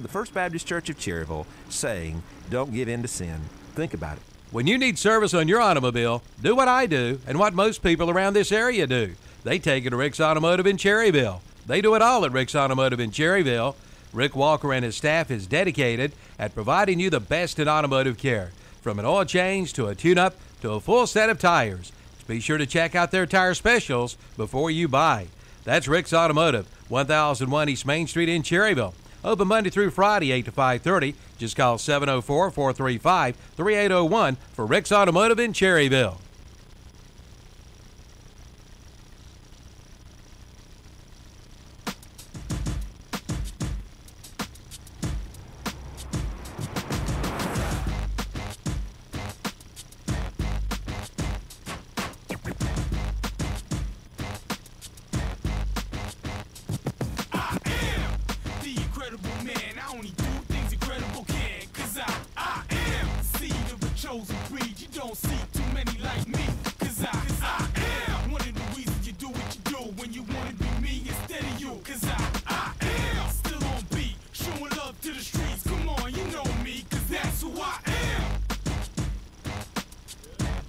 the First Baptist Church of Cherryville, saying, don't give in to sin. Think about it. When you need service on your automobile, do what I do and what most people around this area do. They take it to Rick's Automotive in Cherryville. They do it all at Rick's Automotive in Cherryville. Rick Walker and his staff is dedicated at providing you the best in automotive care, from an oil change to a tune-up to a full set of tires. Be sure to check out their tire specials before you buy. That's Rick's Automotive, 1001 East Main Street in Cherryville. Open Monday through Friday, 8 to 5:30. Just call 704-435-3801 for Rick's Automotive in Cherryville.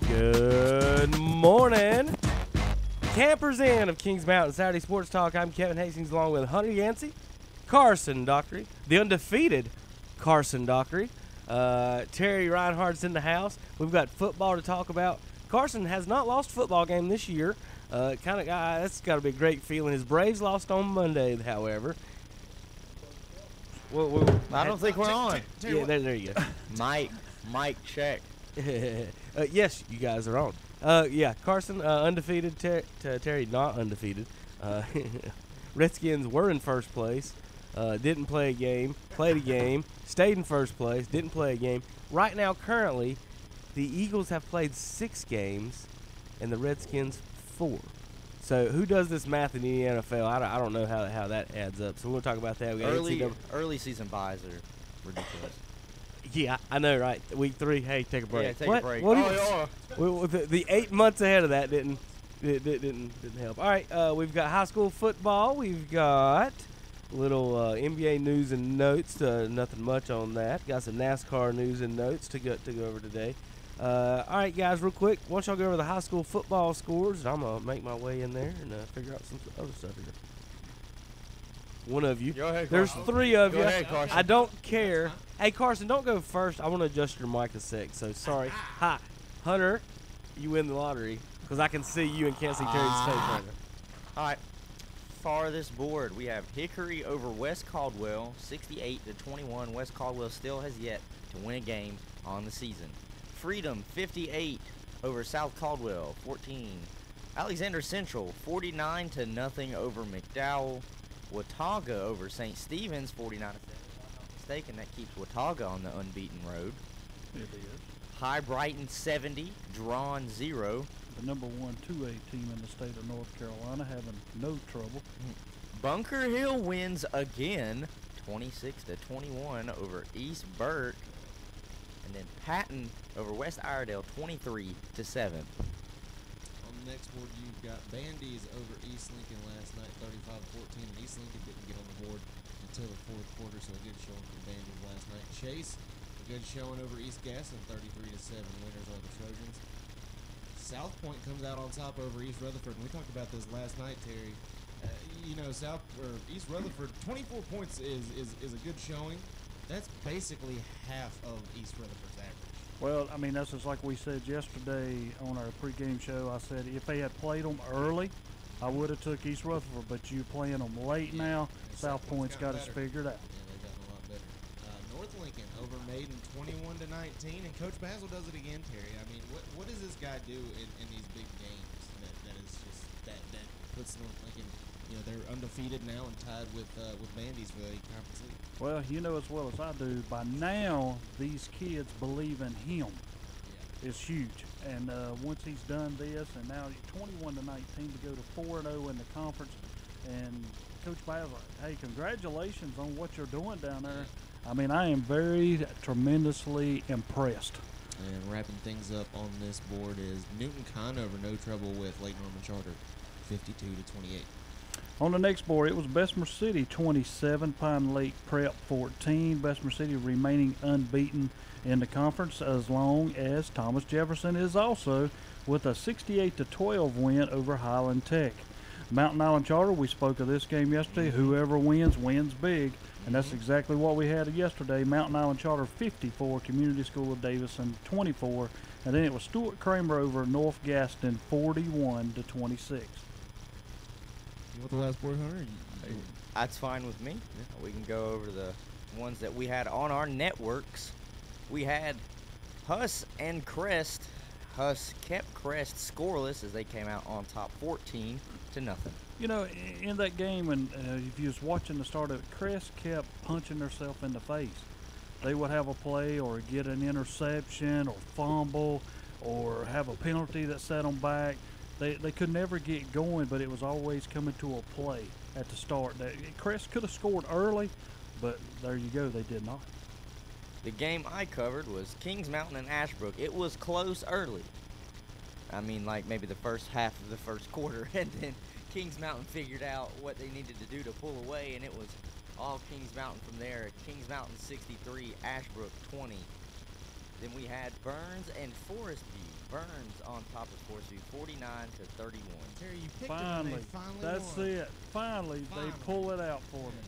Good morning. Campers Inn of Kings Mountain Saturday Sports Talk. I'm Kevin Hastings along with Hunter Yancey, Carson Dockery, the undefeated Carson Dockery. Terry Reinhardt's in the house. We've got football to talk about. Carson has not lost a football game this year. That's got to be a great feeling. His Braves lost on Monday, however. I don't think we're on. Yeah, there you go. Mike, check. Yes, you guys are on. Carson undefeated. Terry not undefeated. Redskins were in first place. Didn't play a game. Played a game. Stayed in first place. Didn't play a game. Right now, currently, the Eagles have played 6 games, and the Redskins 4. So who does this math in the NFL? I don't know how that adds up. So we'll talk about that. We got early season buys are ridiculous. Yeah, I know, right? Week 3, hey, take a break. Yeah, take a break. The 8 months ahead of that didn't help. All right, we've got high school football. We've got little NBA news and notes. Nothing much on that. Got some NASCAR news and notes to go over today. All right, guys, real quick. Why don't y'all go over the high school football scores? And I'm gonna make my way in there and figure out some other stuff here. One of you. Go ahead, There's Carson. 3 of you. Go ahead, Carson. I don't care. Hey, Carson, don't go first. I want to adjust your mic a sec, so sorry. Hi. Hunter, you win the lottery because I can see you and can't see Terry's face right now. All right. Farthest board, we have Hickory over West Caldwell, 68-21. West Caldwell still has yet to win a game on the season. Freedom, 58 over South Caldwell, 14. Alexander Central, 49-0 over McDowell. Watauga over St. Stephen's, 49-7. If I'm not mistaken, that keeps Watauga on the unbeaten road. It is. High Brighton, 70. Drawn, 0. The number 1 2A team in the state of North Carolina having no trouble. Bunker Hill wins again, 26-21 over East Burke. And then Patton over West Iredale, 23-7. On the next board, you've got Bandy's over East Lincoln last night, 35-14. And East Lincoln didn't get on the board until the fourth quarter, so a good showing from Bandy's last night. Chase, a good showing over East Gaston, 33-7. Winners are the Trojans. South Point comes out on top over East Rutherford. And we talked about this last night, Terry. East Rutherford, 24 points is a good showing. That's basically half of East Rutherford's average. Well, I mean, that's just like we said yesterday on our pregame show. I said if they had played them early, I would have took East Rutherford, but you playing them late now, South Point's got us figured out. Yeah, they've gotten a lot better. North Lincoln over Maiden 21-19, and Coach Basil does it again, Terry. I mean, what does this guy do in these big games that is just that puts North Lincoln, they're undefeated now and tied with Bandy's for the conference league. Well, you know as well as I do, by now these kids believe in him. Yeah. It's huge. And once he's done this, and now 21-19 to go to 4-0 in the conference, and Coach Basil, hey, congratulations on what you're doing down there. I mean, I am very tremendously impressed. And wrapping things up on this board is Newton Conover, no trouble with Lake Norman Charter, 52-28. On the next board, it was Bessemer City 27, Pine Lake Prep 14. Bessemer City remaining unbeaten in the conference, as long as Thomas Jefferson is also with a 68-12 win over Highland Tech. Mountain Island Charter, we spoke of this game yesterday. Whoever wins, wins big. And that's exactly what we had yesterday. Mountain Island Charter 54, Community School of Davison 24. And then it was Stuart Kramer over North Gaston 41-26. You want the last board, Hunter? That's fine with me. We can go over the ones that we had on our networks. We had Huss and Crest. Huss kept Crest scoreless as they came out on top 14-0. You know, in that game, and if you was watching the start of it, Crest kept punching herself in the face. They would have a play or get an interception or fumble or have a penalty that set them back. They could never get going, but it was always coming to a play at the start. Crest could have scored early, but there you go, they did not. The game I covered was Kings Mountain and Ashbrook. It was close early. I mean, like maybe the first half of the first quarter, and then Kings Mountain figured out what they needed to do to pull away, and it was all Kings Mountain from there. Kings Mountain 63, Ashbrook 20. Then we had Burns and Forest View. Burns on top of Forest View, 49-31. Terry, you picked Finally, them and they finally that's won. it. Finally, they pull it out for me.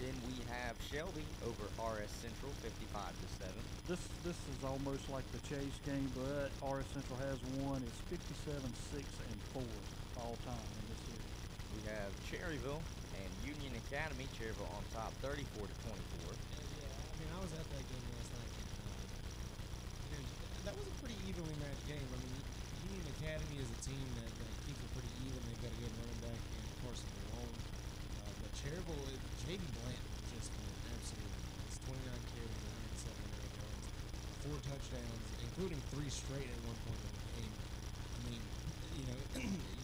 Then we have Shelby over RS Central, 55-7. This is almost like the Chase game, but RS Central has won. It's 57-6-4 all time in this series. We have Cherryville and Union Academy. Cherryville on top, 34-24. Yeah, I mean, I was at that game last night. And, that was a pretty evenly matched game. I mean, Union Academy is a team that keeps it pretty even. They've got a good running back in Carson Malone. But Cherryville, Jaden Blanton just went absolutely nuts. 29 carries, 107 yards, 4 touchdowns, including 3 straight at one point in the game. I mean, you know,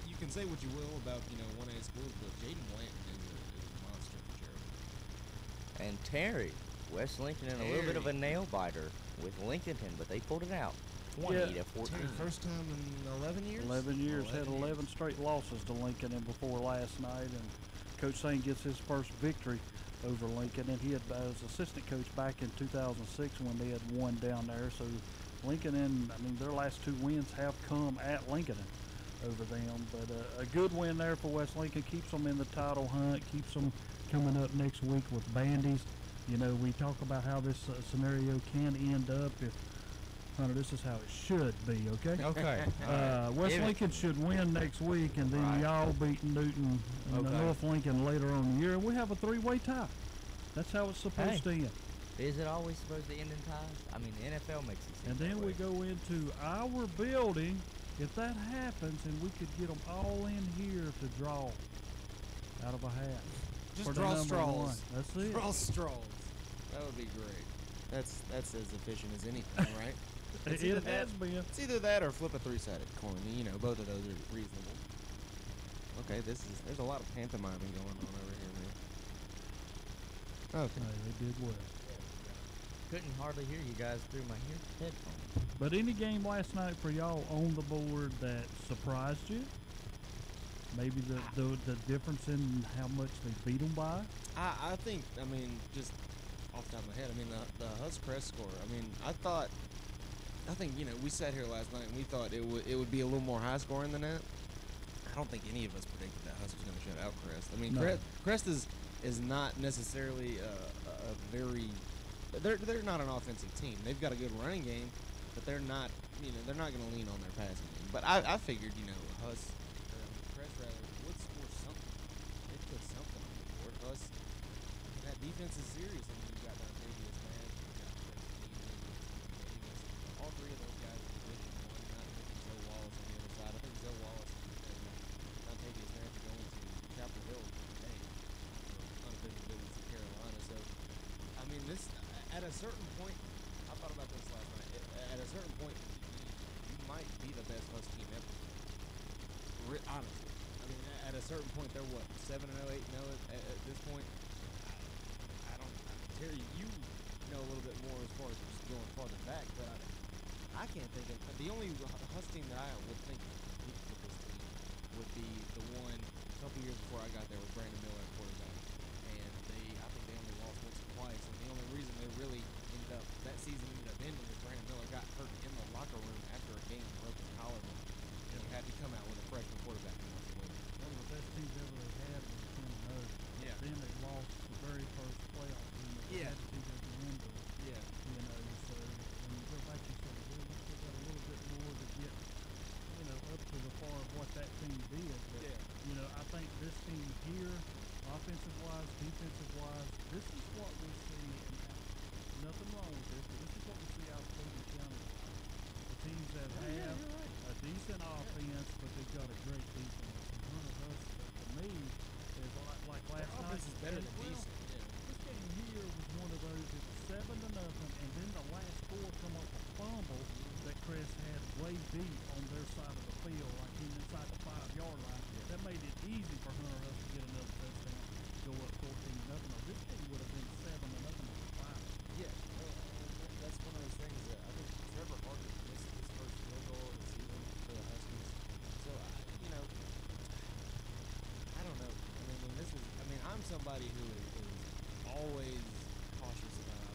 you can say what you will about, 1A schools, but Jaden Blanton is a monster for Cherryville. And Terry, West Lincoln in a little bit of a nail biter with Lincolnton, but they pulled it out, 20-14. Terry, first time in 11 years? 11 years. Had 11 straight losses to Lincoln and before last night. And Coach Sane gets his first victory over Lincoln. And he had was assistant coach back in 2006 when they had won down there. So Lincoln, their last 2 wins have come at Lincoln over them. But a good win there for West Lincoln. Keeps them in the title hunt. Keeps them coming up next week with Bandies. You know, we talk about how this scenario can end up if, Hunter, this is how it should be, okay? Okay. West Lincoln should win next week, and then y'all beat Newton and North Lincoln later on in the year, and we have a 3-way tie. That's how it's supposed to end. Is it always supposed to end in ties? I mean, the NFL makes it seem And then that we way. go into our building. If that happens, and we could get them all in here to draw out of a hat. Just for the draw number straws. 1. That's it. Draw straws. That would be great. That's as efficient as anything, right? It's either It has been. It's either that or flip a 3-sided coin. Both of those are reasonable. Okay, there's a lot of pantomiming going on over here, man. Okay. They did well. Couldn't hardly hear you guys through my headphones. But any game last night for y'all on the board that surprised you? Maybe the difference in how much they beat them by? I think, just off the top of my head, the Huss Crest score, I think, we sat here last night and we thought it would be a little more high scoring than that. I don't think any of us predicted that Huss was going to shut out Crest. No. Crest is not necessarily a very, they're not an offensive team. They've got a good running game, but they're not going to lean on their passing game. But I figured, Huss, Crest rather, would score something. They put something on the board. Huss, that defense is serious. You got Davis, man. You got Davis. All 3 of those guys are Division I, not mentioning Zoe Wallace on the other side. I think Zoe Wallace and Montavious Grant are going to Chapel Hill today for unofficial visits to Carolina. So, this at a certain point, I thought about this last night. At a certain point, you might be the best Huss team ever. Honestly. At a certain point, they're what, 7-0, 8-0 at this point? I don't, Terry, you know a little bit more as far as just going farther back, but I can't think of, the only Huss team that I would think would beat with this team would be the one couple years before I got there with Brandon Miller at quarterback, and I think they only lost once or twice, and the only reason they really that season ended up ending is Brandon Miller got hurt in the locker room after a game and broke his collarbone, and he had to come out with a freshman quarterback a month later. One of the best teams ever they had was 10-0. Yeah. Then they lost the very first playoff game that they Yeah. had to beat at the end of. Yeah. You know, so when you go back, you say, well, we still got a little bit more to get, up to the par of what that team did. But, I think this team here, offensive-wise, defensive-wise, this is what we see. And nothing wrong with this, but this is what we see out of Pregame County. The teams that have a decent offense, but they've got a great defense. And one of us, to me, is like last night. Offense is better than well, decent. Yeah. This game here was one of those. It was 7-0, and then the last score come up a fumble that Chris had way deep on their side of the field, like inside the 5-yard line. That made it easy for Hunter Huss to get another touchdown, go up 14-0. Now, this game would have been 7-0 or 5. Yeah, that's one of those things that I think Trevor Harker missed his first field goal of the season for the Huskies. So, I don't know. I'm somebody who is always cautious about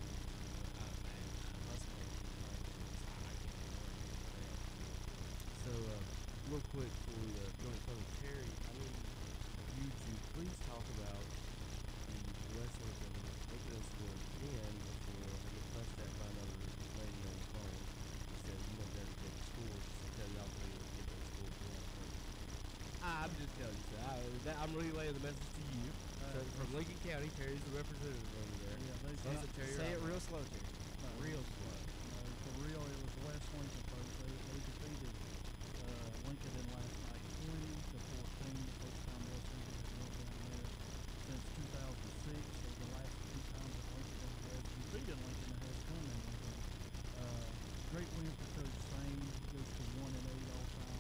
Husky. So, real quick before we go into something, Terry, I need you to please talk about the West Lincoln making us score again before they get punched at by another lady on the phone. Instead, you went there to get the score, so tell y'all to get that score again. I'm just telling you, sir. I'm relaying the message to you. From Lincoln County, Terry's the representative over there. Yeah, Say it real slow, Terry. Real slow. For real, it was West Lincoln, folks. They defeated Lincoln in last night 20-14. The first time West Lincoln has won down there since 2006. So the last two times that Lincoln has defeated Lincoln has come in Lincoln. Great win for Coach Sane. He goes to 1-8 all time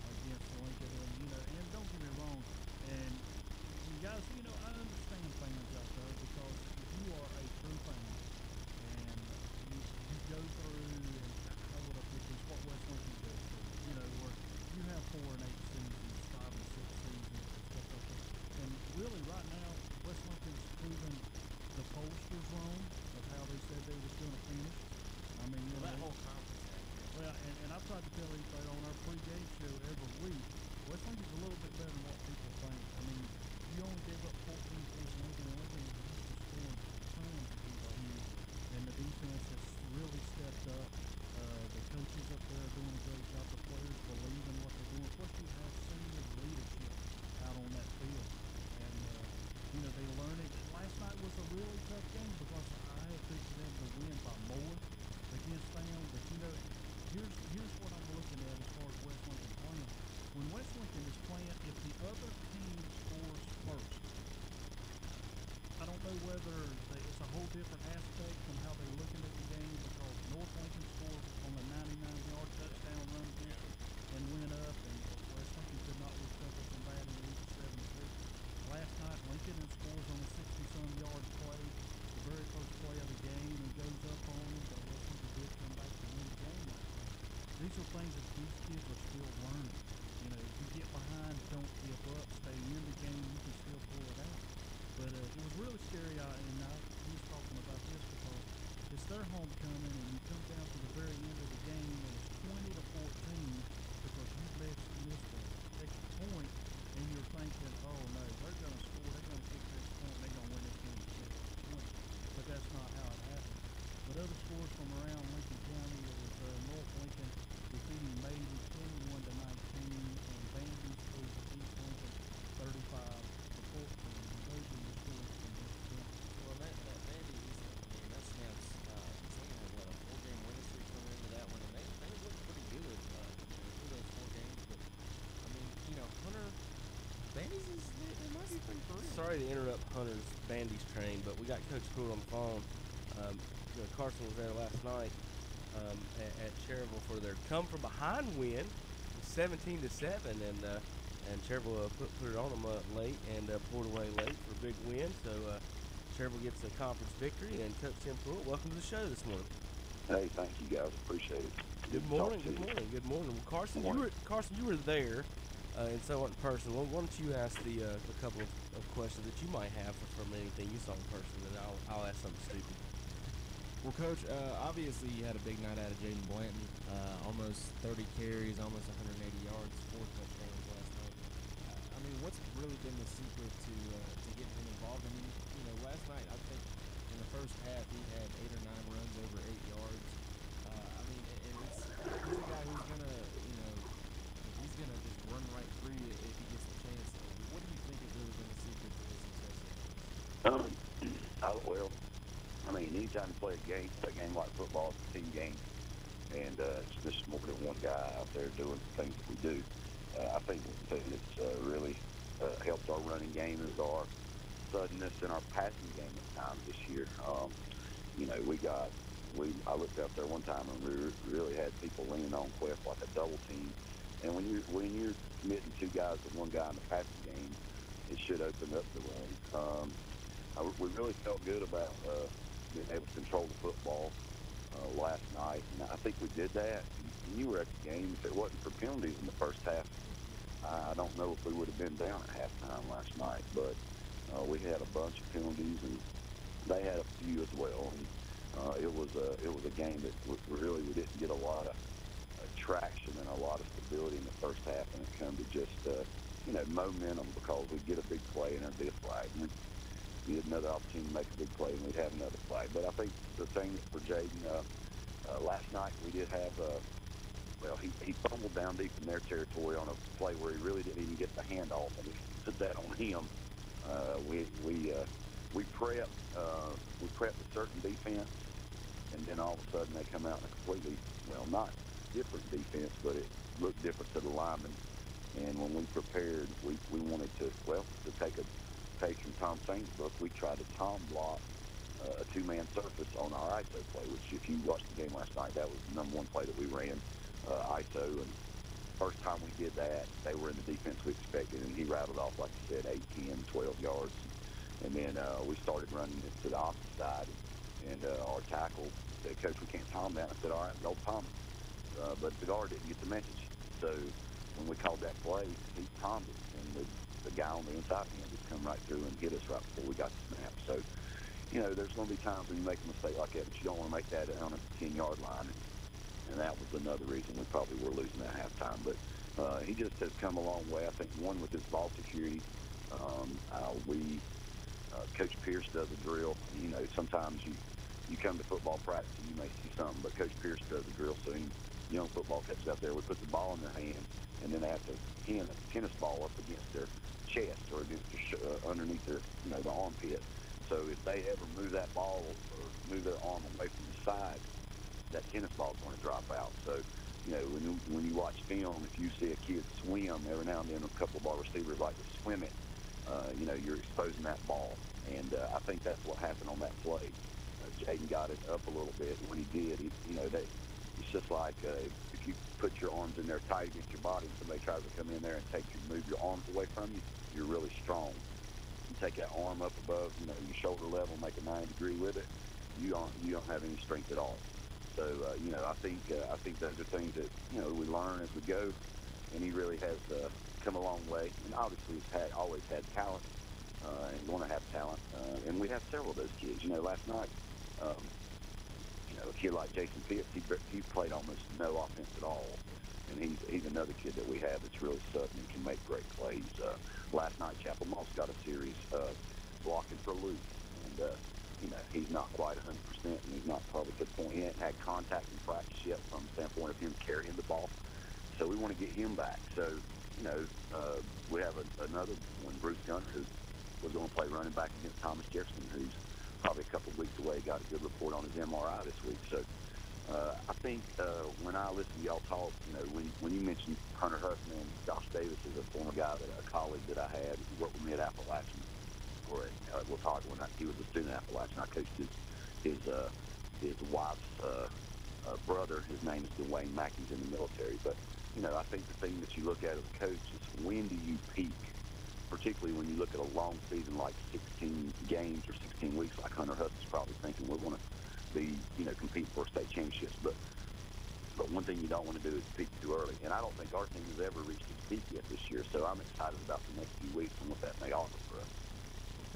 against Lincoln. And don't get me wrong. And you guys, I understand fans out there because if you are a true fan and you go through, and how would I put this, what West Lincoln goes through, where you have 4 and 8 seasons, 5 and 6 seasons, and stuff like that. And really, right now, West Lincoln's proven the pollsters wrong of how they said they was going to finish. I mean, That whole conference. well, and I've tried to tell everybody on our pregame show every week, West Lincoln's a little bit better than what people think. I mean, you only gave up 14 points in Lincoln, and Lincoln was used to scoring tons of you, and the defense has really stepped up. The coaches up there are doing a great job. The players believe in what they're doing. Plus, you have senior leadership out on that field, and they learn it. Last night was a really tough game because I had picked them to win by more against them, but here's what I'm looking at as far as West Lincoln playing. When West Lincoln is playing, if the other team scores first, I don't know whether it's a whole different aspect from how they're looking at the game because North Lincoln scored on a 99-yard touchdown run against them and went up, and West Lincoln could not recover from that and lose 7-6. Last night, Lincoln scores on a 60-some-yard play, the very first play of the game, and goes up on them, but West Lincoln did come back to win the game. These are things that these kids are still learning. If you get behind, don't give up, stay in the game, you can still pull it out. But it was really scary, and I was talking about this because it's their homecoming, and you come down to the very end of the game, and it's 20-14 because you missed the extra point, and you're thinking, oh no, they're going to score, they're going to kick this point, they're going to win this game 20. But that's not how it happened. But other scores from around Lincoln County, it was North Lincoln defeating Maiden 21-19, and Bandy's over East Lincoln 35-14. And those are the scores from this game. Well, that Bandy East Lincoln game, that's now Lincoln had a 4-game winning streak coming into that one, and they looked pretty good through those 4 games. But I mean, Hunter Bandy's they might be pretty for real. Sorry to interrupt Hunter's Bandy's train, but we got Coach Pruitt on the phone. Carson was there last night at Cherryville for their come-from-behind win, 17-7, and Cherryville put it on them late and poured away late for a big win. So Cherryville gets a conference victory, and Coach Tim Pruitt, welcome to the show this morning. Hey, thank you guys. Appreciate it. Good morning. Well, Carson, you were there and so in person. Well, why don't you ask a couple of questions that you might have from anything you saw in person, and I'll ask something stupid. Well, Coach, obviously you had a big night out of Jaden Blanton. Almost 30 carries, almost 180 yards, 4 touchdowns last night. I mean, what's really been the secret to getting him involved? I mean, last night I think in the first half he had 8 or 9 runs over 8 yards. I mean, and he's a guy who's he's gonna just run right through you if he gets the chance. What do you think has really been the secret to his success? Well, I mean, anytime you play a game like football, it's a team game, and it's just more than one guy out there doing the things that we do. I think the thing that's really helped our running game is our suddenness in our passing game at times this year. I looked out there one time and we really had people leaning on Quest like a double team, and when you're committing 2 guys to 1 guy in the passing game, it should open up the run. We really felt good about being able to control the football last night, and I think we did that. And you were at the game. If it wasn't for penalties in the first half, I don't know if we would have been down at halftime last night. But we had a bunch of penalties, and they had a few as well. And it was a game that we didn't get a lot of traction and a lot of stability in the first half, and it come to just momentum, because we'd get a big play and there'd be a flag. And we had another opportunity to make a big play, and we'd have another flag. But I think the thing for Jaden, last night we did have, he fumbled down deep in their territory on a play where he really didn't even get the handoff, and we put that on him. We prepped a certain defense, and then all of a sudden they come out in a completely, not different defense, but it looked different to the linemen. And when we prepared, we wanted to take a page from Tom Saint's book. We tried to Tom block a 2-man surface on our ISO play, which if you watched the game last night, that was the number 1 play that we ran, ISO. And first time we did that, they were in the defense we expected, and he rattled off, like you said, 8, 10, 12 yards. And then we started running it to the opposite side, and our tackle said, "Coach, we can't Tom that." I said, "All right, go Tom it." But the guard didn't get the message. So when we called that play, he Tom'd it, and the guy on the inside hand just come right through and hit us right before we got the snap. So, there's going to be times when you make a mistake like that, but you don't want to make that on a 10-yard line. And that was another reason we probably were losing at halftime. But he just has come a long way. I think, one, with his ball security. Coach Pierce does a drill. Sometimes you come to football practice and you may see something, but Coach Pierce does a drill. So any young football coaches out there, we put the ball in their hand, and then they have to pin a tennis ball up against their chest or against underneath their, the armpit. So if they ever move that ball or move their arm away from the side, that tennis ball is going to drop out. So, when you watch film, if you see a kid swim, every now and then a couple of our receivers like to swim it, you're exposing that ball. And I think that's what happened on that play. Jaden got it up a little bit. When he did, it's just like if you put your arms in there tight against your body and somebody tries to come in there and move your arms away from you, you're really strong. You take that arm up above, your shoulder level, make a 90-degree with it, you don't have any strength at all. So, I think those are things that, we learn as we go, and he really has come a long way. And obviously he's always had talent and going to have talent. And we have several of those kids. Last night, a kid like Jason Pitts, he played almost no offense at all. And he's another kid that we have that's really sudden and can make great plays. Last night, Chapel Moss got a series blocking for Luke. And, he's not quite 100%, and he's not probably to the point. He hasn't had contact in practice yet from the standpoint of him carrying the ball. So we want to get him back. So, we have another one, Bruce Gunner, who was going to play running back against Thomas Jefferson, who's probably a couple of weeks away, got a good report on his MRI this week. So I think when I listen to y'all talk, when you mentioned Hunter Huffman, and Josh Davis is a former guy, a colleague that I had, who worked with me at Appalachian, or we'll talk when he was a student at Appalachian. I coached his wife's brother. His name is Dwayne Mackey. He's in the military. But, I think the thing that you look at as a coach is when do you peak, particularly when you look at a long season like 16 games or 16 weeks like Hunter Huffman's probably thinking we're going to be, competing for state championships. But one thing you don't want to do is peak too early. And I don't think our team has ever reached its speak yet this year. So I'm excited about the next few weeks and what that may offer for us. I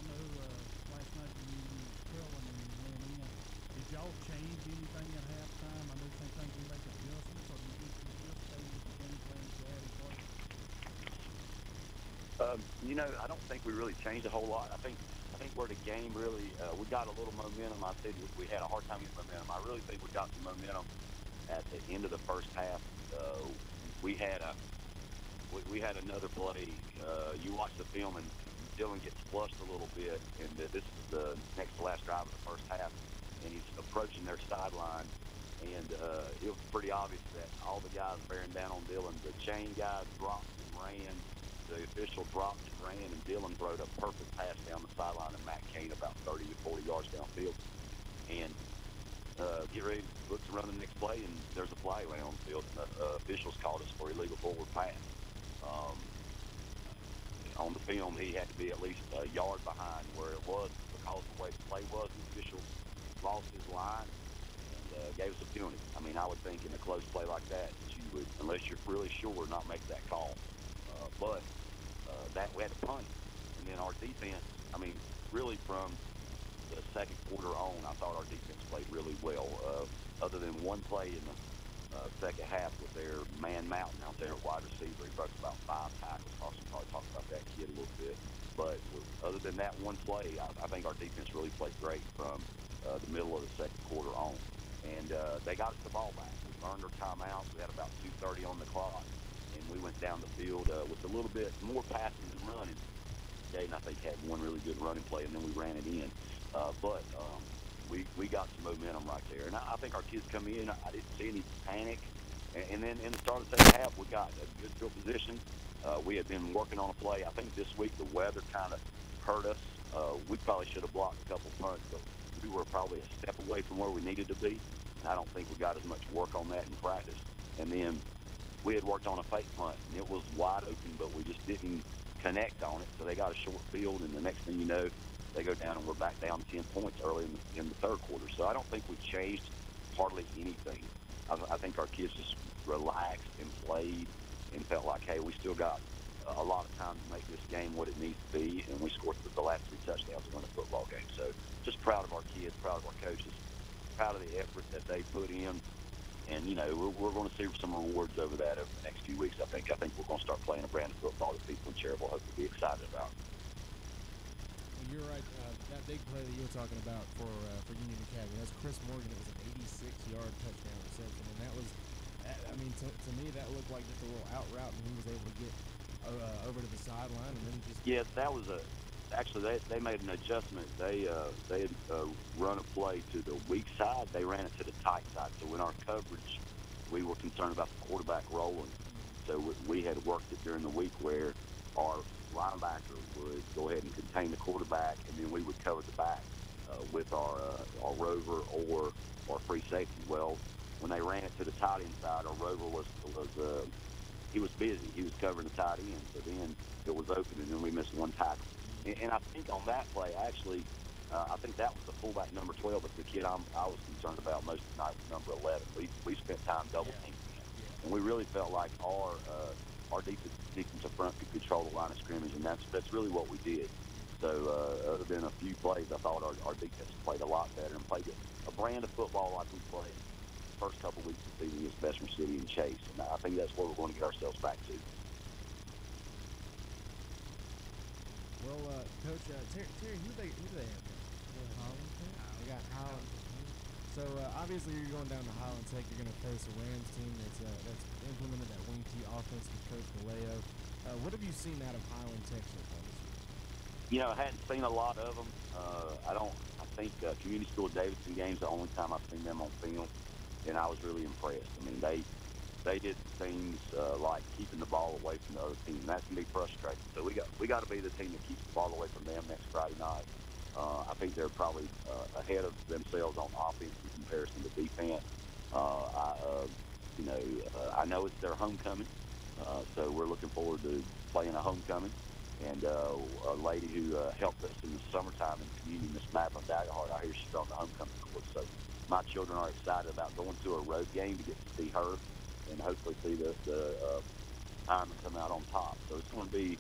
know last night when you were trailing and you went in, did y'all change anything at halftime? I know sometimes you make adjustments, or you just stay with the game plan you had in place? I don't think we really changed a whole lot. I think where the game really we got a little momentum. I said we had a hard time getting momentum. I really think we got some momentum at the end of the first half. We had another play. You watch the film and Dylan gets flushed a little bit, and this is the next to last drive of the first half, and he's approaching their sideline, and it was pretty obvious that all the guys bearing down on Dylan. The chain guys dropped and ran. The official dropped and ran, and Dylan throwed a perfect pass down the sideline to Matt Kane about 30 to 40 yards downfield. And get ready to look to run the next play, and there's a flag laying on the field. And the officials called us for illegal forward pass. On the film, he had to be at least a yard behind where it was because the way the play was. The official lost his line and gave us a penalty. I mean, I would think in a close play like that you would, unless you're really sure, not make that call. But that we had to punt, and then our defense. I mean, really from the second quarter on, I thought our defense played really well. Other than one play in the second half with their man Mountain out there at wide receiver, he broke about 5 tackles. Austin probably talked about that kid a little bit. But other than that one play, I think our defense really played great from the middle of the second quarter on. And they got us the ball back. We earned our timeouts. We had about 2:30 on the clock. And we went down the field with a little bit more passing than running. Jaden, I think, had one really good running play, and then we ran it in. But we got some momentum right there. And I think our kids come in. I didn't see any panic. And then in the start of the second half, we got a good field position. We had been working on a play. I think this week the weather kind of hurt us. We probably should have blocked a couple punts, but we were probably a step away from where we needed to be. And I don't think we got as much work on that in practice. And then we had worked on a fake punt, and it was wide open, but we just didn't connect on it. So they got a short field, and the next thing you know, they go down, and we're back down 10 points early in the third quarter. So I don't think we changed hardly anything. I think our kids just relaxed and played and felt like, hey, we still got a lot of time to make this game what it needs to be, and we scored the last 3 touchdowns to win a football game. So just proud of our kids, proud of our coaches, proud of the effort that they put in. And, we're going to see some rewards over that over the next few weeks. I think we're going to start playing a brand of football that people in Cherryville hope to be excited about. Well, you're right. That big play that you were talking about for Union Academy, that's Chris Morgan. It was an 86-yard touchdown reception. And that was, to me, that looked like just a little out route, and he was able to get over to the sideline and then just... Yeah, that was actually, they made an adjustment. They had run a play to the weak side. They ran it to the tight side. So in our coverage, we were concerned about the quarterback rolling. So we had worked it during the week where our linebacker would go ahead and contain the quarterback, and then we would cover the back with our rover or free safety. Well, when they ran it to the tight end side, our rover was he was busy. He was covering the tight end. So then it was open, and then we missed one tackle. And I think on that play, actually, I think that was the fullback number 12, but the kid I was concerned about most of the night was number 11. We spent time double teaming him, and we really felt like our defensive front could control the line of scrimmage, and that's really what we did. So other than a few plays, I thought our defense played a lot better and played a brand of football like we played the first couple weeks of the season against Bessemer City and Chase, and I think that's where we're going to get ourselves back to. Well, Coach, Terry, who do they have? Highland Tech? They got Highland. So obviously you're going down to Highland Tech. You're going to face a Rams team that's implemented that wing T offense with Coach Vallejo. What have you seen out of Highland Tech so far this year? I hadn't seen a lot of them. I think Community School Davidson game's the only time I've seen them on film, and I was really impressed. I mean, they did things like keeping the ball away from the other team, and that can be frustrating. So we got to be the team that keeps the ball away from them next Friday night. I think they're probably ahead of themselves on offense in comparison to defense. I know it's their homecoming, so we're looking forward to playing a homecoming. And a lady who helped us in the summertime in the community, Miss Madeline Daggahart, I hear she's on the homecoming court. So my children are excited about going to a road game to get to see her and hopefully see the Ironman come out on top. So it's going to be,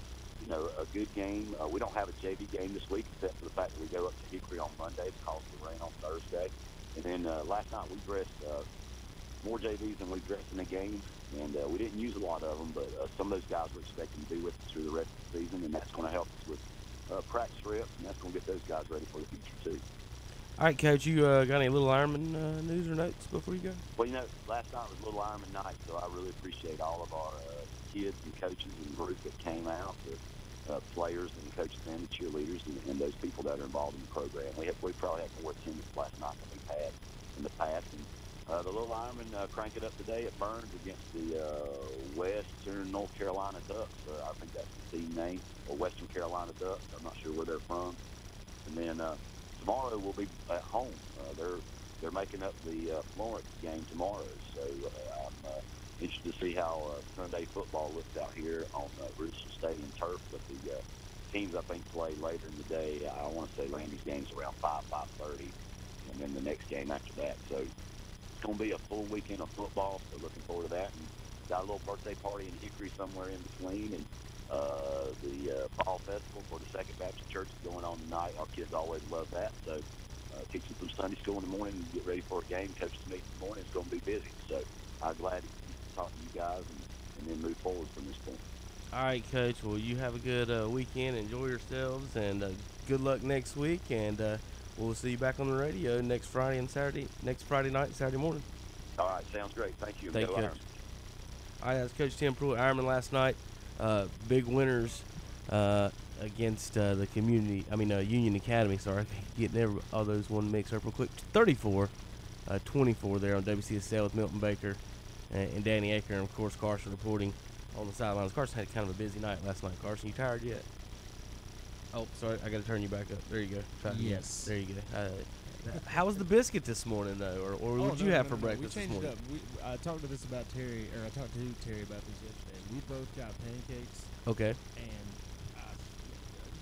a good game. We don't have a JV game this week, except for the fact that we go up to Hickory on Monday because of the rain on Thursday. And then last night we dressed more JVs than we dressed in a game, and we didn't use a lot of them, but some of those guys we're expecting to be with us through the rest of the season, and that's going to help us with practice reps, and that's going to get those guys ready for the future too. All right, Coach, you got any Little Ironman news or notes before you go? Well, last night was Little Ironman night, so I really appreciate all of our kids and coaches and group that came out, the players and coaches and the cheerleaders and those people that are involved in the program. We probably had more attendance last night than we've had in the past. And the Little Ironman crank it up today at Burns against the Western North Carolina Ducks. I think that's the team name, or Western Carolina Ducks. I'm not sure where they're from. And then tomorrow we'll be at home. They're making up the Florence game tomorrow, so I'm interested to see how Sunday football looks out here on Rooster Stadium turf. But the teams I think play later in the day. I want to say Landy's game's around 5:30, and then the next game after that. So it's going to be a full weekend of football. So looking forward to that. And got a little birthday party in Hickory somewhere in between, and the fall festival for the Second Baptist Church is going on tonight. Our kids always love that. So teach them some Sunday school in the morning and get ready for a game. Coaches meeting in the morning. It's going to be busy. So I'm glad to talk to you guys and then move forward from this point. All right, Coach. Well, you have a good weekend. Enjoy yourselves, and good luck next week. And we'll see you back on the radio next Friday night and Saturday morning. All right, sounds great. Thank you. Thank you, Coach. All right, that's Coach Tim Pruitt, Ironman last night. Big winners against the Union Academy. Sorry, getting all those one mix up real quick. 34-24 there on WCSL with Milton Baker and Danny Aker, and of course Carson reporting on the sidelines. Carson had kind of a busy night last night. Carson, you tired yet? Oh, sorry, I got to turn you back up. There you go. Yes. There you go. How was the biscuit this morning, though, or what did you have for breakfast this morning? We changed it up. I talked to Terry about this yesterday. We both got pancakes. Okay. And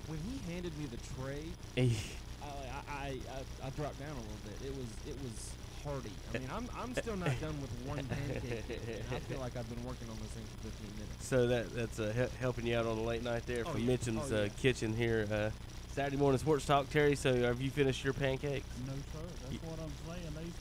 when he handed me the tray, I dropped down a little bit. It was hearty. I mean, I'm still not done with one pancake yet, and I feel like I've been working on this thing for 15 minutes. So that's helping you out on the late night there from Mitchum's kitchen here. Saturday morning sports talk, Terry. So have you finished your pancakes? No, sir. That's what I'm saying. There's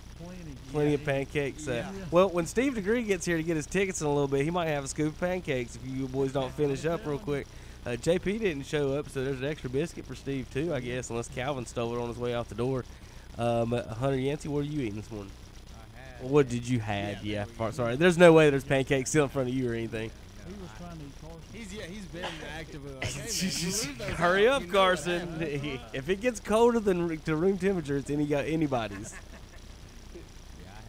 plenty of pancakes. Yeah. Well, when Steve DeGree gets here to get his tickets in a little bit, he might have a scoop of pancakes if you boys don't finish up real quick. JP didn't show up, so there's an extra biscuit for Steve too, I guess, unless Calvin stole it on his way out the door. Hunter Yancey, what are you eating this morning? I had. What did you had? Yeah, sorry. There's no way there's pancakes still in front of you or anything. He was trying to eat Carson. He's been active with like, hey man, you Hurry out, up, Carson. If it gets colder than to room temperature, it's anybody's. Yeah, I had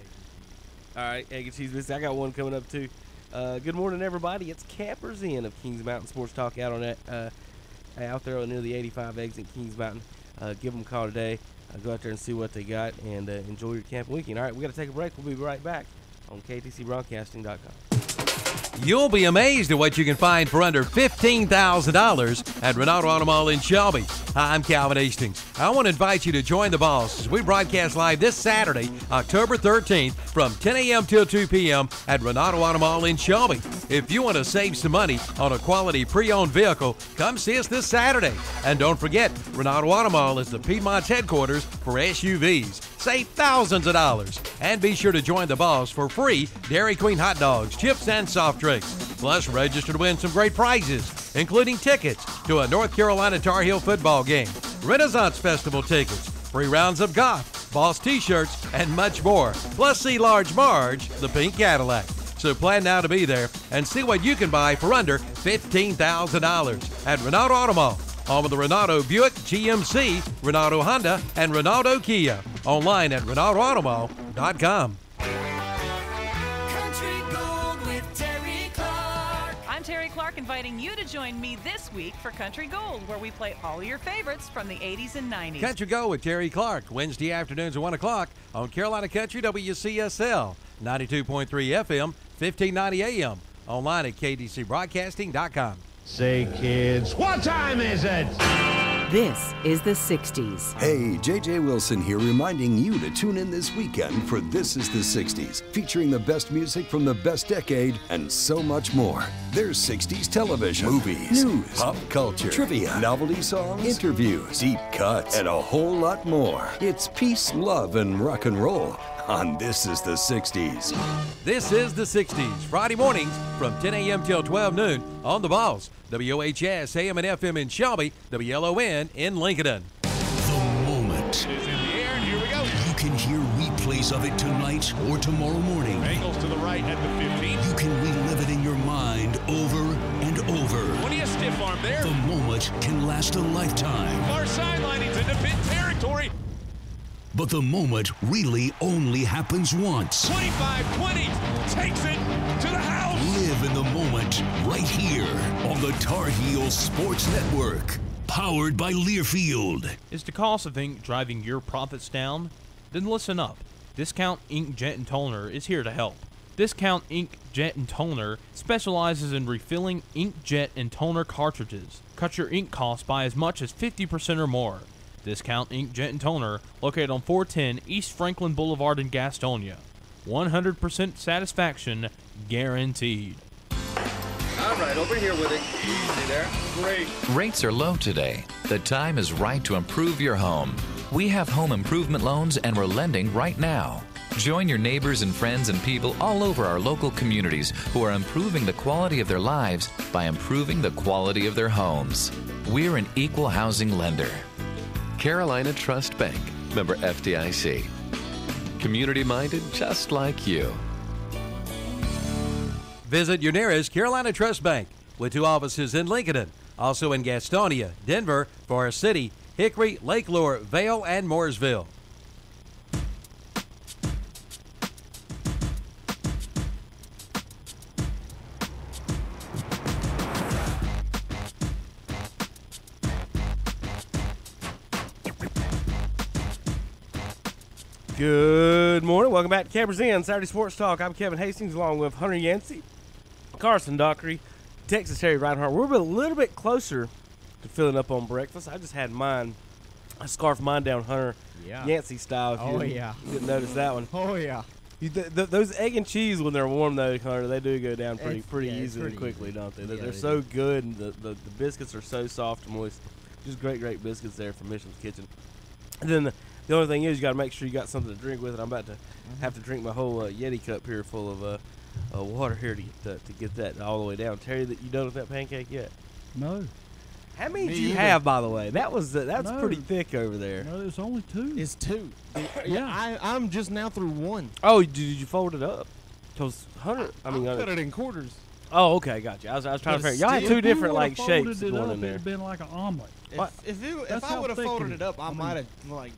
egg and cheese. All right, egg and cheese biscuits. I got one coming up too. Good morning, everybody. It's Campers Inn of Kings Mountain Sports Talk out on that out there near the 85 exit Kings Mountain. Give them a call today. Go out there and see what they got and enjoy your camping weekend. All right, we got to take a break. We'll be right back on KTCBroadcasting.com. You'll be amazed at what you can find for under $15,000 at Renato Auto Mall in Shelby. Hi, I'm Calvin Hastings. I want to invite you to join the boss as we broadcast live this Saturday, October 13th from 10 a.m. till 2 p.m. at Renato Auto Mall in Shelby. If you want to save some money on a quality pre-owned vehicle, come see us this Saturday. And don't forget, Renato Auto Mall is the Piedmont's headquarters for SUVs. Save thousands of dollars. And be sure to join the boss for free Dairy Queen hot dogs, chips, and soft drinks. Plus, register to win some great prizes, including tickets to a North Carolina Tar Heel football game, Renaissance Festival tickets, free rounds of golf, Boss t-shirts, and much more. Plus, see Large Marge, the pink Cadillac. So plan now to be there and see what you can buy for under $15,000 at Renato Auto Mall. Home of the Renato Buick, GMC, Renato Honda, and Renato Kia. Online at RenatoAutomall.com. Country Gold with Terry Clark. I'm Terry Clark, inviting you to join me this week for Country Gold, where we play all your favorites from the 80s and 90s. Country Go with Terry Clark, Wednesday afternoons at 1 o'clock on Carolina Country WCSL, 92.3 FM, 1590 AM. Online at KDCBroadcasting.com. Say, kids, what time is it? This is the 60s. Hey, J.J. Wilson here, reminding you to tune in this weekend for This is the 60s, featuring the best music from the best decade and so much more. There's 60s television, movies, news, pop culture, trivia, novelty songs, interviews, deep cuts, and a whole lot more. It's peace, love, and rock and roll on This is the 60s. This is the 60s, Friday mornings from 10 a.m. till 12 noon on the Balls. WOHS, AM and FM in Shelby, WLON in Lincoln. The moment. It is in the air, and here we go. You can hear replays of it tonight or tomorrow morning. Angles to the right at the 15. You can relive it in your mind over and over. Plenty of stiff arm there. The moment can last a lifetime. Far sideline, he's into pit territory. But the moment really only happens once. 25-20 takes it to the house. Live in the moment right here on the Tar Heels Sports Network. Powered by Learfield. Is the cost of ink driving your profits down? Then listen up. Discount Ink Jet and Toner is here to help. Discount Ink Jet and Toner specializes in refilling ink jet and toner cartridges. Cut your ink costs by as much as 50% or more. Discount Ink Jet and Toner, located on 410 East Franklin Boulevard in Gastonia. 100% satisfaction guaranteed. All right, over here with it. Easy there. Great. Rates are low today. The time is right to improve your home. We have home improvement loans and we're lending right now. Join your neighbors and friends and people all over our local communities who are improving the quality of their lives by improving the quality of their homes. We're an equal housing lender. Carolina Trust Bank, member FDIC. Community-minded just like you. Visit your nearest Carolina Trust Bank with 2 offices in Lincoln, also in Gastonia, Denver, Forest City, Hickory, Lake Lure, Vale, and Mooresville. Good morning. Welcome back to Campers Inn, Saturday Sports Talk. I'm Kevin Hastings along with Hunter Yancey, Carson Dockery, Texas Terry Reinhardt. We're a little bit closer to filling up on breakfast. I just had mine. I scarfed mine down Hunter Yancey style. You didn't notice that one. Oh, yeah. Those egg and cheese, when they're warm, though, Hunter, they do go down pretty easily and quickly, don't they? They're so good, and the biscuits are so soft and moist. Just great biscuits there from Michelin's Kitchen. And then the only thing is you got to make sure you got something to drink with it. I'm about to have to drink my whole Yeti cup here full of water here to get that all the way down. Terry, you done with that pancake yet? No. How many did you have, by the way? That's pretty thick over there. No, there's only 2. It's 2. Yeah. I'm just now through 1. Oh, did you fold it up? Because Hunter, I cut it in quarters. Oh, okay, gotcha. I was trying to figure. Y'all had 2 different shapes going in there. It'd have been like an omelet. If I would have folded it up, I might have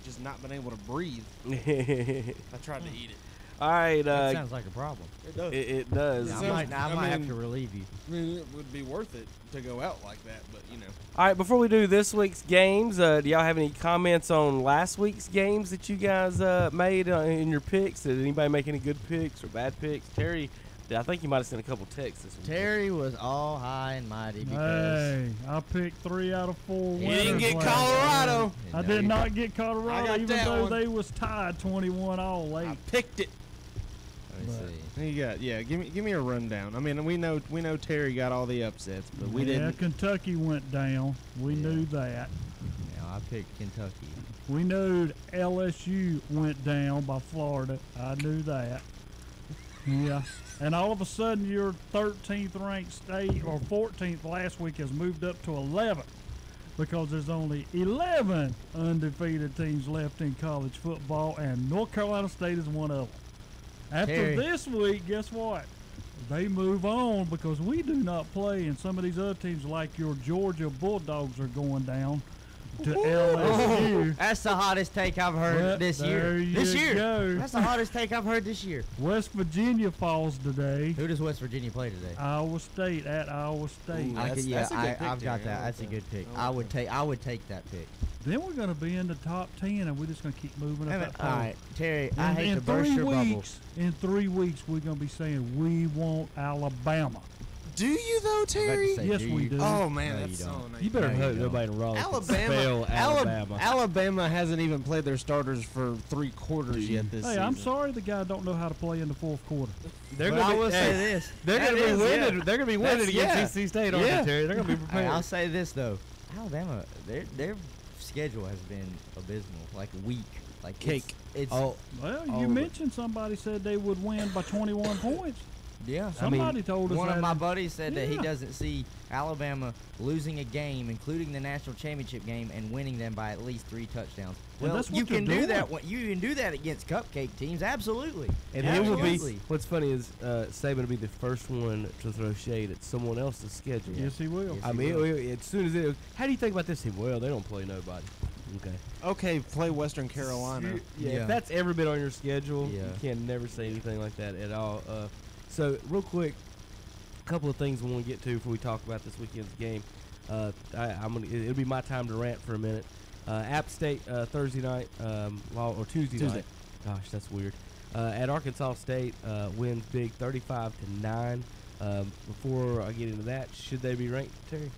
just not been able to breathe. I tried to eat it. All right. That sounds like a problem. It does. It does. I might have to relieve you. I mean, it would be worth it to go out like that, but you know. All right, before we do this week's games, do y'all have any comments on last week's games that you guys made in your picks? Did anybody make any good picks or bad picks? Terry, I think you might have sent a couple texts this week. Terry was all high and mighty because hey, I picked 3 out of 4 You didn't get Colorado. I did not get Colorado, even though they was tied 21 all late. I picked it. You got give me a rundown. I mean, we know Terry got all the upsets, but we didn't. Kentucky went down. We knew that. Yeah, I picked Kentucky. We knew LSU went down by Florida. I knew that. Yeah. And all of a sudden, your 13th ranked state, or 14th last week, has moved up to 11th because there's only 11 undefeated teams left in college football, and North Carolina State is one of them. After this week, guess what? They move on because we do not play, and some of these other teams, like your Georgia Bulldogs, are going down to LSU. That's the hottest take I've heard this year. Go. That's the hottest take I've heard this year. West Virginia falls today. Who does West Virginia play today? Iowa State at Iowa State. Ooh, I've got that. That's a good pick. I would take that pick. Then we're going to be in the top 10, and we're just going to keep moving up that All right, Terry, I hate to burst your bubble. In 3 weeks, we're going to be saying we want Alabama Do you though, Terry? Yes, we do. Oh man, No, that's you so don't. nice. You better hope nobody in Raleigh can spell Alabama. Alabama hasn't even played their starters for 3 quarters yet this season. Hey, I'm sorry the guy don't know how to play in the fourth quarter. They're But I gonna will be, say this. They're That gonna be is, winning. yeah. They're gonna be winning against NC State, aren't they, Terry? They're gonna be prepared. I'll say this though, Alabama, their schedule has been abysmal, like weak, like Cake. It's Well, you mentioned somebody said they would win by 21 points. yeah. Somebody told us One that. of my buddies said that he Yeah. doesn't see Alabama losing a game, including the national championship game, and winning them by at least 3 touchdowns. And Well, that's what you they're can do doing. that. You can do that against cupcake teams, absolutely. And he will be. Absolutely. What's funny is Saban will be the first one to throw shade at someone else's schedule. Yes, he will. Yes, I he mean, will. as soon as it. How do you think about this team? Well, they don't play nobody. Okay. Okay, play Western Carolina. Yeah. Yeah. If that's ever been on your schedule, Yeah. you can never say anything like that at all. So, real quick, a couple of things we want to get to before we talk about this weekend's game. It'll be my time to rant for a minute. App State Thursday night, or Tuesday night. Gosh, that's weird. At Arkansas State, wins big, 35-9. Before I get into that, should they be ranked, Terry?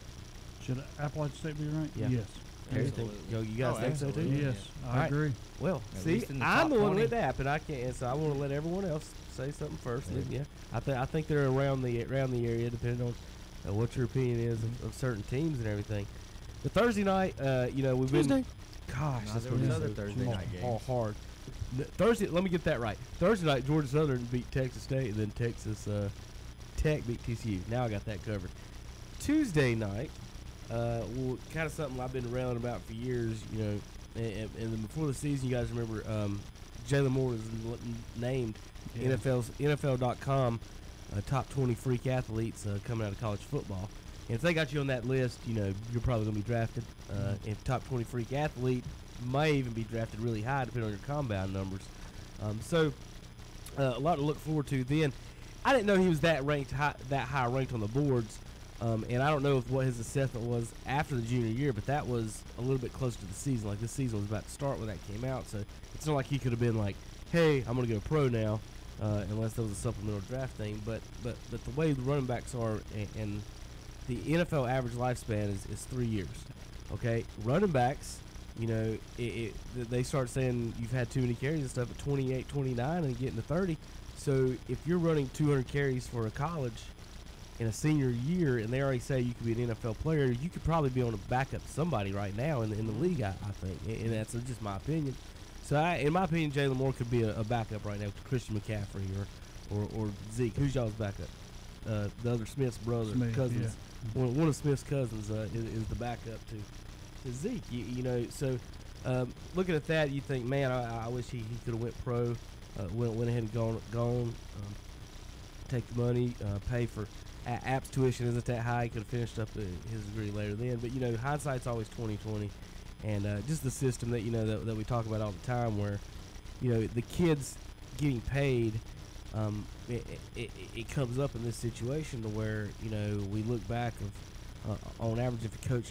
Should Appalachian State be ranked? Yeah. Yes. Terry, you guys think so too? Yes, All I right. agree. Well, At see, least in the I'm top the one 20. with that, and I can't. And so I want to let everyone else say something first. And then, I think they're around the area, depending on what your opinion is of certain teams and everything. The Thursday night, we've been. Gosh, No, that's there what was it is. another Thursday night game. All hard. Thursday. Let me get that right. Thursday night, Georgia Southern beat Texas State, and then Texas Tech beat TCU. Now I got that covered. Tuesday night. Kind of something I've been railing about for years, and then before the season, you guys remember Jalen Moore was named NFL.com top 20 freak athletes coming out of college football. And if they got you on that list, you're probably going to be drafted. And top 20 freak athlete may even be drafted really high, depending on your combine numbers. So a lot to look forward to. Then I didn't know he was that high ranked on the boards. And I don't know what his assessment was after the junior year, but that was a little bit close to the season. Like, this season was about to start when that came out, so it's not like he could have been like, hey, I'm going to go pro now, unless there was a supplemental draft thing. But the way the running backs are, and the NFL average lifespan is 3 years. Okay? Running backs, they start saying you've had too many carries and stuff at 28, 29 and getting to 30. So if you're running 200 carries for a college in a senior year, and they already say you could be an NFL player, you could probably be on a backup to somebody right now in the league, I think. And that's just my opinion. So, in my opinion, Jalen Moore could be a backup right now to Christian McCaffrey or Zeke. Who's y'all's backup? The other Smith's brother, cousins. Yeah. One of Smith's cousins is the backup to Zeke. So looking at that, you think, man, I wish he could have went pro, went ahead and gone, take the money, pay for App's tuition isn't that high. He could have finished up his degree later then. But, hindsight's always 20/20. And just the system that, that we talk about all the time where, the kids getting paid, it comes up in this situation to where, we look back on average, if a coach,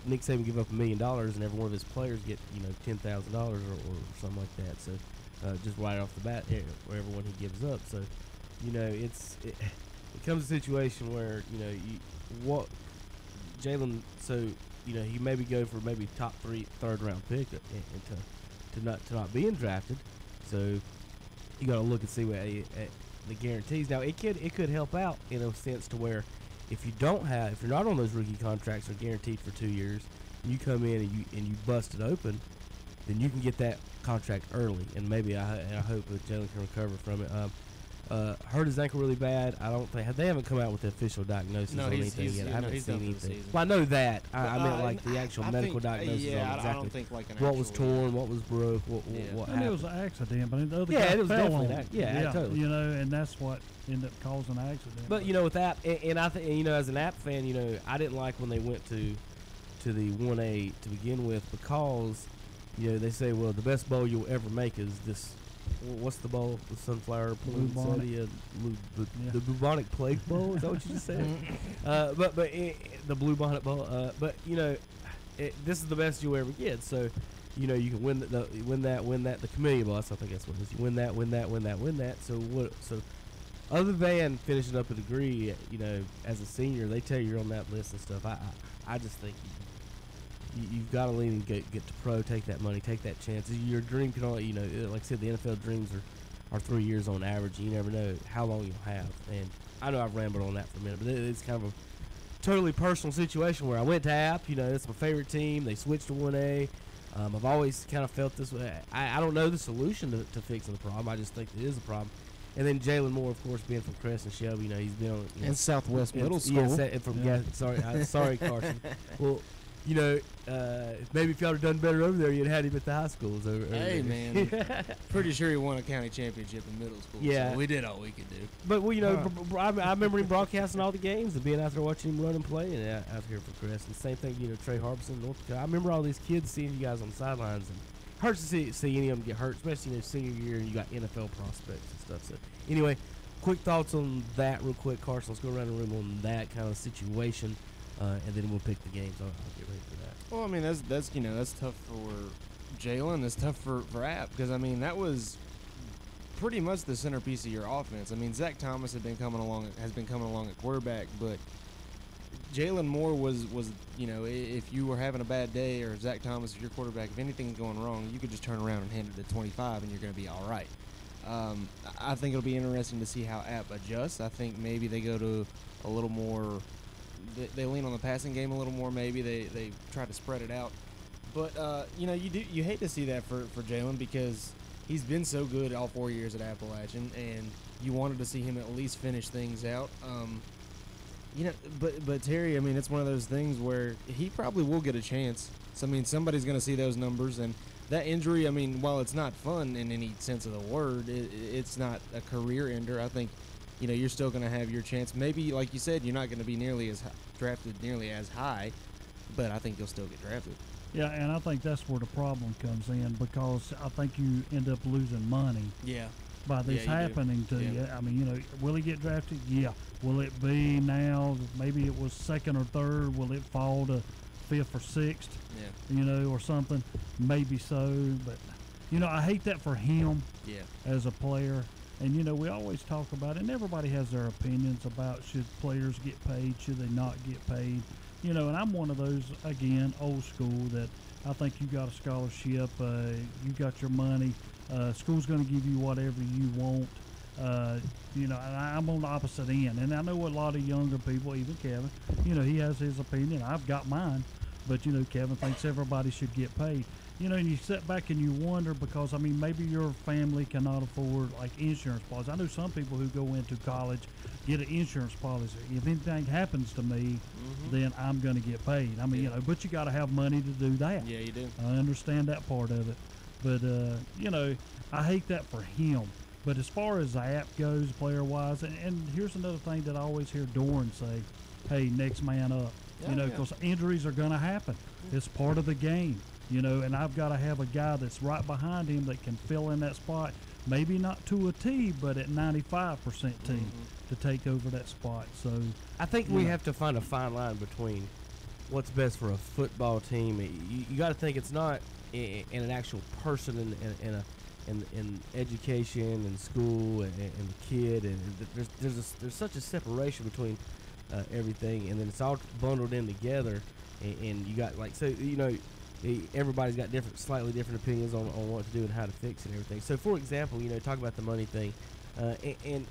Nick Saban give up $1 million and every one of his players get, $10,000 or something like that. So just right off the bat, for everyone he gives up. So, it comes to a situation where, Jalen, so, he maybe go for maybe top 3, third round pick and to not being drafted. So you got to look and see what the guarantees. Now it could help out in a sense to where if you're not on those rookie contracts or guaranteed for 2 years, you come in and you bust it open, then you can get that contract early, and maybe I hope that Jalen can recover from it. Hurt his ankle really bad. I don't think they haven't come out with the official diagnosis on anything yet. I haven't seen anything. Well, I know that. I meant like the actual medical diagnosis on exactly I don't think like an what was torn, what was broke, what happened. It was an accident, but the other guy it was fell definitely on it. Yeah, totally. And that's what ended up causing an accident. But with App, and I think as an App fan, I didn't like when they went to the 1A to begin with because they say, well, the best bowl you'll ever make is this. What's the bowl? The sunflower poinsettia, the bubonic plague bowl. Is that what you just said? But the blue bonnet bowl. But this is the best you'll ever get. So, you can win the Camellia Bowl. I think that's what it is. You win that. So what? So other than finishing up a degree, as a senior, they tell you you're on that list and stuff. I just think you've got to lean and get to pro, take that money, take that chance. Your dream can only, like I said, the NFL dreams are 3 years on average. You never know how long you'll have. And I know I've rambled on that for a minute, but it's kind of a totally personal situation where I went to App. It's my favorite team. They switched to 1A. I've always kind of felt this way. I don't know the solution to fixing the problem. I just think it is a problem. And then Jalen Moore, of course, being from Crescent Shelby, he's been on and Southwest Middle School. Sorry, Carson. Well, maybe if y'all had done better over there, you'd had him at the high schools. Hey, man. Pretty sure he won a county championship in middle school. Yeah. So we did all we could do. But, I remember him broadcasting all the games and being out there watching him run and play out here for Crescent. Same thing, Trey Harbison, North Dakota. I remember all these kids seeing you guys on the sidelines. And hurts to see any of them get hurt, especially senior year, and you got NFL prospects and stuff. So, anyway, quick thoughts on that real quick, Carson. Let's go around the room on that kind of situation. And then we'll pick the games. I'll get ready for that. Well, I mean, that's tough for Jalen. That's tough for App because that was pretty much the centerpiece of your offense. Zach Thomas has been coming along at quarterback, but Jalen Moore was if you were having a bad day or Zach Thomas is your quarterback, if anything's going wrong, you could just turn around and hand it to 25 and you're going to be all right. I think it'll be interesting to see how App adjusts. I think maybe they go to a little more. They lean on the passing game a little more. Maybe they try to spread it out, but you hate to see that for Jalen because he's been so good all 4 years at Appalachian, and you wanted to see him at least finish things out. But Terry, it's one of those things where he probably will get a chance. So somebody's going to see those numbers, and that injury. While it's not fun in any sense of the word, it's not a career ender. I think. You're still going to have your chance. Maybe, like you said, you're not going to be drafted nearly as high, but I think you'll still get drafted. Yeah, and I think that's where the problem comes in because I think you end up losing money. Yeah. By this happening to you. Will he get drafted? Yeah. Will it be now? Maybe it was second or third. Will it fall to fifth or sixth? Yeah. Or something. Maybe so, but I hate that for him. Yeah. As a player. And, we always talk about it, and everybody has their opinions about should players get paid, should they not get paid. And I'm one of those, again, old school, that I think you got a scholarship, you got your money, school's going to give you whatever you want. And I'm on the opposite end. And I know a lot of younger people, even Kevin, he has his opinion. I've got mine. But, Kevin thinks everybody should get paid. And you sit back and you wonder because, maybe your family cannot afford, like, insurance policies. I know some people who go into college get an insurance policy. If anything happens to me, then I'm going to get paid. But you got to have money to do that. Yeah, you do. I understand that part of it. But, I hate that for him. But as far as the app goes, player-wise, and here's another thing that I always hear Doran say, hey, next man up. Because injuries are going to happen. It's part of the game. And I've got to have a guy that's right behind him that can fill in that spot, maybe not to a T, but at 95% team to take over that spot. So I think we have to find a fine line between what's best for a football team. You got to think it's not in an actual person in education and school and the kid, and there's such a separation between everything, and then it's all bundled in together, and you got everybody's got slightly different opinions on what to do and how to fix it and everything. So, for example, talk about the money thing, and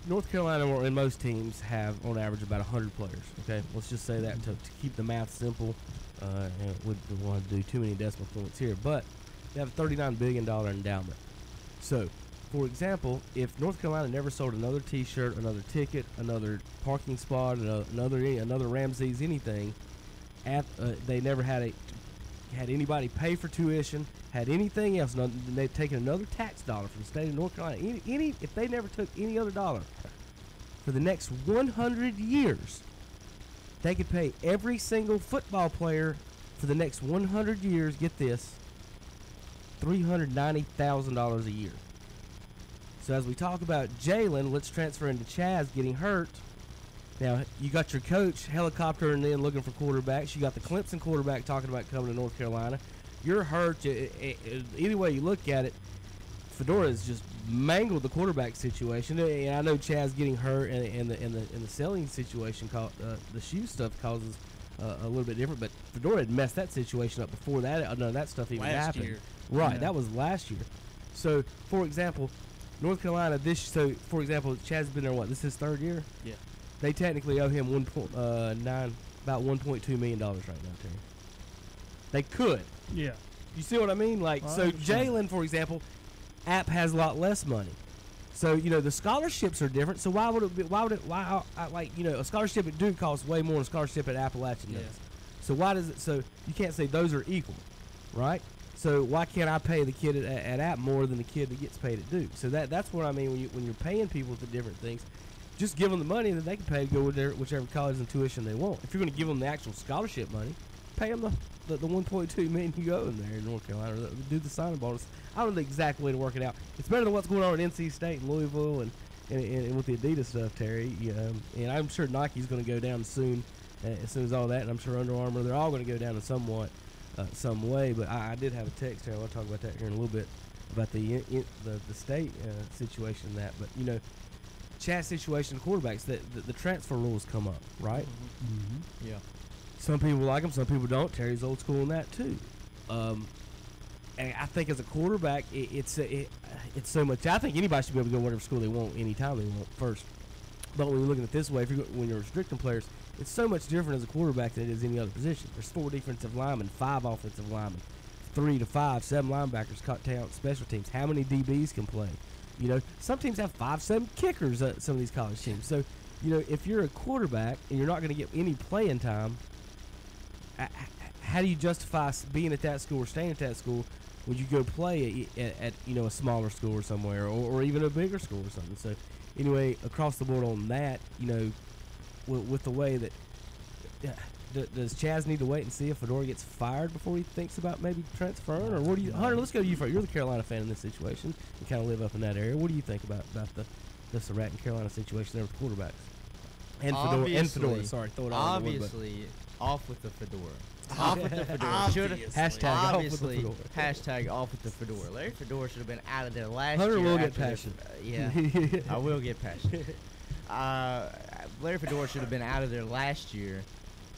North Carolina, or in most teams, have on average about 100 players. Okay, let's just say that to keep the math simple. And we don't want to do too many decimal points here, but they have a $39 billion endowment. So, for example, if North Carolina never sold another T-shirt, another ticket, another parking spot, another Ramsey's, anything, they never had anybody pay for tuition, had anything else, they've taken another tax dollar from the state of North Carolina. If they never took any other dollar for the next 100 years, they could pay every single football player for the next 100 years, get this, $390,000 a year. So as we talk about Jalen, let's transfer into Chaz getting hurt. Now, you got your coach helicoptering in looking for quarterbacks. You got the Clemson quarterback talking about coming to North Carolina. You're hurt. Either way you look at it, Fedora has just mangled the quarterback situation. And I know Chaz getting hurt and the selling situation, the shoe stuff causes a little bit different. But Fedora had messed that situation up before that. None of that stuff even Last happened. year. Right, Yeah. that was last year. So, for example, North Carolina for example, Chaz has been there. What? This is his third year. Yeah. They technically owe him about $1.2 million right now, Terry. They could. Yeah. You see what I mean? Like, I so understand. Jalen, for example, App has a lot less money. So, the scholarships are different. So why would it be, a scholarship at Duke costs way more than a scholarship at Appalachian does. So why does it, so you can't say those are equal, right? So why can't I pay the kid at App more than the kid that gets paid at Duke? So that's what I mean when you're paying people for different things. Just give them the money that they can pay to go with whichever college and tuition they want. If you're going to give them the actual scholarship money, pay them the $1.2 million you owe them there in North Carolina. Do the signing bonus. I don't know the exact way to work it out. It's better than what's going on at NC State and Louisville and with the Adidas stuff, Terry. And I'm sure Nike's going to go down soon as all that. And I'm sure Under Armour, they're all going to go down in some way. But I did have a text here. I'll talk about that here in a little bit about the state situation and that. But, Chaz situation quarterbacks, the transfer rules come up, right? Mm-hmm. Yeah. Some people like them, some people don't. Terry's old school in that too. And I think as a quarterback, it's so much. I think anybody should be able to go whatever school they want anytime they want first. But when you're looking at it this way, when you're restricting players, it's so much different as a quarterback than it is any other position. There's 4 defensive linemen, 5 offensive linemen, 3 to 5, 7 linebackers, cut talent, special teams. How many DBs can play? Some teams have 5, 7 kickers at some of these college teams. So, if you're a quarterback and you're not going to get any playing time, how do you justify being at that school or staying at that school when you go play at a smaller school or somewhere or even a bigger school or something? So, anyway, across the board on that, with the way that does Chaz need to wait and see if Fedora gets fired before he thinks about maybe transferring? Or what do you, Hunter, let's go to you first. You're the Carolina fan in this situation and kind of live up in that area. What do you think about the Surratt and Carolina situation there with quarterbacks? And Fedora, sorry. Throw it all Obviously, off with the Fedora. Off with the Fedora. Hashtag hashtag off with the Fedora. Larry Fedora should have been out of there last Hunter year. will get passionate. Yeah, I will get passionate. Larry Fedora should have been out of there last year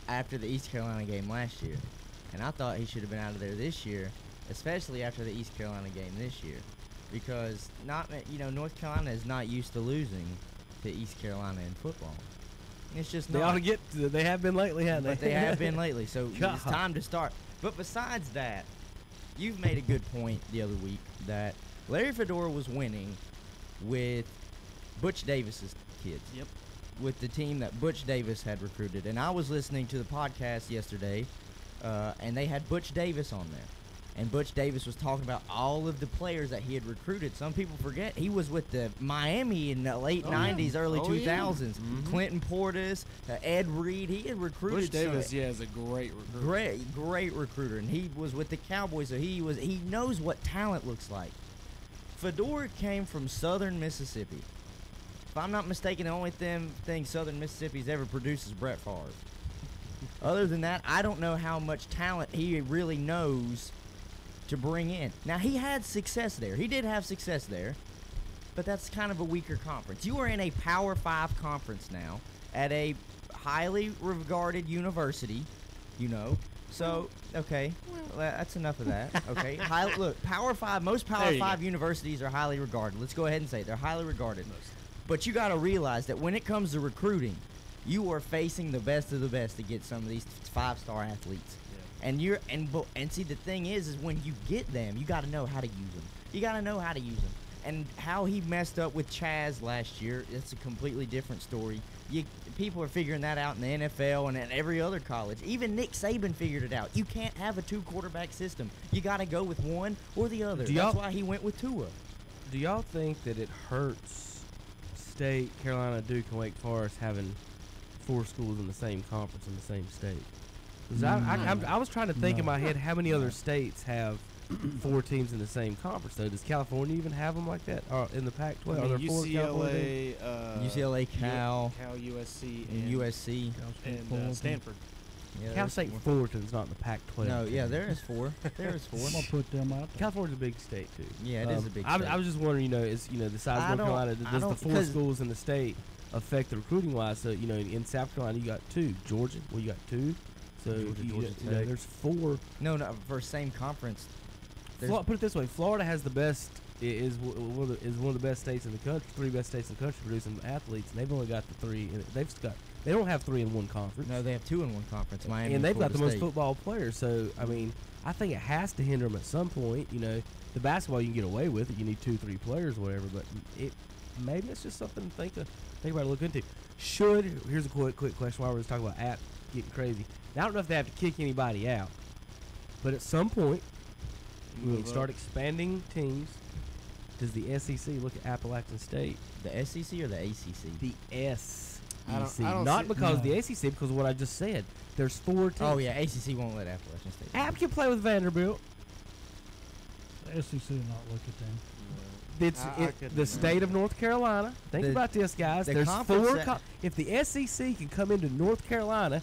after the East Carolina game last year. And I thought he should have been out of there this year, especially after the East Carolina game this year. Because North Carolina is not used to losing to East Carolina in football. It's just they not. ought to get to, they have been lately, haven't they? But they have been lately, so God. it's time to start. But besides that, you've made a good point the other week that Larry Fedora was winning with Butch Davis's kids. Yep. With the team that Butch Davis had recruited. And I was listening to the podcast yesterday, and they had Butch Davis on there. And Butch Davis was talking about all of the players that he had recruited. Some people forget he was with the Miami in the late 90s, early 2000s. Yeah. Mm-hmm. Clinton Portis, Ed Reed. He had recruited. Butch Davis, is a great recruiter. Great recruiter. And he was with the Cowboys, so he knows what talent looks like. Fedora came from southern Mississippi. If I'm not mistaken, the only thing southern Mississippi's ever produced is Brett Favre. Other than that, I don't know how much talent he really knows to bring in. Now, he had success there. He did have success there, but that's kind of a weaker conference. You are in a Power 5 conference now at a highly regarded university, So, okay, well, that's enough of that. Okay, look, Power 5, most Power 5 universities are highly regarded. Let's go ahead and say it. They're highly regarded. But you got to realize that when it comes to recruiting, you are facing the best of the best to get some of these 5-star athletes. And see, the thing is when you get them, you got to know how to use them. You got to know how to use them. And how he messed up with Chaz last year, it's a completely different story. People are figuring that out in the NFL and at every other college. Even Nick Saban figured it out. You can't have a 2-quarterback system. You got to go with one or the other. That's why he went with Tua. Do y'all think that it hurts State, Carolina, Duke, and Wake Forest having 4 schools in the same conference in the same state? I was trying to think in my head how many other states have 4 teams in the same conference. So does California even have them like that in the Pac-12? Are there 4 UCLA, UCLA, Cal, USC, and USC, and Stanford. Yeah, Cal there's State four. Fullerton's not in the Pac-12. No, yeah, there is 4. There is 4. I'm gonna put them out there. California's a big state too. Yeah, it is a big I state. was just wondering, is the size I of North don't- Carolina, I does the don't- 4 because- schools in the state affect the recruiting wise? So in South Carolina you got 2, Georgia, well you got 2, so Georgia Tech. there's 4. No, for same conference. Put it this way: Florida has the best. Is one of the best states in the country. 3 best states in the country producing athletes, and they've only got the 3. And they don't have 3 in one conference. No, they have 2 in one conference. Miami and they've got Florida the most State. football players. So I mean, I think it has to hinder them at some point. The basketball you can get away with it. You need 2-3 players, or whatever. But maybe it's just something to think about to look into. Here's a quick question while we're just talking about app getting crazy. Now, I don't know if they have to kick anybody out, but at some point when we start expanding teams, does the SEC look at Appalachian State? The SEC or the ACC? The SEC. I don't Not see- because of no. the ACC, because of what I just said. There's 4 teams. Oh, yeah, ACC won't let Appalachian State. App can play with Vanderbilt. The SEC will not look at them. It's the state of North Carolina. Think about this, guys. There's 4. If the SEC can come into North Carolina,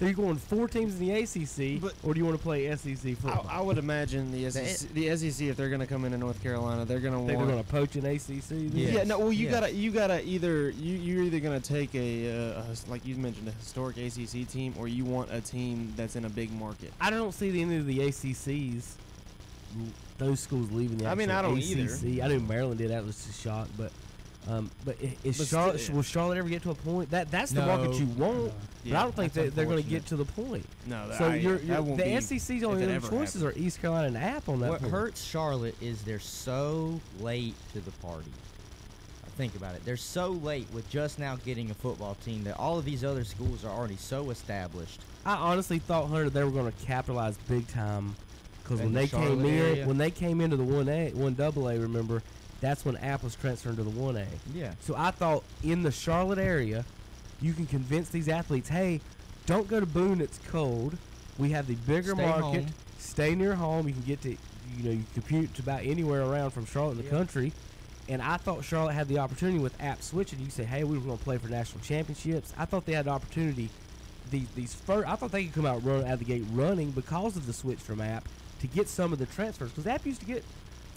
are you going 4 teams in the ACC, or do you want to play SEC football? I would imagine the SEC, if they're going to come into North Carolina, they're going to want. They're going to poach an ACC. Then? Yeah, no. Well, you gotta either you're either going to take a like you mentioned, a historic ACC team, or you want a team that's in a big market. I don't see any of the ACCs. Those schools leaving the. I mean, I don't ACC. either. I knew Maryland did. That was a shock, but. Will Charlotte ever get to a point that's the market you want? But I don't think they're going to get to the point. No, so the the SEC's only other choices are East Carolina and App on that. What point. hurts Charlotte is they're so late to the party. Think about it. They're so late with just now getting a football team that all of these other schools are already so established. I honestly thought, Hunter, they were going to capitalize big time because In when the they Charlotte came area? in, when they came into the 1AA, remember, that's when App was transferred to the 1A. Yeah. So I thought in the Charlotte area, you can convince these athletes, hey, don't go to Boone, it's cold. We have the bigger Stay market. home. Stay near home. You can get to, you compute to about anywhere around from Charlotte in the country. And I thought Charlotte had the opportunity with App switching. You say, hey, we were going to play for national championships. I thought they had the opportunity. I thought they could come out of the gate running because of the switch from App to get some of the transfers. Because App used to get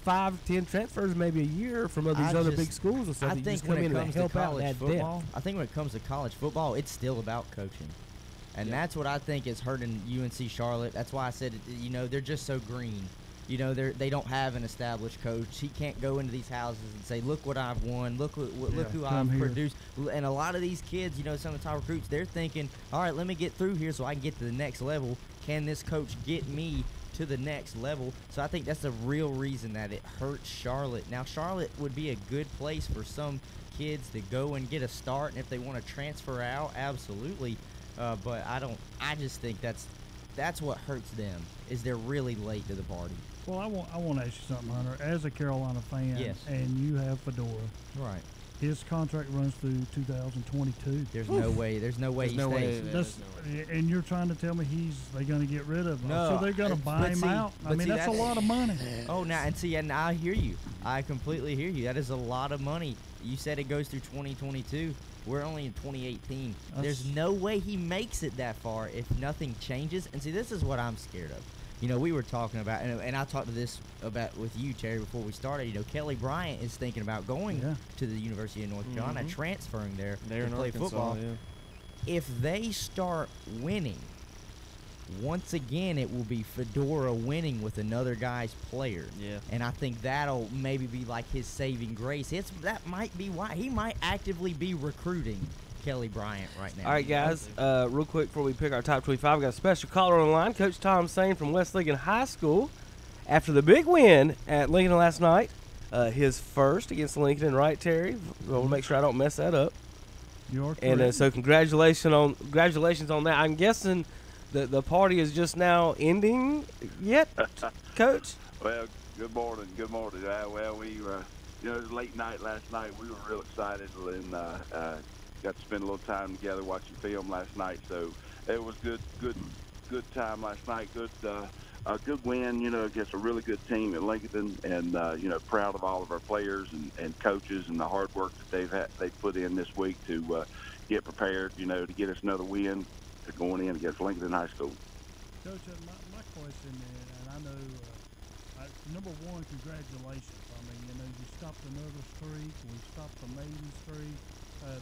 5-10 transfers maybe a year from these other big schools and stuff. I that think just come when in it and comes to help out college and add football, depth. I think when it comes to college football, it's still about coaching. And that's what I think is hurting UNC Charlotte. That's why I said, they're just so green. They don't have an established coach. He can't go into these houses and say, "Look what I've won. Look who I've produced." And a lot of these kids, some of the top recruits, they're thinking, "All right, let me get through here so I can get to the next level. Can this coach get me to the next level?" So I think that's the real reason that it hurts Charlotte. Now, Charlotte would be a good place for some kids to go and get a start, and if they want to transfer out, absolutely. But I just think that's what hurts them, is they're really late to the party. Well, I want to ask you something, Hunter. As a Carolina fan, Yes. and you have Fedora, right? His contract runs through 2022. There's no way. There's no way he stays. And you're trying to tell me they're going to get rid of him? No, So they're going to buy him out? I mean, that's a lot of money. Oh, and I hear you. I completely hear you. That is a lot of money. You said it goes through 2022. We're only in 2018. There's no way he makes it that far if nothing changes. And see, this is what I'm scared of. We were talking about, and I talked about with you, Terry, before we started. Kelly Bryant is thinking about going to the University of North Carolina, transferring there to play football. Yeah. If they start winning, once again, it will be Fedora winning with another guy's player. Yeah. And I think that'll maybe be like his saving grace. That might be why he might actively be recruiting Kelly Bryant right now. All right, guys, real quick before we pick our top 25, we got a special caller on the line. Coach Tom Sane from West Lincoln High School. After the big win at Lincoln last night, his first against Lincoln, right, Terry? I want to make sure I don't mess that up. You're and so congratulations on that. I'm guessing the party is just now ending yet, Coach? Well, good morning. Good morning. We were, it was a late night last night. We were real excited and got to spend a little time together watching film last night. So it was good time last night. Good win, against a really good team at Lincoln, and proud of all of our players and coaches and the hard work that they've put in this week to get prepared, to get us another win after going in against Lincoln High School. Coach, my question is, and I know, number one, congratulations. I mean, you stopped another streak. We stopped the maiden streak.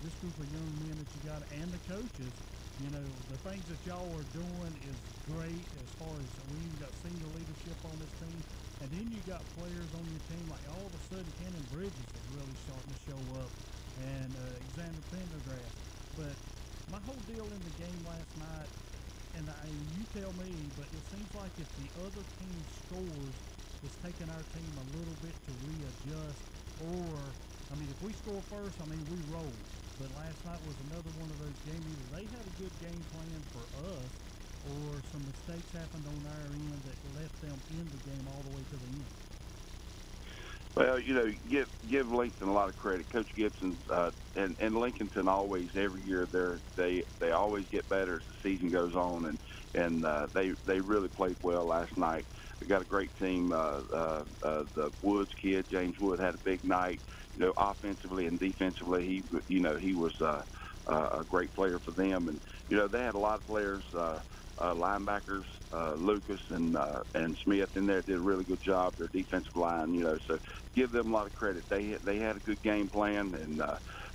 This group of young men that you got and the coaches, the things that y'all are doing is great as far as we even got senior leadership on this team. And then you got players on your team like all of a sudden Cannon Bridges is really starting to show up and Xander Pendergrass. But my whole deal in the game last night, and you tell me, but it seems like if the other team scores, it's taking our team a little bit to readjust. Or, if we score first, we roll. But last night was another one of those games. Either they had a good game plan for us, or some mistakes happened on our end that left them in the game all the way to the end. Well, give Lincoln a lot of credit. Coach Gibson and Lincolnton always, every year, they always get better as the season goes on, and they really played well last night. We got a great team. The Woods kid, James Wood, had a big night. Offensively and defensively, he was a great player for them, and they had a lot of players. Linebackers, Lucas and Smith in there did a really good job. Their defensive line, so give them a lot of credit. They had a good game plan, and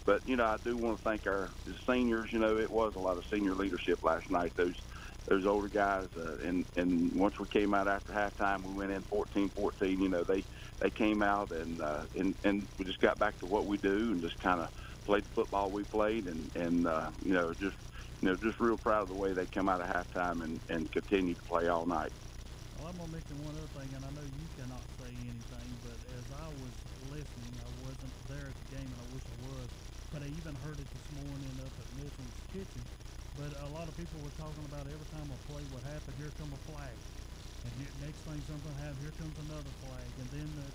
but I do want to thank our seniors. It was a lot of senior leadership last night. Those older guys, and once we came out after halftime, we went in 14-14. They came out and we just got back to what we do and just kind of played the football we played, and just real proud of the way they come out of halftime and continue to play all night. Well, I'm going to mention one other thing, and I know you cannot say anything, but as I was listening, I wasn't there at the game, and I wish I was, but I even heard it this morning up at Nelson's Kitchen. But a lot of people were talking about every time a play would happen, here come a flag. And next thing something happens, here comes another flag. And then the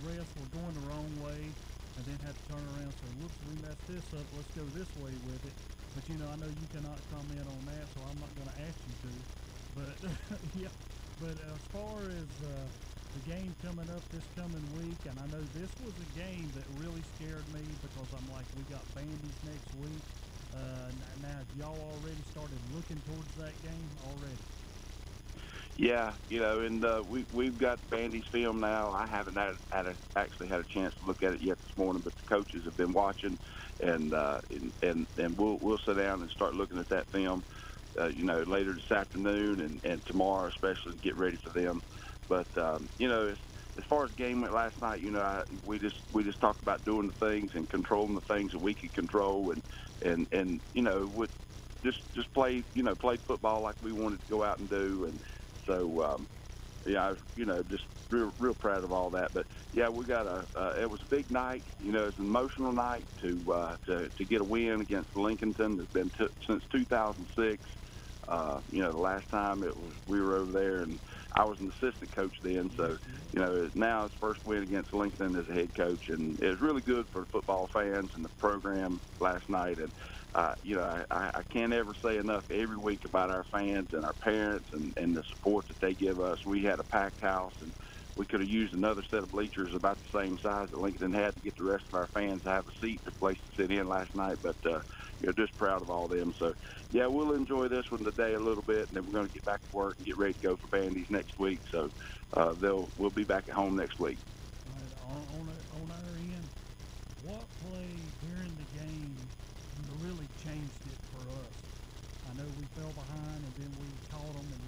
refs were going the wrong way and then had to turn around and say, whoops, we messed this up, let's go this way with it. But, I know you cannot comment on that, so I'm not going to ask you to. But, yeah. But as far as the game coming up this coming week, and I know this was a game that really scared me because I'm like, we got Bandies next week. Now, have y'all already started looking towards that game already? Yeah, and we've got Bandy's film now. I haven't actually had a chance to look at it yet this morning, but the coaches have been watching, and we'll sit down and start looking at that film, later this afternoon and tomorrow, especially to get ready for them. But as far as the game went last night, we just talked about doing the things and controlling the things that we could control, and would just play football like we wanted to go out and do, and so just real proud of all that. But yeah, we got it was a big night. It was an emotional night to get a win against Lincolnton. It's been since 2006. The last time we were over there, and I was an assistant coach then, so now it's first win against Lincoln as a head coach, and it was really good for the football fans and the program last night. And I can't ever say enough every week about our fans and our parents and the support that they give us. We had a packed house, and we could have used another set of bleachers about the same size that Lincoln had to get the rest of our fans to have a seat, a place to sit in last night. But just proud of all them. So yeah, we'll enjoy this one today a little bit, and then we're going to get back to work and get ready to go for Bandies next week. So we'll be back at home next week. All right, on our end, what play during the game really changed it for us? I know we fell behind, and then we caught them, and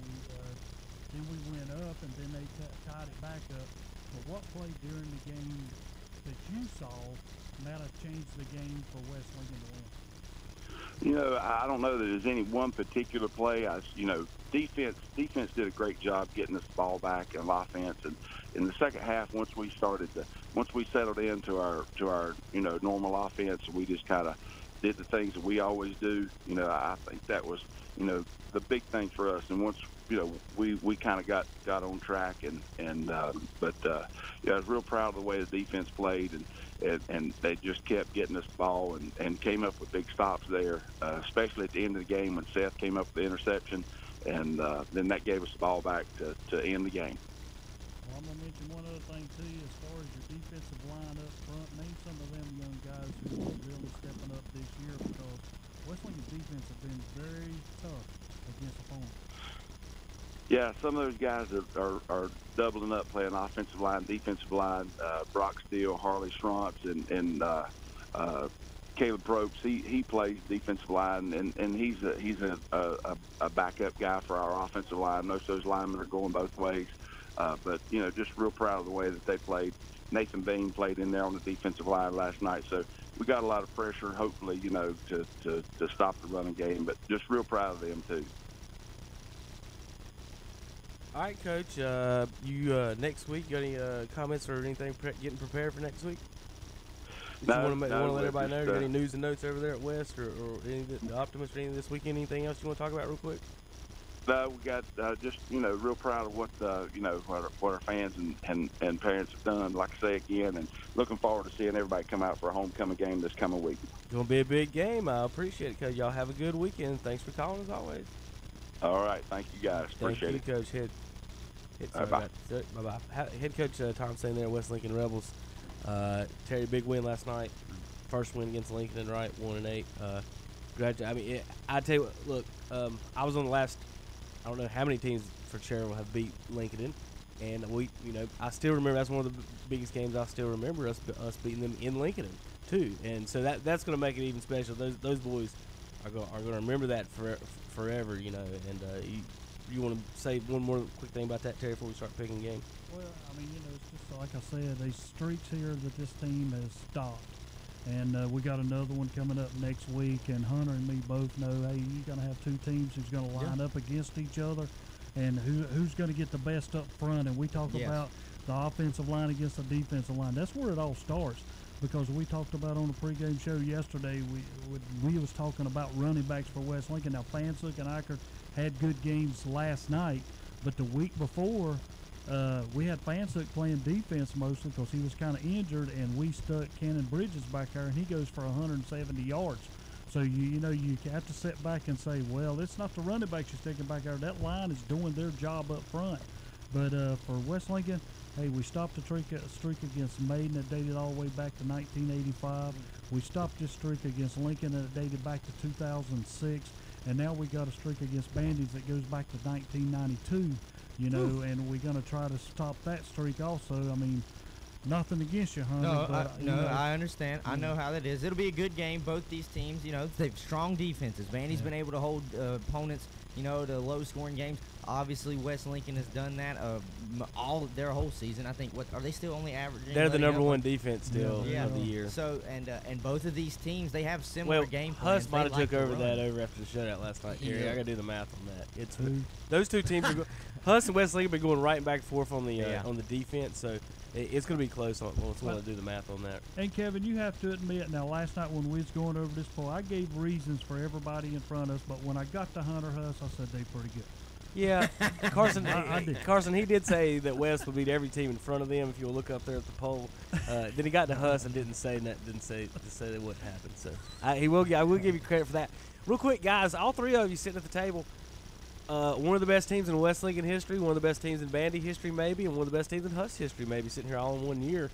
then we went up, and then they tied it back up. But what play during the game that you saw might have changed the game for West Lincoln to win? I don't know that there's any one particular play. Defense did a great job getting us the ball back and offense. And in the second half, once we settled into our normal offense, we just kind of did the things that we always do. I think that was the big thing for us. And once we kind of got on track, but I was real proud of the way the defense played, and they just kept getting us the ball and came up with big stops there, especially at the end of the game when Seth came up with the interception, and then that gave us the ball back to end the game. Well, I'm going to mention one other thing, too, as far as your defensive line up front. Name some of them young guys who are really stepping up this year, because West Lincoln's defense has been very tough against opponents. Yeah, some of those guys are doubling up, playing offensive line, defensive line. Brock Steele, Harley Schrontz, and Caleb Probst. He plays defensive line, and he's a backup guy for our offensive line. Most of those linemen are going both ways. But just real proud of the way that they played. Nathan Bean played in there on the defensive line last night, so we got a lot of pressure. Hopefully, to stop the running game. But just real proud of them too. All right, Coach. You next week got any comments or anything getting prepared for next week? You want to let everybody know? Got any news and notes over there at West or anything, the Optimist or anything this weekend? Anything else you want to talk about real quick? No, we got just real proud of what what our fans and parents have done. Like I say again, and looking forward to seeing everybody come out for a homecoming game this coming week. It's gonna be a big game. I appreciate it, Coach. Y'all have a good weekend. Thanks for calling as always. All right, thank you guys. Appreciate it, Coach. Bye. Bye. Head Coach Tom saying there, West Lincoln Rebels. Terry, big win last night. First win against Lincoln and Wright, 1-8. I tell you what. Look, I was on the last. I don't know how many teams for Cherryville have beat Lincoln, and I still remember that's one of the biggest games. I still remember us beating them in Lincoln too, and so that's going to make it even special. Those boys are going to remember that forever, And you want to say one more quick thing about that, Terry, before we start picking game? Well, it's just like I said, these streaks here that this team has stopped. And we got another one coming up next week, and Hunter and me both know, hey, you're going to have two teams who's going to line up against each other, and who's going to get the best up front. And we talk about the offensive line against the defensive line. That's where it all starts, because we talked about on the pregame show yesterday, we was talking about running backs for West Lincoln. Now, Fansuk and Eichert had good games last night, but the week before, we had Fansuk playing defense mostly because he was kind of injured, and we stuck Cannon Bridges back there, and he goes for 170 yards. So, you have to sit back and say, well, it's not the running backs you're sticking back there. That line is doing their job up front. But for West Lincoln, hey, we stopped a streak against Maiden that dated all the way back to 1985. We stopped this streak against Lincoln that dated back to 2006. And now we got a streak against Bandies that goes back to 1992. And we're going to try to stop that streak also. Nothing against you, Hunter. I understand. I know how that is. It'll be a good game. Both these teams, they've strong defenses. Vandy's been able to hold opponents, to low-scoring games. Obviously, West Lincoln has done that all their whole season. I think. What are they still only averaging? They're the number one defense still of the year. So and both of these teams, they have similar game plans. Huss might have took over after the shutout last night. I got to do the math on that. It's those two teams. Huss and West Lincoln have been going right and back and forth on the defense. So it's going to be close once we want to do the math on that. And Kevin, you have to admit, now last night when we was going over this poll, I gave reasons for everybody in front of us, but when I got to Hunter Huss, I said they pretty good. Yeah, Carson. Carson, he did say that West would beat every team in front of them. If you'll look up there at the poll, then he got to Huss and didn't say that wouldn't happen. So I will give you credit for that. Real quick, guys, all three of you sitting at the table. One of the best teams in West Lincoln history, one of the best teams in Bandy history, maybe, and one of the best teams in Huss history, maybe, sitting here all in 1 year.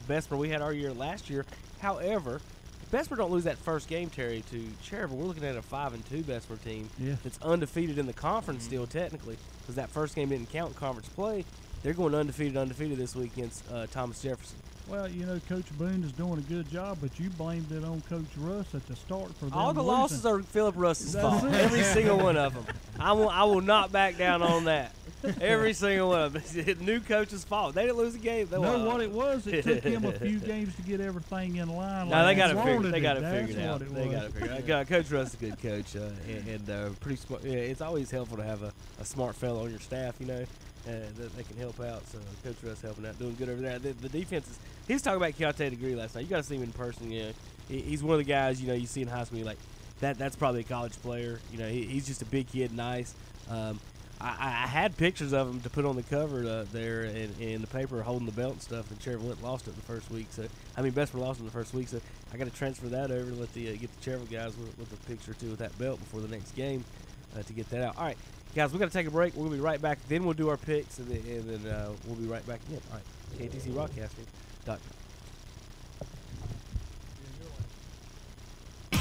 Bessemer, we had our year last year. However, Bessemer don't lose that first game, Terry, to Cherryville. We're looking at a 5-2 Bessemer team that's undefeated in the conference still, technically, because that first game didn't count in conference play. They're going undefeated this week against Thomas Jefferson. Well, Coach Boone is doing a good job, but you blamed it on Coach Russ at the start for them all the losing. losses are Philip Russ's fault. Every single one of them. I will not back down on that. Every single one of them. It's new coach's fault. They didn't lose the game. What it was, it took him a few games to get everything in line. No, they got it figured. They got it figured out. They got it figured out. Coach Russ is a good coach, and pretty smart. Yeah, it's always helpful to have a smart fellow on your staff, that they can help out. So Coach Russ helping out, doing good over there. The defense is. He was talking about Keontae Degree last night. You got to see him in person. He's one of the guys you see in high school. You're like that's probably a college player. He's just a big kid, nice. I had pictures of him to put on the cover there in the paper holding the belt and stuff, and Cherryville lost it the first week. So Bessemer lost it the first week. So I got to transfer that over and let get the Cherryville guys with a picture or two with that belt before the next game to get that out. All right, guys, we got to take a break. We're gonna be right back. Then we'll do our picks, and then we'll be right back again. All right, KTC Broadcasting.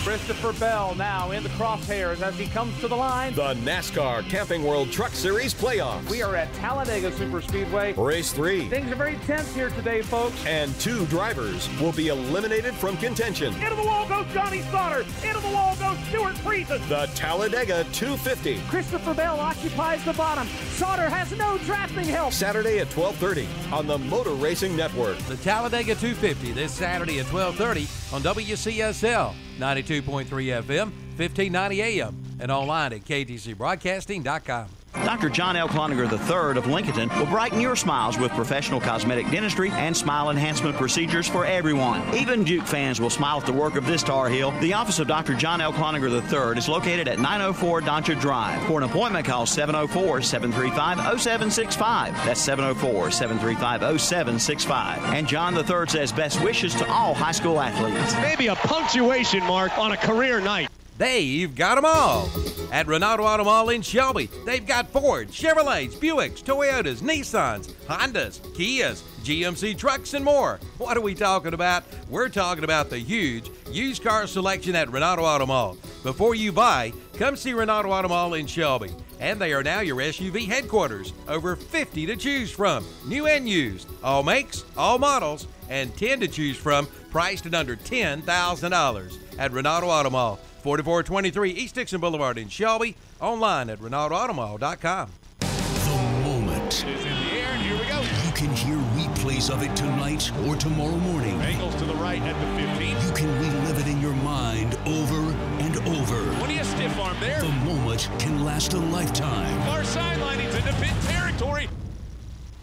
Christopher Bell now in the crosshairs as he comes to the line. The NASCAR Camping World Truck Series playoffs. We are at Talladega Superspeedway. Race 3. Things are very tense here today, folks. And 2 drivers will be eliminated from contention. Into the wall goes Johnny Sauter. Into the wall goes Stuart Friesen. The Talladega 250. Christopher Bell occupies the bottom. Sauter has no drafting help. Saturday at 12:30 on the Motor Racing Network. The Talladega 250 this Saturday at 12:30 on WCSL 92.3 FM, 1590 AM, and online at ktcbroadcasting.com. Dr. John L. Cloninger III of Lincolnton will brighten your smiles with professional cosmetic dentistry and smile enhancement procedures for everyone. Even Duke fans will smile at the work of this Tar Heel. The office of Dr. John L. Cloninger III is located at 904 Doncha Drive. For an appointment, call 704-735-0765. That's 704-735-0765. And John III says best wishes to all high school athletes. Maybe a punctuation mark on a career night. They've got them all. At Renato Auto Mall in Shelby, they've got Fords, Chevrolets, Buicks, Toyotas, Nissans, Hondas, Kias, GMC trucks, and more. What are we talking about? We're talking about the huge used car selection at Renato Auto Mall. Before you buy, come see Renato Auto Mall in Shelby. And they are now your SUV headquarters. Over 50 to choose from, new and used. All makes, all models, and 10 to choose from, priced at under $10,000 at Renato Auto Mall. 4423 East Dixon Boulevard in Shelby. Online at RenatoAutomall.com. The moment. Is in the air, and here we go. You can hear replays of it tonight or tomorrow morning. Angles to the right at the 15. You can relive it in your mind over and over. 20 a stiff arm there. The moment can last a lifetime. Far sideline, he's into pit territory.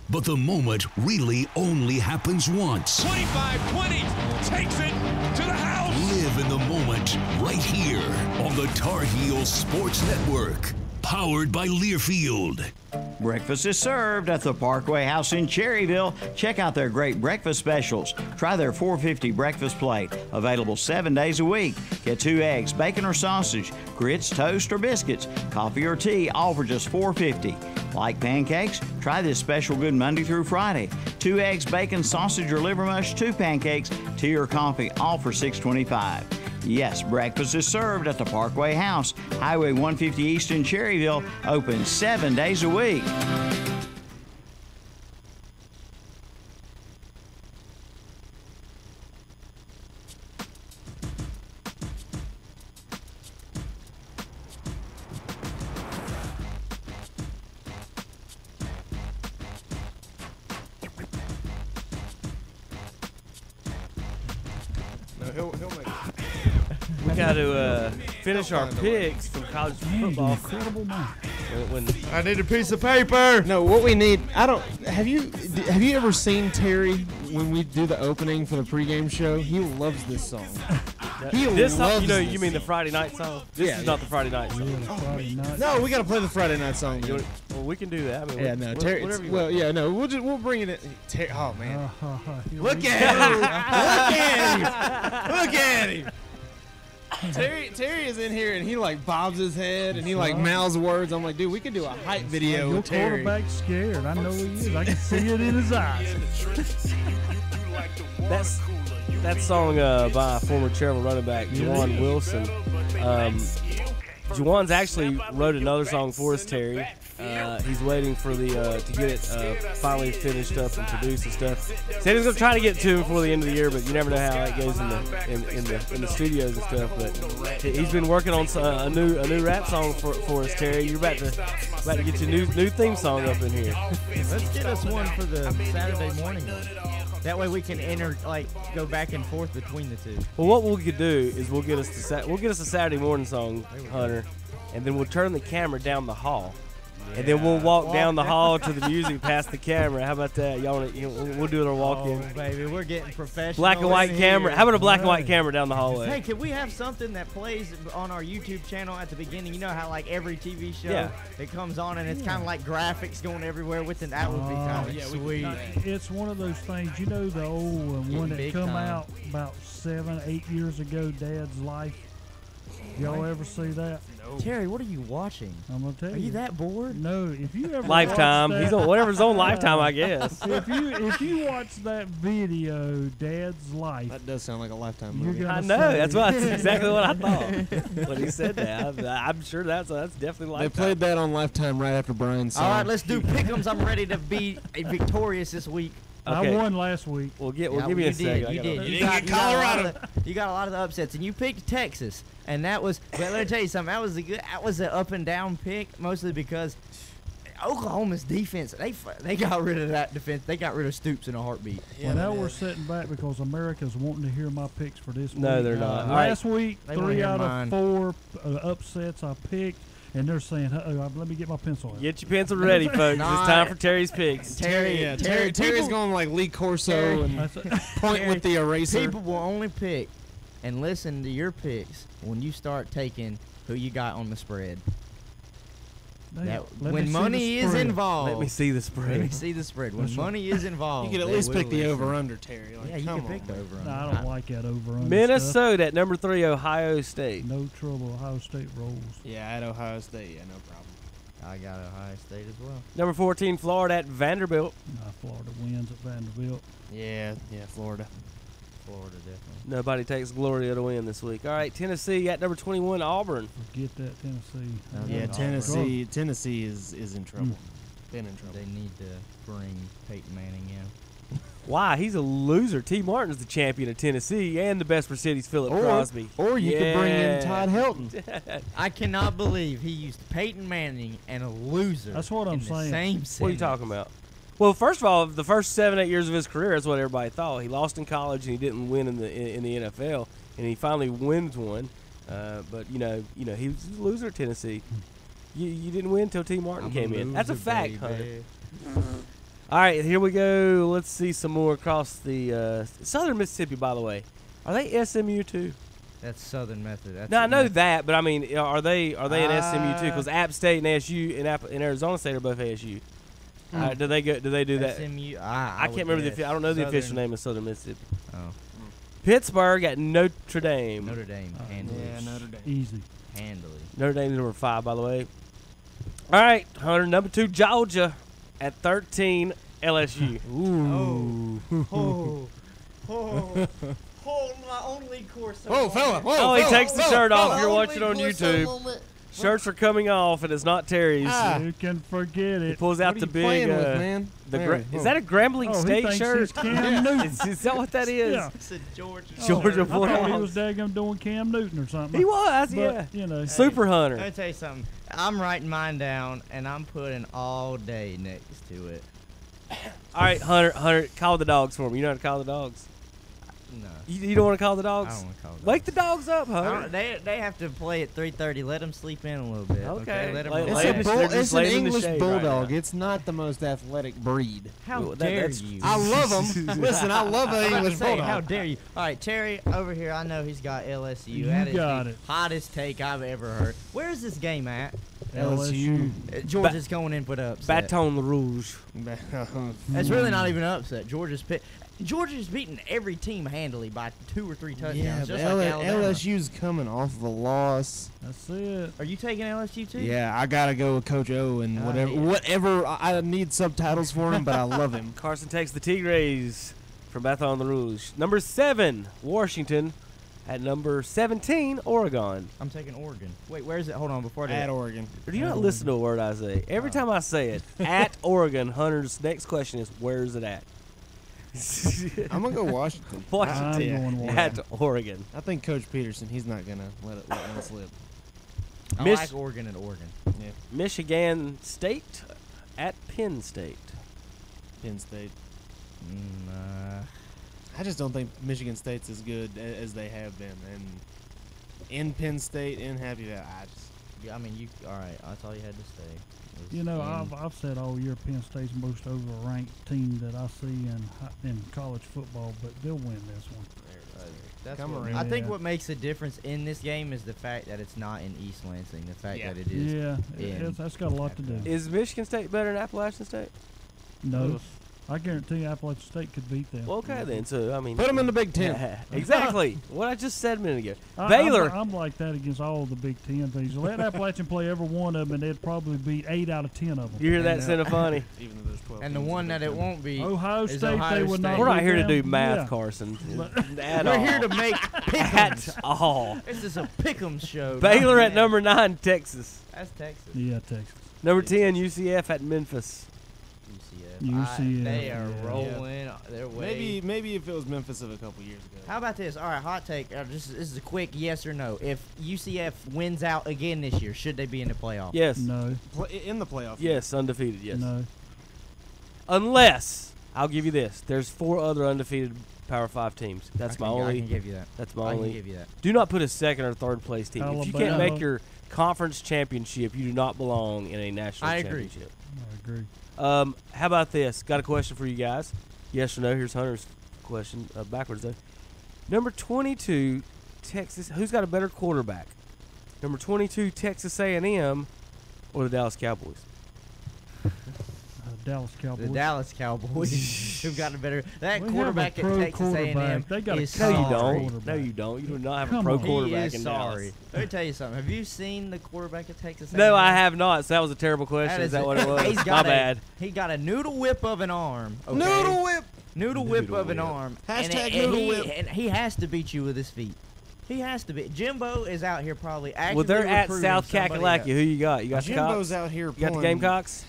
But the moment really only happens once. 25-20 takes it to the house. Live in the moment right here on the Tar Heels Sports Network. Powered by Learfield. Breakfast is served at the Parkway House in Cherryville. Check out their great breakfast specials. Try their $4.50 breakfast plate. Available 7 days a week. Get 2 eggs, bacon or sausage, grits, toast, or biscuits, coffee or tea, all for just $4.50. Like pancakes? Try this special good Monday through Friday. 2 eggs, bacon, sausage, or liver mush, 2 pancakes, tea or coffee, all for $6.25. Yes, breakfast is served at the Parkway House, Highway 150 East in Cherryville, open 7 days a week. He'll make it. We got to finish our picks from college football. Incredible man. I need a piece of paper. No, what we need. Have you ever seen Terry when we do the opening for the pregame show? He loves this song. This song, you mean the Friday night song? This is not the Friday night song. No, we got to play the Friday night song. Well, we can do that. I mean, Terry. whatever you Well, want. yeah, no, we'll bring it in. Oh man, look we at him! Look at him! Terry is in here and he like bobs his head and he like mouths words. I'm like, dude, we could do a hype video Your with Terry. quarterback's scared. I know he is. I can see it in his eyes. That song by former Cherryville running back Juwan Wilson. Juwan's actually wrote another song for us, Terry. He's waiting for the to get it finally finished up and produced and stuff. Said he's gonna try to get it to him before the end of the year, but you never know how it goes in the studios and stuff. But he's been working on a new rap song for us, Terry. You're about to get your new theme song up in here. Let's get us one for the Saturday morning one. That way we can go back and forth between the two. Well, what we could do is we'll get us a Saturday morning song, Hunter, and then we'll turn the camera down the hall. And then we'll walk down the hall to the music past the camera. How about that? We'll do it on walk-in. Oh, baby, we're getting professional. Black and white camera. How about a black and white camera down the hallway? Hey, can we have something that plays on our YouTube channel at the beginning? You know how like every TV show it comes on and it's kind of like graphics going everywhere with it. That would be kind of sweet. It's one of those things. You know the old one that come out about 7-8 years ago, Dad's Life? Y'all ever see that? Terry, what are you watching? I'm gonna tell you. Are you that bored? No, if you ever Lifetime. watch He's that- on whatever's on Lifetime, I guess. if you watch that video, Dad's Life. That does sound like a Lifetime You're movie. gonna I know. say- That's exactly what I thought when he said that. I'm sure that's definitely They Lifetime. played that on Lifetime right after Brian's song. All right, let's do pick'ems. I'm ready to be victorious this week. I won last week. We'll give Yeah, me you a second. did. You did. You didn't get Colorado. You got a lot of the upsets, and you picked Texas, and that was. But let me tell you something. That was an up and down pick, mostly because Oklahoma's defense. They got rid of that defense. They got rid of Stoops in a heartbeat. Well, now we're sitting back because America's wanting to hear my picks for this week. No, they're not. Last week, They wanna 3 hear out mine. of 4 upsets I picked, and they're saying, let me get my pencil out. Get your pencil ready, folks. It's time for Terry's picks. Terry's going like Lee Corso and point with the eraser. People will only pick and listen to your picks when you start taking who you got on the spread. When money is involved. Let me see the spread. Let me see the spread. When money is involved. You could at they least will pick the listen. over-under, Terry. Like, Yeah, you come can pick on, the man. over-under. No, I don't like that over-under Minnesota at number 3, Ohio State. No trouble. Ohio State rolls. Yeah, at Ohio State, yeah, no problem. I got Ohio State as well. Number 14, Florida at Vanderbilt. Florida wins at Vanderbilt. Yeah, Florida. Florida, definitely. Nobody takes Gloria to win this week. All right, Tennessee at number 21, Auburn. Forget that, Tennessee. Yeah, Tennessee is in trouble. Been in trouble. They need to bring Peyton Manning in. Why? He's a loser. T. Martin's the champion of Tennessee, and the best for city's Philip Crosby. Or you could bring in Todd Helton. I cannot believe he used Peyton Manning and a loser. That's what I'm in the saying. Same What are you talking about? Well, first of all, the first 7-8 years of his career, that's what everybody thought. He lost in college and he didn't win in the NFL, and he finally wins one. But he was a loser at Tennessee. You didn't win until T. Martin came in. That's a fact, Hunter. All right, here we go. Let's see some more across the Southern Mississippi. By the way, are they SMU too? That's Southern Method. That's No, I know that, but I mean, are they an SMU too? Because App State and ASU and Arizona State are both ASU. Do they do that? SMU. I can't remember I don't know the official name of Southern Mississippi. Oh. Pittsburgh at Notre Dame. Notre Dame. Handily. Yeah, Notre Dame. Easy. Handily. Notre Dame's number 5, by the way. All right, Hunter. Number 2, Georgia at 13, LSU. Oh, my only course. Whoa, fella. Whoa, Oh, he fella, takes the whoa, shirt off. fella. You're watching on YouTube. Shirts are coming off, and it's not Terry's. You can forget He it. pulls out What are the you big. playing with, man? Is that a Grambling Oh, he State thinks shirt? he's Cam Newton. Is that what that is? Yeah. It's a Georgia. Georgia I thought he Bulldogs. was daggum doing Cam Newton or something. He was, But, yeah. You know, Super Hunter. Let me tell you something. I'm writing mine down, and I'm putting all day next to it. All right, Hunter, call the dogs for me. You know how to call the dogs? No. You don't want to call the dogs? I don't want to call the dogs. Wake the dogs up, Hunter. They have to play at 3:30. Let them sleep in a little bit. Okay. Let them Like- relax. like- They're just It's an laying in the English shade right bulldog. now. It's not the most athletic breed. How Well, dare that's- you? I love them. Listen, I love the I'm about to English say, bulldog. how dare you? All right, Terry over here. I know he's got LSU. You That is got the it. hottest take I've ever heard. Where is this game at? LSU. Georgia's going in for the upset. Baton Rouge. It's really not even an upset. Georgia's beating every team handily by 2 or 3 touchdowns. Yeah, just but like Alabama. LSU's coming off of a loss. That's it. Are you taking LSU too? Yeah, I gotta go with Coach O and whatever. I need subtitles for him, but I love him. Carson takes the Tigres from Baton Rouge. Number 7, Washington. At number 17, Oregon. I'm taking Oregon. Wait, where is it? Hold on, before I do At that. Oregon. Do you not listen to a word I say? Every time I say it, at Oregon, Hunter's next question is, where is it at? I'm gonna go Washington. Washington. I'm going At Oregon. I think Coach Peterson. He's not gonna let one slip. I like Oregon and Oregon. Yeah, Michigan State at Penn State. Penn State. I just don't think Michigan State's as good as they have been, and in Penn State, in Happy Valley, I mean, all right. That's all you had to say. You know, I've said all year Penn State's most overranked team that I see in college football, but they'll win this one. That's I think what makes a difference in this game is the fact that it's not in East Lansing. The fact that it is. Yeah, that's got a lot to do. Is Michigan State better than Appalachian State? No. I guarantee you Appalachian State could beat them. Well, okay, then. So, I mean. Put them in the Big Ten. Yeah, exactly. What I just said a minute ago. I'm Baylor. I'm like that against all the Big Ten teams. Let Appalachian play every one of them, and they'd probably beat 8 out of 10 of them. You hear that, Cinefunny? Even though there's 12 And the teams one in the that Big it Ten. won't be Ohio is State, Ohio they would not. We're not here to do them. math, Yeah. Carson. We're here to make pick'ems. At all. This is a pick'ems show. Baylor not at number 9, Texas. That's Texas. Yeah, Texas. Number 10, UCF at Memphis. UCF. They are yeah. rolling. They're way. Maybe if it was Memphis of a couple years ago. How about this? All right, hot take. This is a quick yes or no. If UCF wins out again this year, should they be in the playoff? Yes. No. In the playoff. Yes, undefeated, yes. No. Unless, I'll give you this, there's 4 other undefeated Power 5 teams. That's my only. I can give you that. That's my I only. can give you that. Do not put a second or third place team. If you can't Alabama. make your conference championship, you do not belong in a national I agree. championship. I agree. How about this? Got a question for you guys. Yes or no? Here's Hunter's question backwards, though. Number 22, Texas. Who's got a better quarterback? Number 22, Texas A&M or the Dallas Cowboys? Dallas Cowboys. The Dallas Cowboys. Who've got a better. That We have quarterback a pro at Texas A&M quarterback. They got a is No, you sorry. don't. quarterback. No, you don't. You do not have Come a pro on. quarterback He in is Dallas. sorry. Let me tell you something. Have you seen the quarterback at Texas A&M? No, I have not. So that was a terrible question. That Is that what it was? He's My got bad. He got a noodle whip of an arm. Okay? Noodle whip. Noodle whip of an whip. arm. Hashtag and noodle whip. And he has to beat you with his feet. He has to be. Jimbo is out here probably actively Well, they're at recruiting South somebody Kakalaki. else. Who you got? You got the Jimbo's Cox? out here You got the pulling- Gamecocks?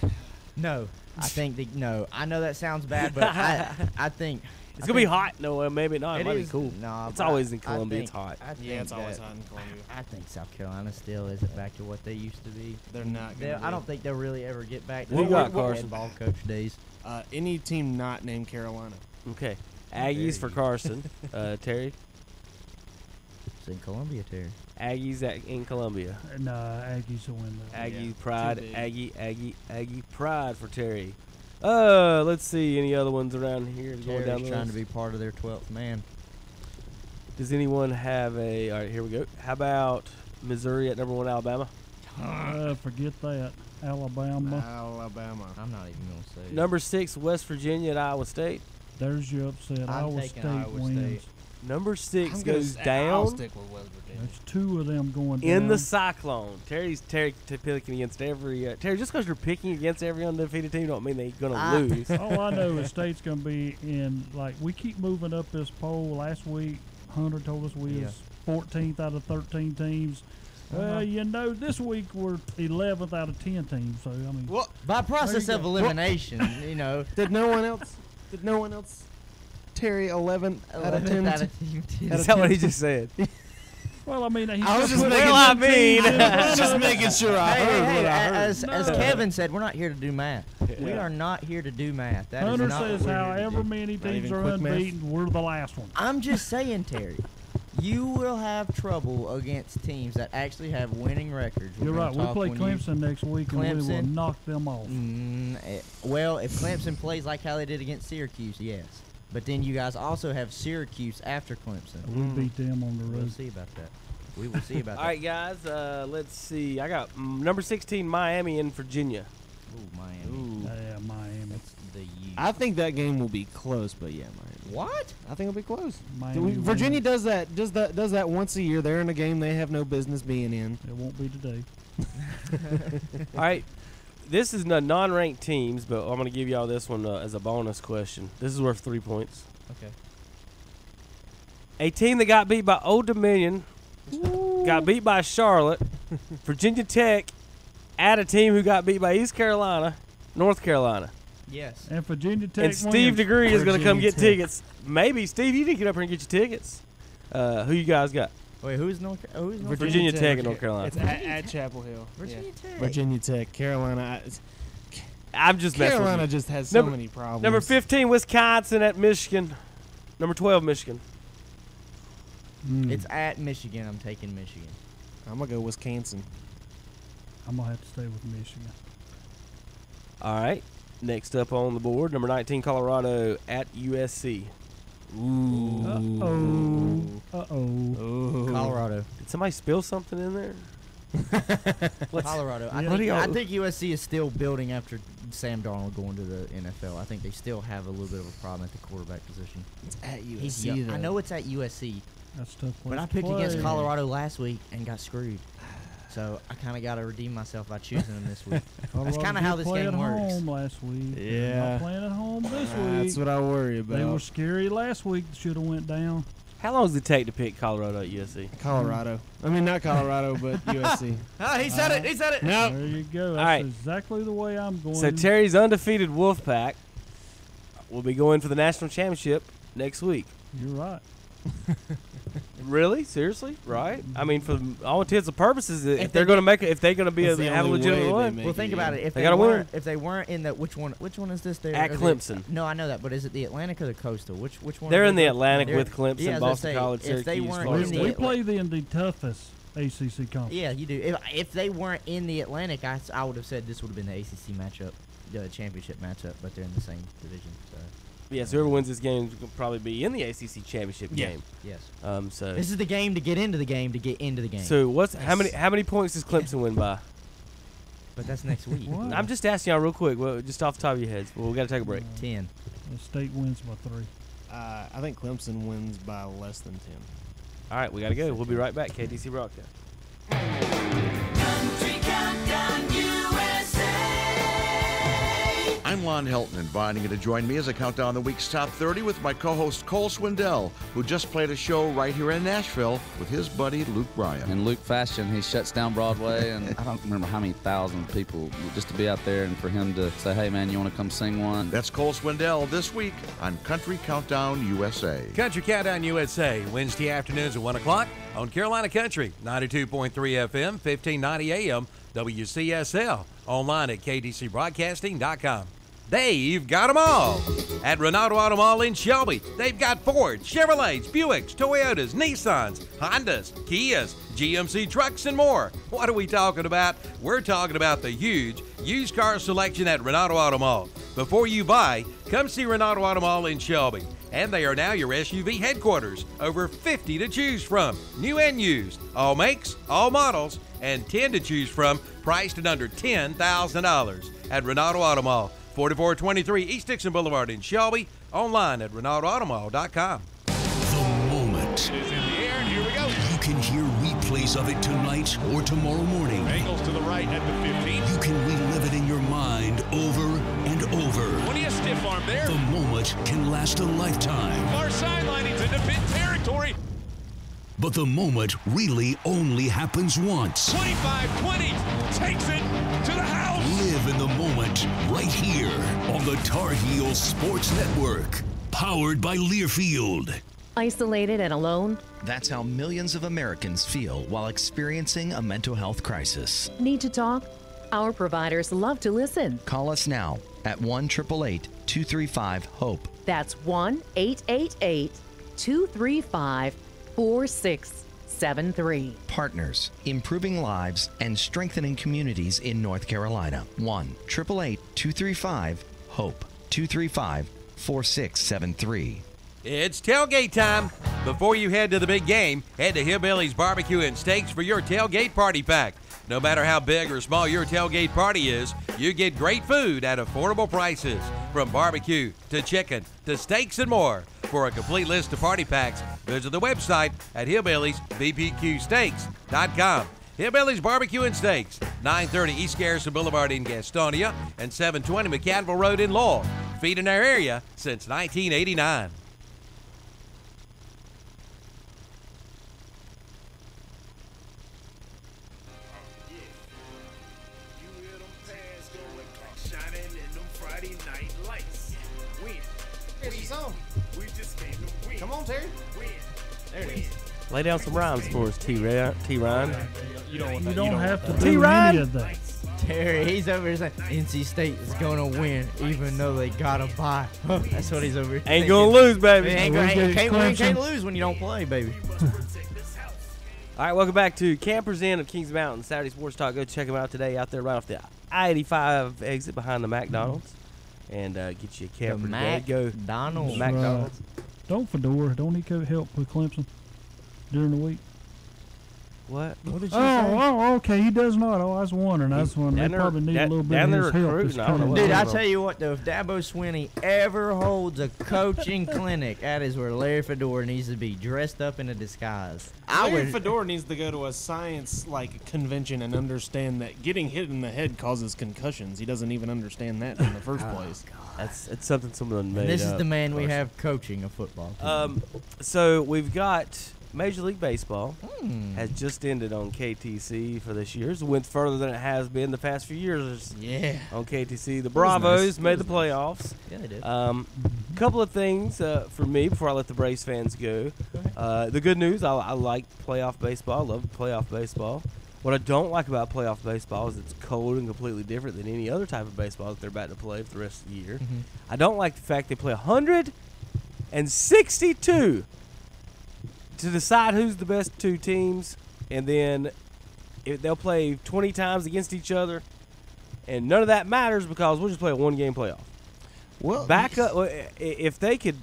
No, I think no. I know that sounds bad, but I think It's gonna be hot. No, maybe not. It might be is- cool. No, it's but always in I Columbia. think- It's hot. I think Yeah, it's always that- hot in Columbia. I think South Carolina still isn't back to what they used to be. They're not gonna I be. don't think they'll really ever get back to Who you got, Carson? head ball coach days. Any team not named Carolina. Okay. Aggies for Carson. Terry. It's in Columbia, Terry. Aggies in Columbia. Nah, Aggies will win that. Aggie Yeah, pride. too big. Aggie pride for Terry. Let's see any other ones around here going Terry's down the trying list. to be part of their 12th man. Does anyone have a? All right, here we go. How about Missouri at number 1, Alabama? Forget that. Alabama. Alabama. I'm not even gonna say. Number 6, West Virginia at Iowa State. There's your upset. I'm Iowa taking State Iowa wins. State. Number 6 I'm gonna goes say- I'll down stick with West Virginia. There's 2 of them going down. in the Cyclone. Terry picking against every. Terry, just because you're picking against every undefeated team, don't mean they're gonna lose. All I know is State's going to be in, like, we keep moving up this poll. Last week, Hunter told us we was 14th out of 13 teams. You know, this week we're 11th out of 10 teams. So, I mean. What? By process There you of go. elimination, you know. Did no one else? Terry 11 out of 10. Out of team 10. Is that what he just said? Well, I mean, I was just Well, making, I mean, I was just making sure I heard Hey, what I heard. as No. Kevin said, we're not here to do math. We Yeah. are not here to do math. That is Hunter not says what we're here to however do. many Not teams even are quick math? unbeaten, we're the last one. I'm just saying, Terry. You will have trouble against teams that actually have winning records. We're You're gonna right. We talk play when you- Clemson next week, and we will Clemson? knock them off. Well, if Clemson plays like how they did against Syracuse, yes. But then you guys also have Syracuse after Clemson. We beat them on the We'll road. see about that. We will see about All that. right, guys. Let's see. I got number 16, Miami in Virginia. Ooh, Miami. Yeah, Miami. That's the U. I think that game will be close, but yeah, Miami. What? I think it'll be close. Miami Virginia wins. does that once a year. They're in a game they have no business being in. It won't be today. All right. This is non-ranked teams, but I'm going to give y'all this one as a bonus question. This is worth 3 points. Okay. A team that got beat by Old Dominion, got beat by Charlotte, Virginia Tech, at a team who got beat by East Carolina, North Carolina. Yes. And Virginia Tech And Steve wins. DeGree is going to come Virginia get Tech. tickets. Maybe, Steve, you need to get up here and get your tickets. Who you guys got? Wait, who's North? Who's North? Virginia Tech and North Carolina. It's at Chapel Hill. Virginia Tech. Virginia Tech, Carolina. I'm just messing with Carolina you. just has so many problems. Number 15, Wisconsin at Michigan. Number 12, Michigan. It's at Michigan. I'm taking Michigan. I'm gonna go Wisconsin. I'm going to have to stay with Michigan. All right. Next up on the board, number 19, Colorado at USC. Uh-oh. Uh-oh. Colorado. Did somebody spill something in there? Colorado. I think USC is still building after Sam Darnold going to the NFL. I think they still have a little bit of a problem at the quarterback position. It's at He's USC, young. though. I know it's at USC. That's a tough place But I to picked against play. Colorado last week and got screwed. So I kind of got to redeem myself by choosing them this week. That's Colorado kind of how did this play game at works. home last week. They're Yeah. not playing at home this week. That's what I worry about. They were scary last week. Should have went down. How long does it take to pick Colorado at USC? Colorado. I mean, not Colorado, but USC. Ah, he said it. He said it. No. There you go. That's All right. exactly the way I'm going. So Terry's undefeated Wolfpack will be going for the national championship next week. You're right. Really? Seriously? Right? I mean, for all intents and purposes, if they they're going to make it, if they're going to be That's the have a only legitimate way they one, make Well, think about it. If They they, gotta weren't, win. if they weren't in the which one is this? There At Is it- Clemson. No, I know that, but is it the Atlantic or the Coastal? Which one? They're are in they the go- Atlantic they're- with Clemson, yeah, I was Boston gonna say, College, if they Syracuse, weren't Florida in We the State. play in the toughest ACC conference. Yeah, you do. If they weren't in the Atlantic, I would have said this would have been the ACC matchup, the championship matchup, but they're in the same division. So Yes, whoever wins this game will probably be in the ACC championship Yeah. game. yes, So this is the game to get into the game to get into the game. So how many points does Clemson win by? but that's next week. What? I'm just asking y'all real quick, just off the top of your heads. Well, we got to take a break. 10. The state wins by 3. I think Clemson wins by less than 10. All right, we got to go. We'll be right back. KDC Broadcast. Country Countdown USA. I'm Lon Helton, inviting you to join me as I count down the week's top 30 with my co-host Cole Swindell, who just played a show right here in Nashville with his buddy Luke Bryan. In Luke fashion, he shuts down Broadway, and I don't remember how many thousand people just to be out there and for him to say, hey, man, you want to come sing one? That's Cole Swindell this week on Country Countdown USA. Country Countdown USA, Wednesday afternoons at 1 o'clock on Carolina Country, 92.3 FM, 1590 AM, WCSL, online at kdcbroadcasting.com. They've got them all. At Renato Auto Mall in Shelby, they've got Fords, Chevrolets, Buicks, Toyotas, Nissans, Hondas, Kias, GMC trucks, and more. What are we talking about? We're talking about the huge used car selection at Renato Auto Mall. Before you buy, come see Renato Auto Mall in Shelby. And they are now your SUV headquarters. Over 50 to choose from, new and used, all makes, all models, and 10 to choose from, priced at under $10,000 at Renato Auto Mall. 4423 East Dixon Boulevard in Shelby. Online at RenatoAutomall.com. The moment. Is in the air, and here we go. You can hear replays of it tonight or tomorrow morning. Bengals to the right at the 15. You can relive it in your mind over and over. When he a stiff arm there. The moment can last a lifetime. Far sideline, he's into pit territory. But the moment really only happens once. 25-20 takes it to the house. Live in the moment right here on the Tar Heel Sports Network. Powered by Learfield. Isolated and alone? That's how millions of Americans feel while experiencing a mental health crisis. Need to talk? Our providers love to listen. Call us now at 1-888-235-HOPE. That's 1-888-235-4673. Partners, improving lives and strengthening communities in North Carolina. 1-888-235-HOPE. 235-4673. It's tailgate time. Before you head to the big game, head to Hillbilly's Barbecue and Steaks for your tailgate party pack. No matter how big or small your tailgate party is, you get great food at affordable prices. From barbecue to chicken to steaks and more. For a complete list of party packs, visit the website at hillbilliesbbqsteaks.com. Hillbilly's Barbecue and Steaks, 930 East Garrison Boulevard in Gastonia and 720 McCadville Road in Lowell. Feeding our area since 1989. Come on, Terry. There it is. Lay down some rhymes for us, T-Ryan. You don't have to do T-Ryan. any of that. Terry, he's over here saying NC State is going to win, even though they got to bye. That's what he's over here Ain't thinking. gonna lose, baby. Can't lose when you don't play, baby. All right, welcome back to Campers Inn of Kings Mountain, Saturday Sports Talk. Go check them out today out there right off the I-85 exit behind the McDonald's. And get you a camper today. Go McDonald's. McDonald's. Don't Fedora. Don't he help with Clemson during the week? What? What did you say? Oh, okay. He does not. Oh, I was wondering. They probably need a little bit of his help. This coming Dude, I up. tell you what, though, if Dabo Swinney ever holds a coaching clinic, that is where Larry Fedora needs to be, dressed up in a disguise. Larry Fedora needs to go to a science convention and understand that getting hit in the head causes concussions. He doesn't even understand that in the first place. It's something someone made This is up, the man we personally. have coaching a football team. So we've got Major League Baseball has just ended on KTC for this year. It went further than it has been the past few years. Yeah. On KTC, the Bravos made the playoffs. Yeah, they did. Couple of things for me before I let the Braves fans go. The good news, I like playoff baseball. I love playoff baseball. What I don't like about playoff baseball is it's cold and completely different than any other type of baseball that they're about to play for the rest of the year. I don't like the fact they play 162 to decide who's the best two teams, and then they'll play 20 times against each other, and none of that matters because we'll just play a one-game playoff. Well, back up. If they could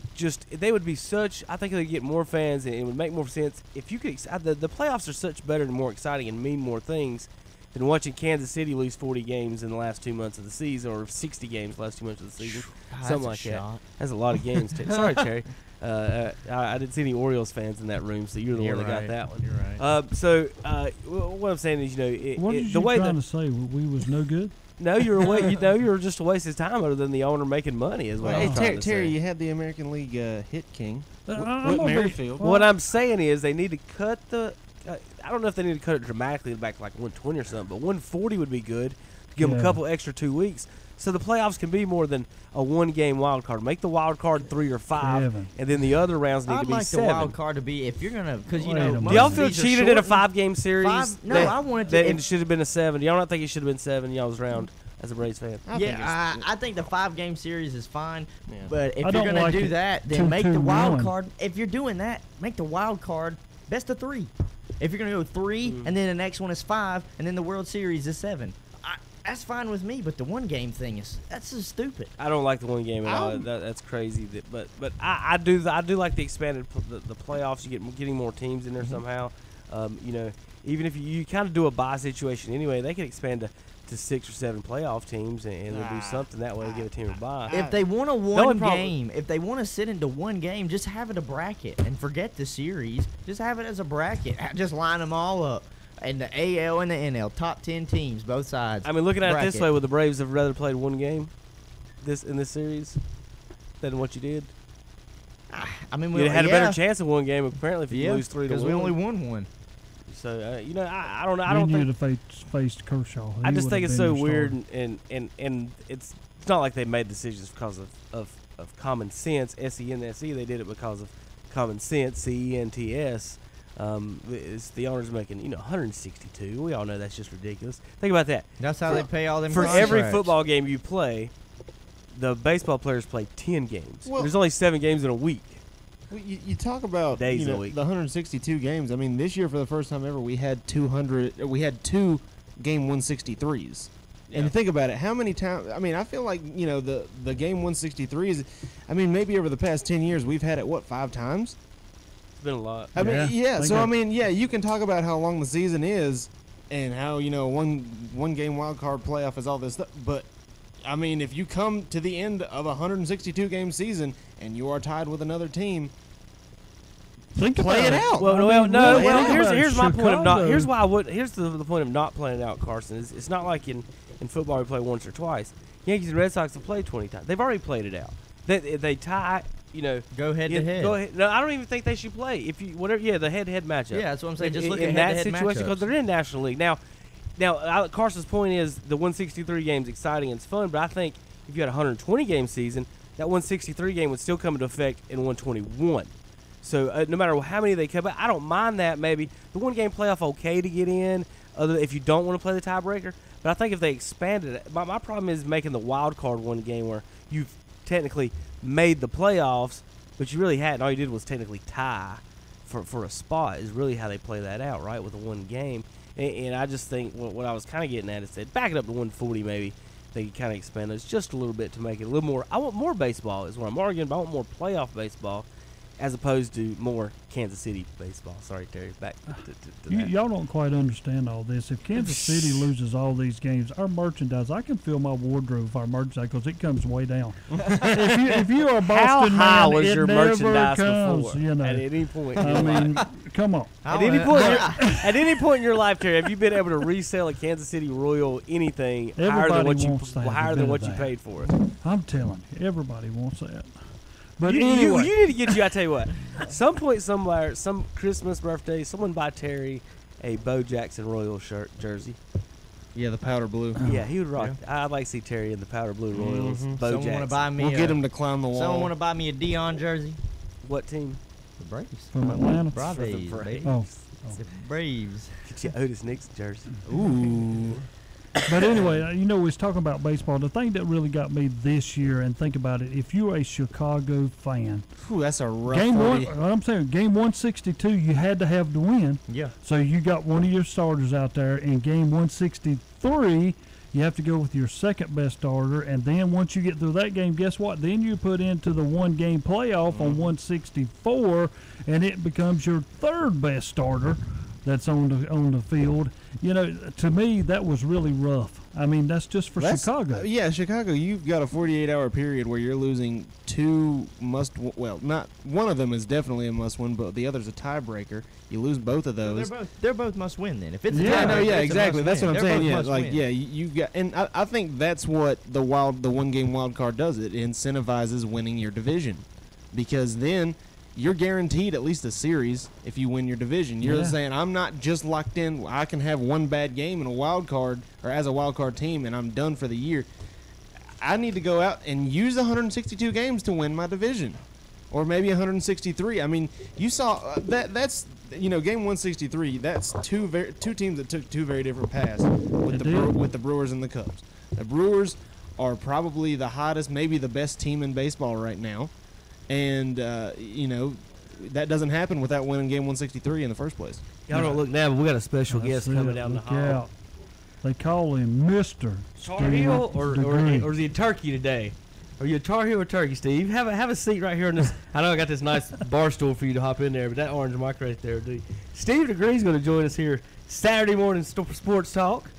they would be such. I think they'd get more fans, and it would make more sense if you could. The playoffs are such better and more exciting and mean more things than watching Kansas City lose 40 games in the last 2 months of the season, or 60 games the last 2 months of the season, God, something that's like a that. shot. That's a lot of games. Sorry, Terry. I didn't see any Orioles fans in that room, so you're the one that got that one. You're right. What I'm saying is, What is the you way trying to say? We was no good? No, you're just a waste of time other than the owner making money is what I was trying to Terry, say. you had the American League hit king, I'm Whit gonna be- Merrifield. What I'm saying is they need to cut the. I don't know if they need to cut it dramatically back to like 120 or something, but 140 would be good to give them a Yeah. couple extra 2 weeks, so the playoffs can be more than a one-game wild card. Make the wild card 3 or 5, Seven. and then the other rounds need I'd to be like 7. the wild card to be, if you're gonna, because Wait a minute. Do y'all most feel of these are cheated in a shortened. 5-game series? No, I wanted to. That if- it should have been a 7. Do y'all not think it should have been 7? Y'all's round as a Braves fan. I think the 5-game series is fine, Yeah. but if I you're don't gonna like do it. that, then make the 2-2-1. wild card. If you're doing that, make the wild card best of 3. If you're gonna go 3, and then the next one is 5, and then the World Series is 7, that's fine with me. But the 1-game thing that's just stupid. I don't like the one game at all. That's crazy. But I do like the expanded the playoffs. You getting more teams in there somehow. Even if you kind of do a bye situation anyway, they can expand to 6 or 7 playoff teams and they'll do something that way to give a team a bye. If they want a only one problem- game, if they want to sit into one game, just have it a bracket and forget the series. Just have it as a bracket. Just line them all up. And the AL and the NL, top 10 teams, both sides. I mean, looking at it this bracket. way, would the Braves have rather played one game in this series than what you did? I mean, You had a better chance of one game apparently if you lose 3-1. because we only won one. So I don't know. I Me don't and think. you'd have faced Kershaw. I He just would think have it's been so your weird, starter. and it's not like they made decisions because of common sense. SENSE, they did it because of common sense. CENTS. It's the owners making 162. We all know that's just ridiculous. Think about that. That's how they pay all them For every contracts. football game you play, the baseball players play 10 games. Well- There's only 7 games in a week. Well, you talk about Days a the week. 162 games. I mean, this year for the first time ever, we had 200. We had 2 game 163s. And think about it, how many times? I mean, I feel like the game 163s. I mean, maybe over the past 10 years, we've had it 5 times. It's been a lot. I mean, yeah. Think So I of- mean, yeah, you can talk about how long the season is, and how one game wild card playoff is all this stuff. But I mean, if you come to the end of a 162 game season and you are tied with another team, play it out. Here's my point of not. Chicago- Here's why I would. Here's the point of not playing it out, Carson. It's not like in football we play once or twice. Yankees and Red Sox have played 20 times. They've already played it out. They tie. Go head to head. Go ahead. No, I don't even think they should play. If you whatever, yeah, the head-to-head matchup. Yeah, that's what I'm saying. Just look in at that head-to-head situation because matchups. they're in National League now. Carson's point is the 163 game's exciting and it's fun, but I think if you had a 120 game season, that 163 game would still come into effect in 121. So no matter how many they come, I don't mind that. Maybe the one game playoff okay to get in, other if you don't want to play the tiebreaker. But I think if they expanded it, my problem is making the wild card one game where you've technically made the playoffs, but you really hadn't. All you did was technically tie for a spot. Is really how they play that out, right? With the one game. And I just think what I was kind of getting at is that back it up to 140 maybe. They could kind of expand those just a little bit to make it a little more. I want more baseball is what I'm arguing about. I want more playoff baseball. as opposed to more Kansas City baseball. Sorry, Terry. Back to that. Y'all don't quite understand all this. If Kansas City loses all these games, our merchandise, I can fill my wardrobe with our merchandise because it comes way down. if you are a Boston How high man, was it your never merchandise comes, before? you know. At any point, I mean, come on. At any point in your life, Terry, have you been able to resell a Kansas City Royal anything higher than what you paid for it? I'm telling you, everybody wants that. But you anyway, need to get you. I tell you what, some point somewhere, some Christmas, birthday, someone buy Terry a Bo Jackson Royal jersey. Yeah, the powder blue. Yeah, he would rock. I'd like to see Terry in the powder blue Royals. Bo Someone Jackson. want to buy me? We'll get him to climb the wall. Someone want to buy me a Dion jersey? What team? The Braves. From Atlanta. Braves. Braves. Oh. The Braves. Get you Otis Nixon jersey. Ooh. But anyway, we was talking about baseball. The thing that really got me this year, and think about it, if you're a Chicago fan, Ooh, that's a rough game 40. one. I'm saying game 162, you had to have to win. Yeah. So you got one of your starters out there. In game 163, you have to go with your second best starter, and then once you get through that game, guess what? Then you put into the one game playoff on 164, and it becomes your third best starter that's on the field. To me, that was really rough. I mean, that's just for Chicago. Yeah, Chicago, you've got a 48-hour period where you're losing two not one of them is definitely a must-win, but the other's a tiebreaker. You lose both of those. They're both must-win then. If it's exactly. That's what I'm saying. Yeah, win. you've got, and I think that's what the one-game wild card does. It incentivizes winning your division, because then you're guaranteed at least a series if you win your division. You're saying, I'm not just locked in. I can have one bad game in a wild card or as a wild card team, and I'm done for the year. I need to go out and use 162 games to win my division, or maybe 163. I mean, you saw that's game 163. That's two teams that took two very different paths with the Brewers and the Cubs. The Brewers are probably the hottest, maybe the best team in baseball right now. And, that doesn't happen without winning game 163 in the first place. Y'all don't look now, but we got a special guest coming down the hall. Out. They call him Mr. Tar Heel or is he a turkey today? Are you a Tar Heel or turkey, Steve? Have a seat right here in this. I know I got this nice bar stool for you to hop in there, but that orange mic right there, dude. Steve DeGree's going to join us here Saturday morning sports talk.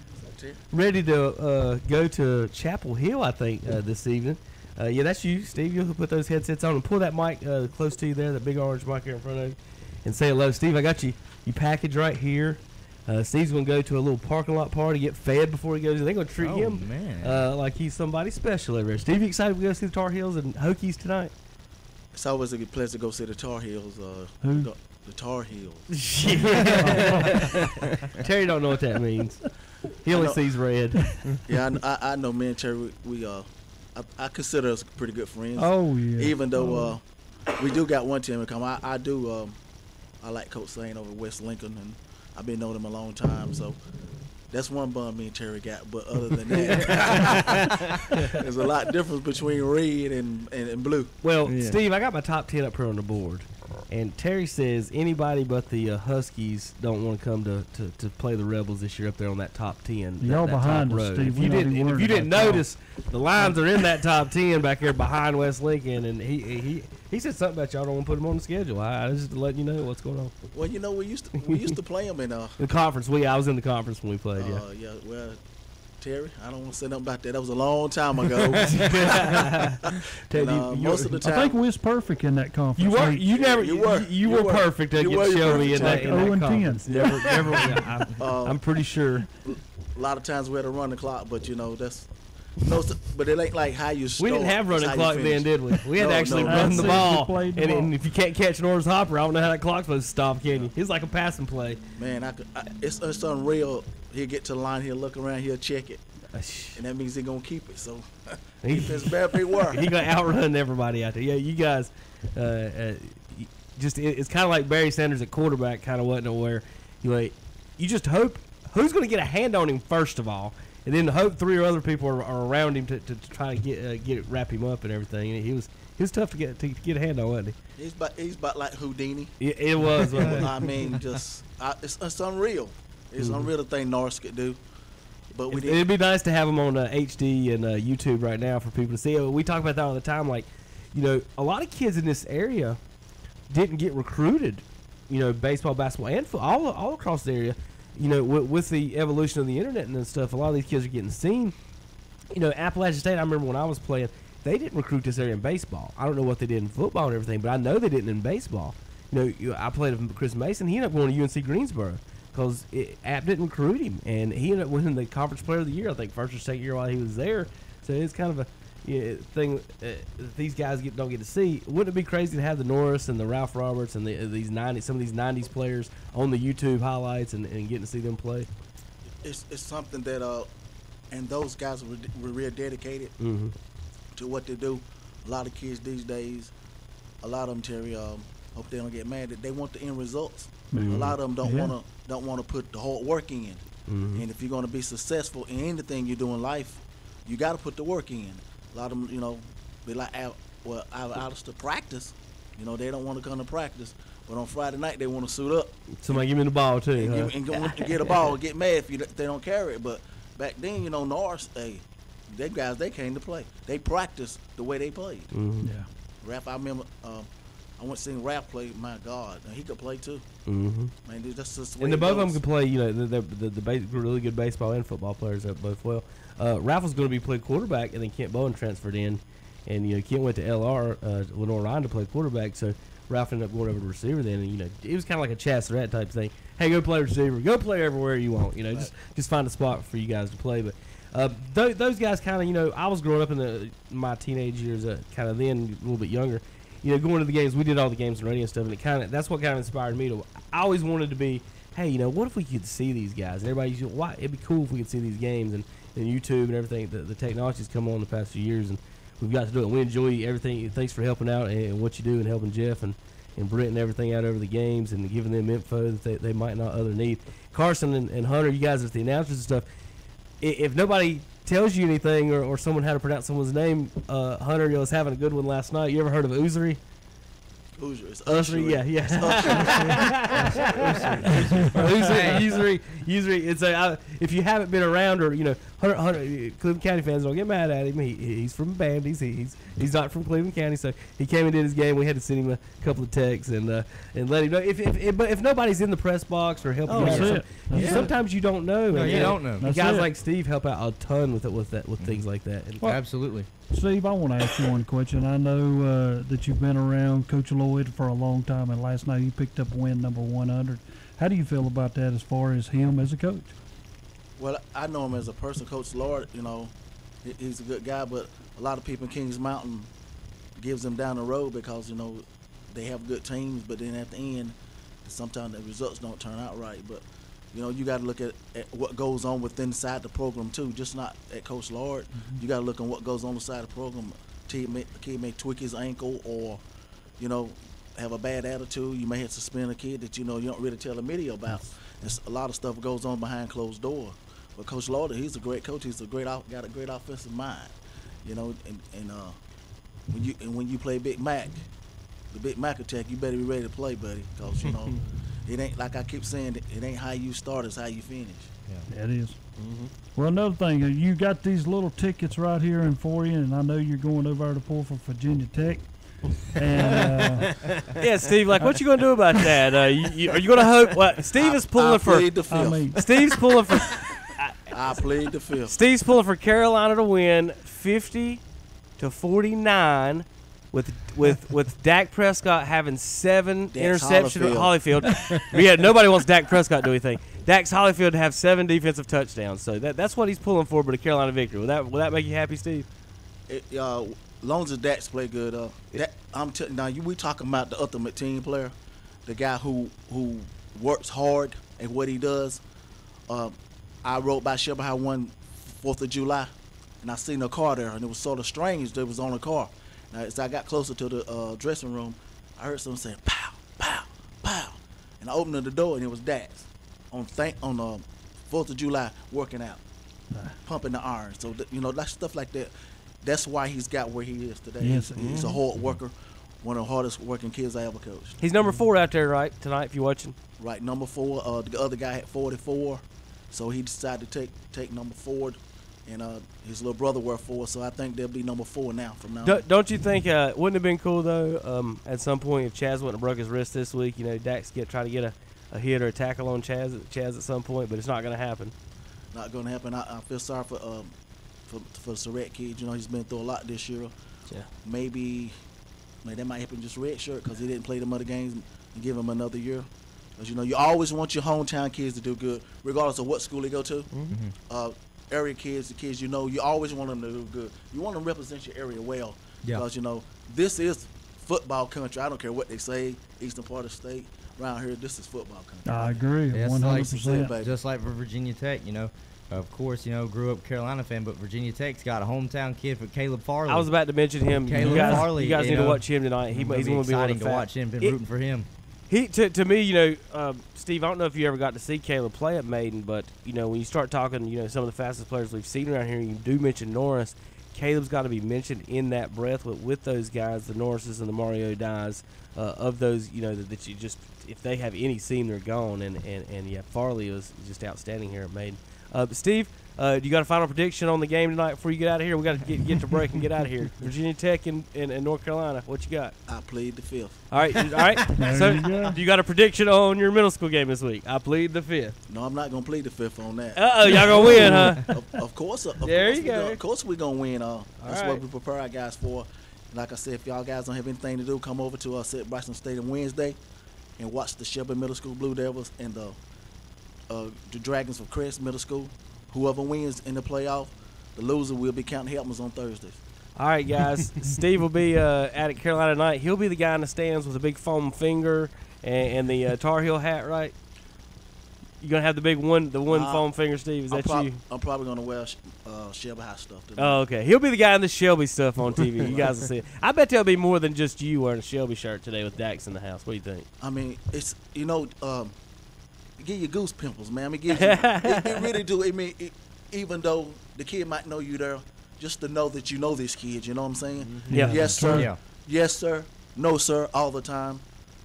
Ready to go to Chapel Hill, I think, this evening. Yeah, that's you, Steve. You'll put those headsets on and pull that mic close to you there, that big orange mic here in front of you, and say hello. Steve, I got you package right here. Steve's going to go to a little parking lot party, get fed before he goes. They're going to treat him like he's somebody special over there. Steve, you excited to go see the Tar Heels and Hokies tonight? It's always a good pleasure to go see the Tar Heels. Who? The Tar Heels. Terry don't know what that means. He only sees red. Yeah, I know. Me and Terry, I consider us pretty good friends. Oh yeah. Even though we do got one team to come, I like Coach Sane over West Lincoln, and I've been knowing him a long time. So that's one bum me and Terry got. But other than that, there's a lot difference between red and blue. Well, Steve, I got my top 10 up here on the board. And Terry says anybody but the Huskies don't want to come to play the Rebels this year up there on that top 10. Y'all that behind top us, row. Steve. If you didn't notice, the Lions are in that top 10 back there behind West Lincoln, and he said something about y'all don't want to put them on the schedule. I just to let you know what's going on. Well, we used to play them in the conference. I was in the conference when we played. Well, Terry, I don't want to say nothing about that. That was a long time ago. Most of the time, I think we was perfect in that conference. You were. You were perfect. That you show me in that conference. Never. I'm pretty sure. A lot of times we had to run the clock, but that's. But it ain't like how you start. We didn't have running clock then, did we? We had to actually run the ball. And if you can't catch Norris Hopper, I don't know how that clock's supposed to stop, can you? It's like a passing play. Man, it's unreal. He'll get to the line, he'll look around, he'll check it. And that means he's going to keep it. So, defense better be work. He's going to outrun everybody out there. Yeah, you guys, it's kind of like Barry Sanders at quarterback, kind of wasn't it, where you just hope who's going to get a hand on him first of all, and then hope three or other people are around him to try to wrap him up and everything. And he was tough to get a hand on, wasn't he? He's about like Houdini. It was. I mean, it's unreal. It's unreal the thing Norris could do. But it'd be nice to have him on HD and YouTube right now for people to see. We talk about that all the time. Like, a lot of kids in this area didn't get recruited. Baseball, basketball, and all across the area. With the evolution of the internet and stuff, a lot of these kids are getting seen. Appalachian State, I remember when I was playing, they didn't recruit this area in baseball. I don't know what they did in football and everything, but I know they didn't in baseball. I played with Chris Mason. He ended up going to UNC Greensboro because App didn't recruit him, and he ended up winning the Conference Player of the Year, I think, first or second year while he was there. So it's kind of a thing that these guys don't get to see. Wouldn't it be crazy to have the Norris and the Ralph Roberts and some of these 90s players on the YouTube highlights and getting to see them play? It's something that and those guys were real dedicated to what they do. A lot of kids these days, a lot of them, Terry, hope they don't get mad, that they want the end results. A lot of them don't want to put the hard work in. And if you're going to be successful in anything you do in life, you got to put the work in. A lot of them, be like out to practice. They don't want to come to practice, but on Friday night they want to suit up. Somebody give me the ball too, and go get a ball, get mad if they don't carry it. But back then, Norris, they guys, they came to play. They practiced the way they played. Yeah. Ralph, I remember, I went seeing Ralph play. My God, he could play too. Man, that's just the way and it both of goes. them could play. The really good baseball and football players both well. Ralph was going to be play quarterback, and then Kent Bowen transferred in, and Kent went to LR, Lenore Ryan, to play quarterback. So Ralph ended up going over to receiver then, and it was kind of like a Chaz Surratt type thing. Hey, go play receiver, go play everywhere you want. Just find a spot for you guys to play. But those guys kind of, I was growing up in my teenage years, kind of then a little bit younger. Going to the games, we did all the games and radio and stuff, and that's what kind of inspired me to. I always wanted to be, hey, what if we could see these guys? And everybody, why it'd be cool if we could see these games and YouTube and everything. The technology's come on the past few years, and we've got to do it. We enjoy everything. Thanks for helping out and what you do and helping Jeff and Brent and everything out over the games and giving them info that they might not other need. Carson and Hunter, you guys are the announcers and stuff. If nobody tells you anything or someone how to pronounce someone's name, Hunter was having a good one last night. You ever heard of Usry? Usry, yeah. Usry. It's if you haven't been around or Hunter, Cleveland County fans don't get mad at him. He's from Bandy's. He's not from Cleveland County, so he came and did his game. We had to send him a couple of texts and let him know if nobody's in the press box or helping you out. Sometimes you don't know. No, you don't know. Guys like Steve help out a ton with things like that. Well, absolutely. Steve, I want to ask you one question. I know that you've been around Coach Lloyd for a long time, and last night you picked up win number 100. How do you feel about that as far as him as a coach? Well, I know him as a person. Coach Lloyd, he's a good guy, but a lot of people in Kings Mountain gives him down the road because, they have good teams, but then at the end, sometimes the results don't turn out right. But, you got to look at what goes on inside the program, too, just not at Coach Lloyd. You got to look on what goes on inside the program. A kid may tweak his ankle or, have a bad attitude. You may have to suspend a kid that, you don't really tell the media about. There's a lot of stuff goes on behind closed doors. But Coach Lloyd, he's a great coach. He's got a great offensive mind, when you play Big Mac, the Big Mac attack, you better be ready to play, buddy, because it ain't like I keep saying. It ain't how you start; it's how you finish. Yeah, it is. Well, another thing, you got these little tickets right here in for you, and I know you're going over to pull for Virginia Tech. And, yeah, Steve, what you gonna do about that? Are you gonna hope? Well, Steve is pulling for. Steve's pulling for. I plead the fifth. Steve's pulling for Carolina to win 50-49, with Dak Prescott having 7 interceptions at Holyfield. Yeah, nobody wants Dak Prescott to do anything. Dax Holyfield to have 7 defensive touchdowns. So that's what he's pulling for, but a Carolina victory. Will that make you happy, Steve? Long as Dax play good, we talking about the ultimate team player, the guy who works hard at what he does. I rode by Shelby High one 4th of July, and I seen a car there, and it was sort of strange that it was on a car. Now, as I got closer to the dressing room, I heard someone saying, pow, pow, pow. And I opened the door, and it was Dax on 4th of July working out, pumping the iron. So, that stuff like that, that's why he's got where he is today. Yes. He's a hard worker, one of the hardest working kids I ever coached. He's number 4 out there, right, tonight, if you're watching? Right, number 4. The other guy had 44, so he decided to take number 4 and his little brother wore 4, so I think they'll be number 4 now from now on. Don't you think wouldn't it have been cool though at some point if Chaz wouldn't have broke his wrist this week? You know, Dax try to get a hit or a tackle on Chaz at some point, but it's not going to happen. Not going to happen. I feel sorry for the Surratt kid. You know, he's been through a lot this year. Yeah. Maybe that might happen just red shirt because he didn't play them other games and give him another year. Because, you know, you always want your hometown kids to do good, regardless of what school they go to. Mm-hmm. Area kids, the kids you know, you always want them to do good. You want them to represent your area well. Yeah. Because, you know, this is football country. I don't care what they say, eastern part of the state. Around here, this is football country. I agree, Yeah, it's 100%. just like for Virginia Tech, you know. Of course, you know, grew up Carolina fan, but Virginia Tech's got a hometown kid for Caleb Farley. I was about to mention him. Caleb Farley. You guys need to watch him tonight. He's going to be exciting to watch him. Been rooting for him. To me, you know, Steve, I don't know if you ever got to see Caleb play at Maiden, but, you know, when you start talking, you know, some of the fastest players we've seen around here, you do mention Norris. Caleb's got to be mentioned in that breath with those guys, the Norrises and the Mario Dyes, of those, you know, that you just, if they have any seam, they're gone. And yeah, Farley was just outstanding here at Maiden. Steve, you got a final prediction on the game tonight before you get out of here? We got to get to break and get out of here. Virginia Tech and North Carolina. What you got? I plead the 5th. All right. So you got a prediction on your middle school game this week? I plead the 5th. No, I'm not gonna plead the 5th on that. Y'all gonna win, huh? Of course. There you go. Of course we're gonna win. That's right. what we prepare our guys for. Like I said, if y'all guys don't have anything to do, come over to St. Bryson Stadium Wednesday and watch the Shelby Middle School Blue Devils and the Dragons of Crest Middle School. Whoever wins in the playoff, the loser will be counting helmets on Thursdays. All right, guys. Steve will be at Carolina tonight. He'll be the guy in the stands with a big foam finger and the Tar Heel hat, right? You gonna have the big one, foam finger, Steve? Is that you? I'm probably gonna wear Shelby High stuff tonight. Oh, okay. He'll be the guy in the Shelby stuff on TV. You guys will see it. I bet there'll be more than just you wearing a Shelby shirt today with Dax in the house. What do you think? I mean, it's it give you goose pimples, man. I mean, it really do. I mean, even though the kid might know you there, just to know that you know this kid. You know what I'm saying? Mm-hmm. Yeah. Yes, sir. Yeah. Yes, sir. No, sir. All the time.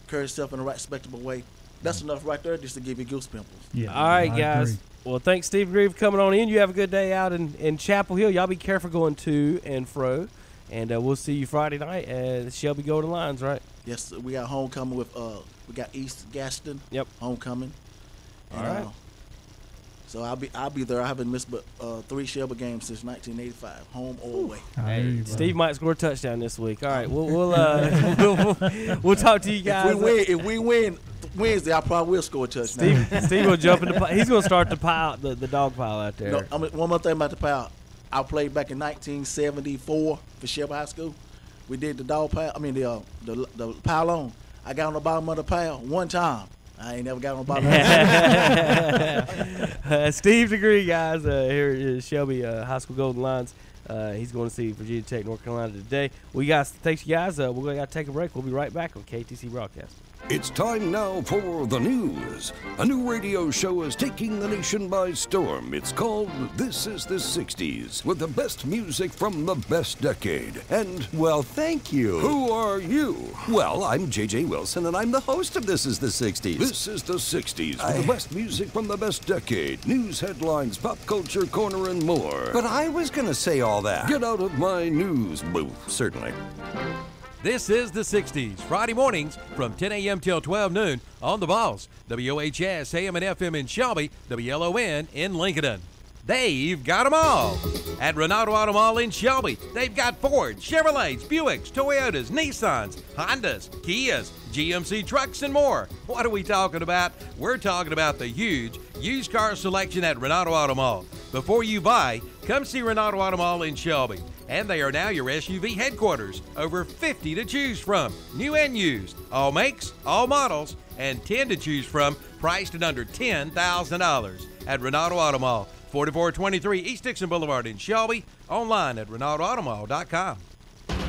Carry yourself in the right, respectable way. That's enough right there just to give you goose pimples. Yeah. All right, guys. Well, thanks, Steve Grieve, for coming on in. You have a good day out in Chapel Hill. Y'all be careful going to and fro. And we'll see you Friday night at Shelby Golden Lions, right? Yes, sir. We got homecoming with we got East Gaston. Yep. Homecoming. All right. So I'll be there. I haven't missed but 3 Shelby games since 1985, home or away. Hey, Steve might score a touchdown this week. All right, we'll talk to you guys. If we win Wednesday, I probably will score a touchdown. Steve will jump in the pile. He's going to start the dog pile out there. No, one more thing about the pile. I played back in 1974 for Shelby High School. We did the dog pile. I mean the pile on. I got on the bottom of the pile one time. I ain't never got on the bottom of the Steve Degree, guys, here is Shelby High School Golden Lions. He's going to see Virginia Tech, North Carolina today. Thanks, you guys. We're going to take a break. We'll be right back on KTC Broadcast. It's time now for the news. A new radio show is taking the nation by storm. It's called This is the 60s, with the best music from the best decade. And, well, thank you. Who are you? Well, I'm J.J. Wilson, and I'm the host of This is the 60s. This is the 60s, with the best music from the best decade. News headlines, pop culture corner, and more. But I was going to say all that. Get out of my news booth. Certainly. This is the 60s, Friday mornings from 10 a.m. till 12 noon on the Balls, WOHS, AM and FM in Shelby, WLON in Lincoln. They've got them all. At Renato Auto Mall in Shelby, they've got Fords, Chevrolets, Buicks, Toyotas, Nissans, Hondas, Kias, GMC trucks, and more. What are we talking about? We're talking about the huge used car selection at Renato Auto Mall. Before you buy, come see Renato Auto Mall in Shelby. And they are now your SUV headquarters. Over 50 to choose from, new and used. All makes, all models, and 10 to choose from, priced at under $10,000. At Renato Auto Mall, 4423 East Dixon Boulevard in Shelby. Online at RenatoAutomall.com.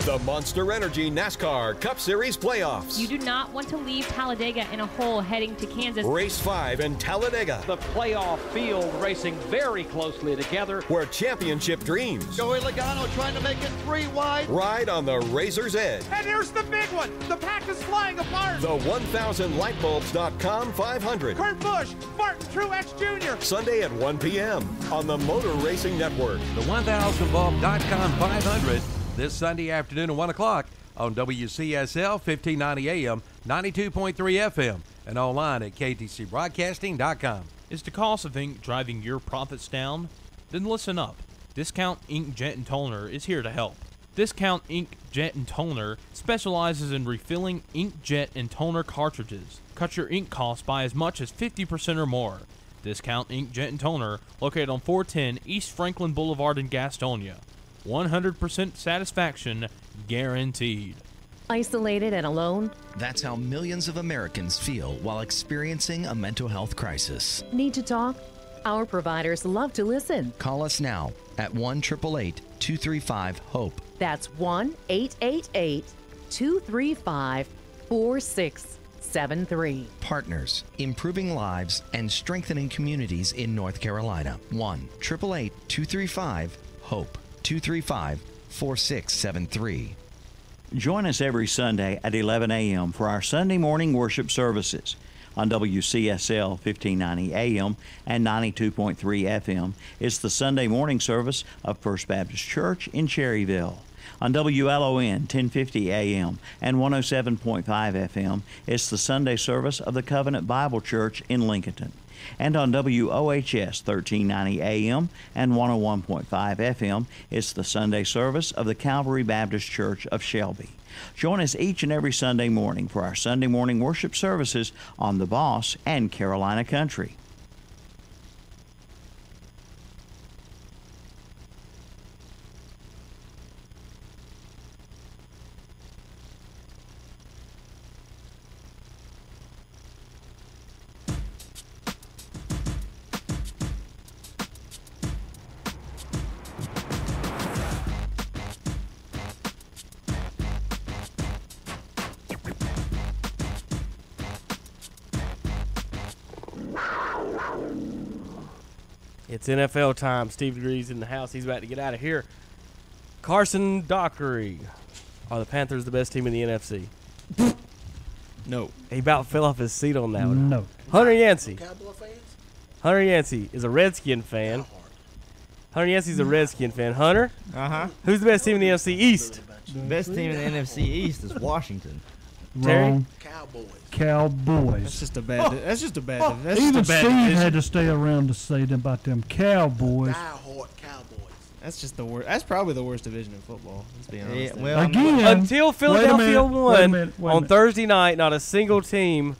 The Monster Energy NASCAR Cup Series playoffs. You do not want to leave Talladega in a hole heading to Kansas. Race 5 in Talladega. The playoff field racing very closely together. Where championship dreams Joey Logano trying to make it 3 wide. ride on the razor's edge. And here's the big one. The pack is flying apart. The 1000lightbulbs.com 500. Kurt Busch, Martin Truex Jr. Sunday at 1 p.m. on the Motor Racing Network. The 1000bulb.com 500 this Sunday afternoon at 1 o'clock on WCSL 1590 AM, 92.3 FM, and online at ktcbroadcasting.com. Is the cost of ink driving your profits down? Then listen up. Discount Ink Jet and Toner is here to help. Discount Ink Jet and Toner specializes in refilling ink jet and toner cartridges. Cut your ink costs by as much as 50% or more. Discount Ink Jet and Toner, located on 410 East Franklin Boulevard in Gastonia. 100% satisfaction guaranteed. Isolated and alone? That's how millions of Americans feel while experiencing a mental health crisis. Need to talk? Our providers love to listen. Call us now at 1-888-235-HOPE. That's 1-888-235-4673. Partners, improving lives and strengthening communities in North Carolina. 1-888-235-HOPE. 235-4673. Join us every Sunday at 11 a.m. for our Sunday morning worship services. On WCSL 1590 AM and 92.3 FM, it's the Sunday morning service of First Baptist Church in Cherryville. On WLON 1050 AM and 107.5 FM, it's the Sunday service of the Covenant Bible Church in Lincolnton. And on WOHS 1390 AM and 101.5 FM, it's the Sunday service of the Calvary Baptist Church of Shelby. Join us each and every Sunday morning for our Sunday morning worship services on the Boss and Carolina Country. It's NFL time. Steve Degree's in the house. He's about to get out of here. Carson Dockery. Are the Panthers the best team in the NFC? No. He about fell off his seat on that one. No. Hunter Yancey. Cowboy fans? Hunter Yancey is a Redskin fan. Hunter Yancey's a Redskin fan. Hunter? Uh-huh. Who's the best team in the NFC East? The best team in the NFC East is Washington. Terry? Wrong. Cowboys. That's just a bad. That's just a bad. That's Even just a bad Steve division. had to stay around to say about them Cowboys. Die-hard Cowboys. That's just the worst. That's probably the worst division in football. Let's be honest. Yeah, well, Again, until Philadelphia won wait a on Thursday night, not a single team.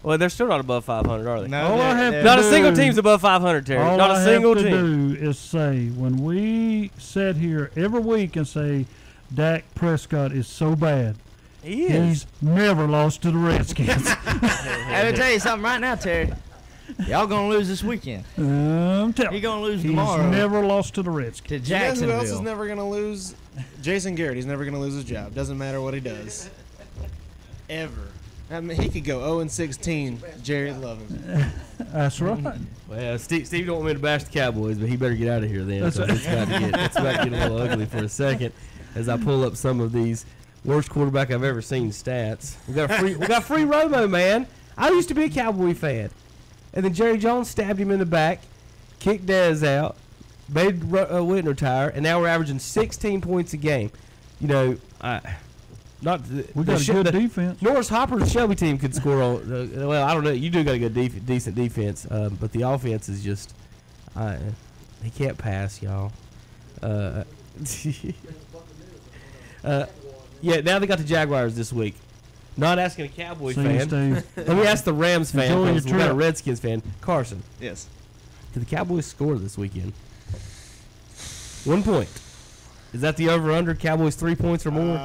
Well, they're still not above 500, are they? No, All I have not to a single do- team's above 500, Terry. All Not I a single have to team. do is say, when we sit here every week and say Dak Prescott is so bad, He is. he's never lost to the Redskins. Let me tell you something right now, Terry. Y'all gonna lose this weekend. I'm telling You're gonna lose he's tomorrow never lost to the Redskins. to You know who else is Jacksonville. never gonna lose? Jason Garrett. He's never gonna lose his job. Doesn't matter what he does. Ever. I mean, he could go 0-16. Jerry'd love him. That's right. Well, Steve don't want me to bash the Cowboys, but he better get out of here then. That's 'Cause it's about to get a little ugly for a second as I pull up some of these worst quarterback I've ever seen stats. We got free Romo, man. I used to be a Cowboy fan, and then Jerry Jones stabbed him in the back, kicked Dez out, made Witten retire, and now we're averaging 16 points a game. You know, We got a good defense. Norris Hopper's Shelby team could score on. Well, I don't know. You do got a good decent defense, but the offense is just. He can't pass, y'all. Yeah, now they got the Jaguars this week. Not asking a Cowboy See, fan. Steve. Let me ask the Rams fan. Enjoy your 'Cause we got a trip. Redskins fan. Carson, Yes. did the Cowboys score this weekend? 1 point. Is that the over/under? Cowboys 3 points or more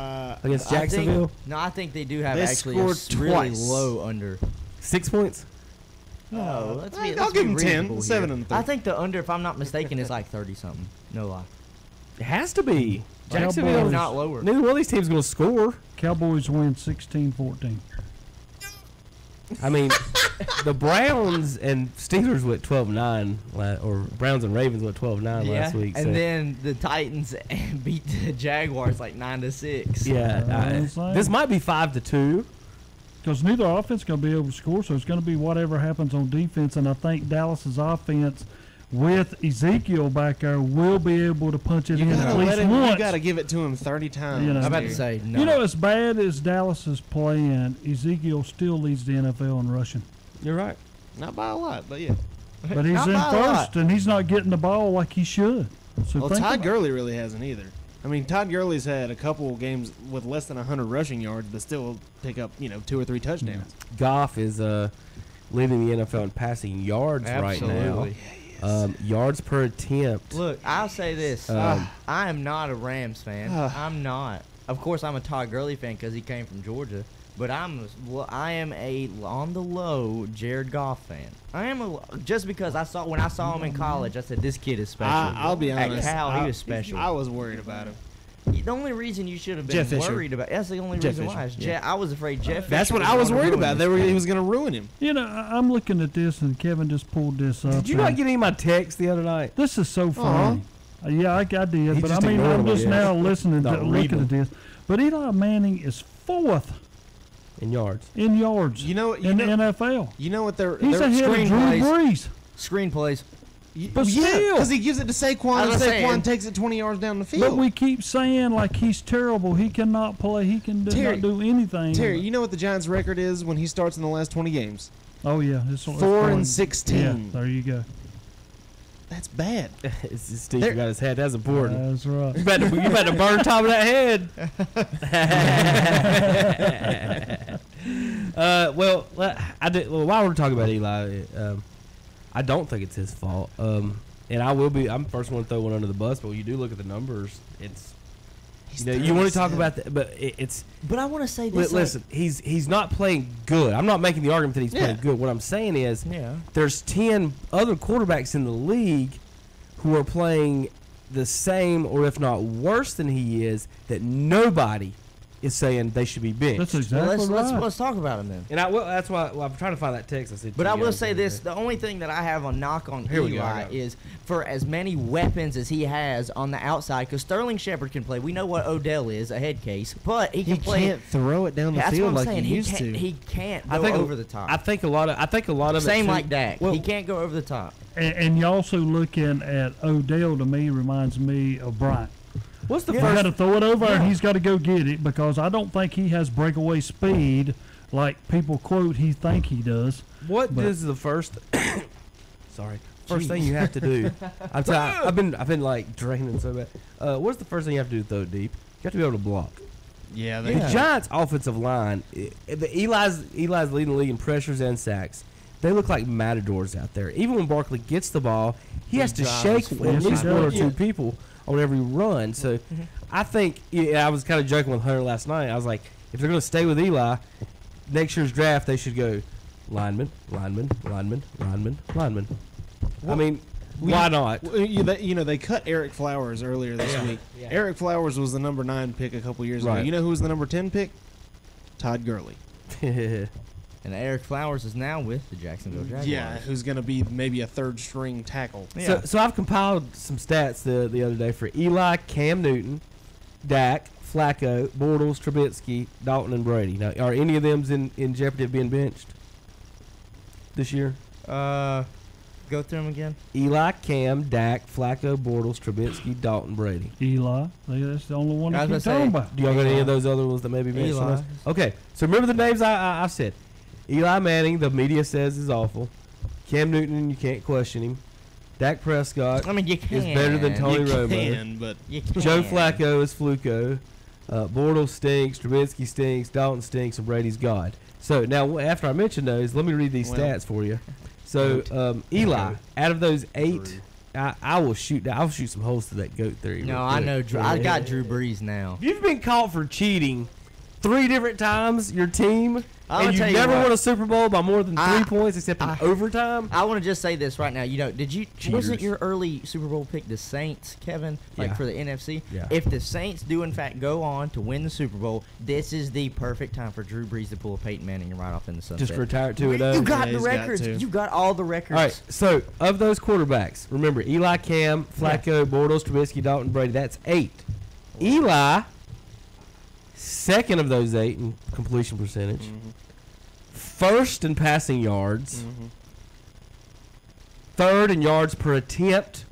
against Jacksonville? I think they do have They actually a scored really twice. low under. 6 points. No, let's be. I'll let's give be him 10, reasonable 7 here. and 3. I think the under, if I'm not mistaken, is like 30 something. No lie. It has to be. Jacksonville not lower. Neither one of these teams going to score. Cowboys win 16-14. I mean, the Browns and Steelers went 12-9, or Browns and Ravens went 12-9 last week. And then the Titans beat the Jaguars like 9-6. Yeah, this might be 5-2. Because neither offense is going to be able to score, so it's going to be whatever happens on defense. And I think Dallas's offense, with Ezekiel back there, will be able to punch it in at least once. You got to give it to him 30 times. You know, I'm about to say no. You know, as bad as Dallas is playing, Ezekiel still leads the NFL in rushing. You're right. Not by a lot, but yeah. But he's in first, and he's not getting the ball like he should. So Well, think Todd about- Gurley really hasn't either. I mean, Todd Gurley's had a couple of games with less than 100 rushing yards, but still pick up, 2 or 3 touchdowns. Goff is leading the NFL in passing yards right now. Yards per attempt. Look, I'll say this. I am not a Rams fan. I'm not. Of course, I'm a Todd Gurley fan because he came from Georgia. But I am a on the low Jared Goff fan. Just because when I saw him in college, I said this kid is special. I'll be honest. At Cal, he was special. I was worried about him. The only reason you should have been Jeff Fisher. worried about that's the only Jeff reason Fisher, why. Is yeah. I was afraid Jeff. That's Fisher what I was gonna worried ruin about. this He kid. was going to ruin him. You know, I'm looking at this, and Kevin just pulled this up. Did you not get any of my text the other night? This is so funny. Yeah, I did, He but just I mean, ignored I'm them, just I guess. now listening to Not looking reading. at this. But Eli Manning is 4th in yards. In yards. You know, in the NFL. You know what they're He's ahead of Drew Brees. Screenplays. But still, because he gives it to Saquon, and was Saquon saying- takes it 20 yards down the field. But we keep saying like he's terrible. He cannot play. He can Terry, not do anything. Terry, you know what the Giants' record is when he starts in the last 20 games? Oh yeah, it's 4-16. Yeah, there you go. That's bad. It's just Steve got his head. That's important. That's right. You better burn top of that head. Well, I did. Well, while we're talking about Eli, I don't think it's his fault. And I will be. I'm the first one to throw one under the bus. But when you do look at the numbers, it's. You want to talk about that, but it's. But I want to say this. Listen, he's not playing good. I'm not making the argument that he's playing good. What I'm saying is, there's 10 other quarterbacks in the league who are playing the same, or if not worse than he is, that nobody is saying they should be benched. That's exactly right. Let's talk about him then. And that's why I'm trying to find that text. I said, But I will say this: the only thing that I have a knock on Eli is for as many weapons as he has on the outside. Because Sterling Shepard can play. We know what Odell is, a head case, but he can play. Can't throw it down the That's field what I'm like saying. he used to. He can't go over the top. I think a lot of Same it like Dak. He can't go over the top. And you're also looking at Odell. To me, reminds me of Bryant. What's the He's first? got to throw it over, and he's got to go get it because I don't think he has breakaway speed like people quote he think he does. What is the first? Sorry, first thing you have to do. I've been like draining so bad. What's the first thing you have to do to throw it deep? You have to be able to block. Yeah, The Giants' offensive line, Eli's leading the league in pressures and sacks. They look like matadors out there. Even when Barkley gets the ball, he has to shake at least one or two people on every run. So I think I was kind of joking with Hunter last night. I was like, if they're going to stay with Eli, next year's draft they should go lineman, lineman, lineman, lineman, lineman. I mean, why not? They cut Eric Flowers earlier this week. Yeah. Eric Flowers was the number 9 pick a couple years ago. Right. You know who was the number 10 pick? Todd Gurley. And Eric Flowers is now with the Jacksonville Jaguars. Yeah, who's going to be maybe a third string tackle. Yeah. So I've compiled some stats the other day for Eli, Cam Newton, Dak, Flacco, Bortles, Trubisky, Dalton, and Brady. Now, are any of them in jeopardy of being benched this year? Go through them again. Eli, Cam, Dak, Flacco, Bortles, Trubisky, Dalton, Brady. Eli, that's the only one I I was keep gonna talking say, about. Do y'all got any of those other ones that may be benched? Eli. somewhere else? Okay, so remember the names I said. Eli Manning, the media says is awful. Cam Newton, you can't question him. Dak Prescott I mean, you is can. better than Tony You Romo. can, but You can. Joe Flacco is Fluco. Bortles stinks. Trubisky stinks. Dalton stinks. And Brady's God. So now, after I mention those, let me read these stats for you. So Eli, out of those 8, I will shoot. I'll shoot some holes to that goat theory. No, real I quick. know. I got Drew Brees now. If you've been caught for cheating 3 different times your team, I'm and you gonna tell you never what. won a Super Bowl by more than 3 points except in overtime. I want to just say this right now. Wasn't Cheaters. your early Super Bowl pick the Saints, Kevin? Like Yeah. for the NFC? Yeah. If the Saints do in fact go on to win the Super Bowl, this is the perfect time for Drew Brees to pull a Peyton Manning and ride off in the sunset. Just retire 2-0. You got the records. You got all the records. All right, so of those quarterbacks, remember Eli, Cam, Flacco, Bortles, Trubisky, Dalton, Brady. That's 8. Eli, second of those 8 in completion percentage. First in passing yards. Third in yards per attempt,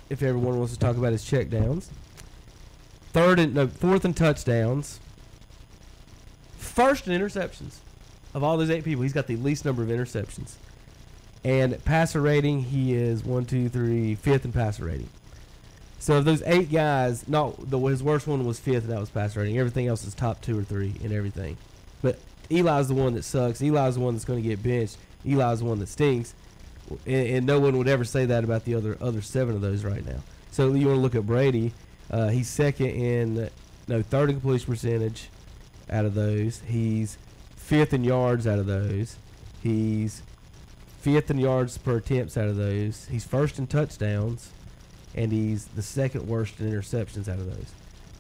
if everyone wants to talk about his checkdowns. Fourth in touchdowns. First in interceptions. Of all those 8 people, he's got the least number of interceptions. And passer rating, he is 5th in passer rating. So of those 8 guys, his worst one was 5th, and that was passer rating. Everything else is top 2 or 3 in everything. But Eli's the one that sucks. Eli's the one that's going to get benched. Eli's the one that stinks. And no one would ever say that about the other 7 of those right now. So you want to look at Brady. He's third in completion percentage out of those. He's 5th in yards out of those. He's 5th in yards per attempts out of those. He's first in touchdowns. And he's the second worst in interceptions out of those.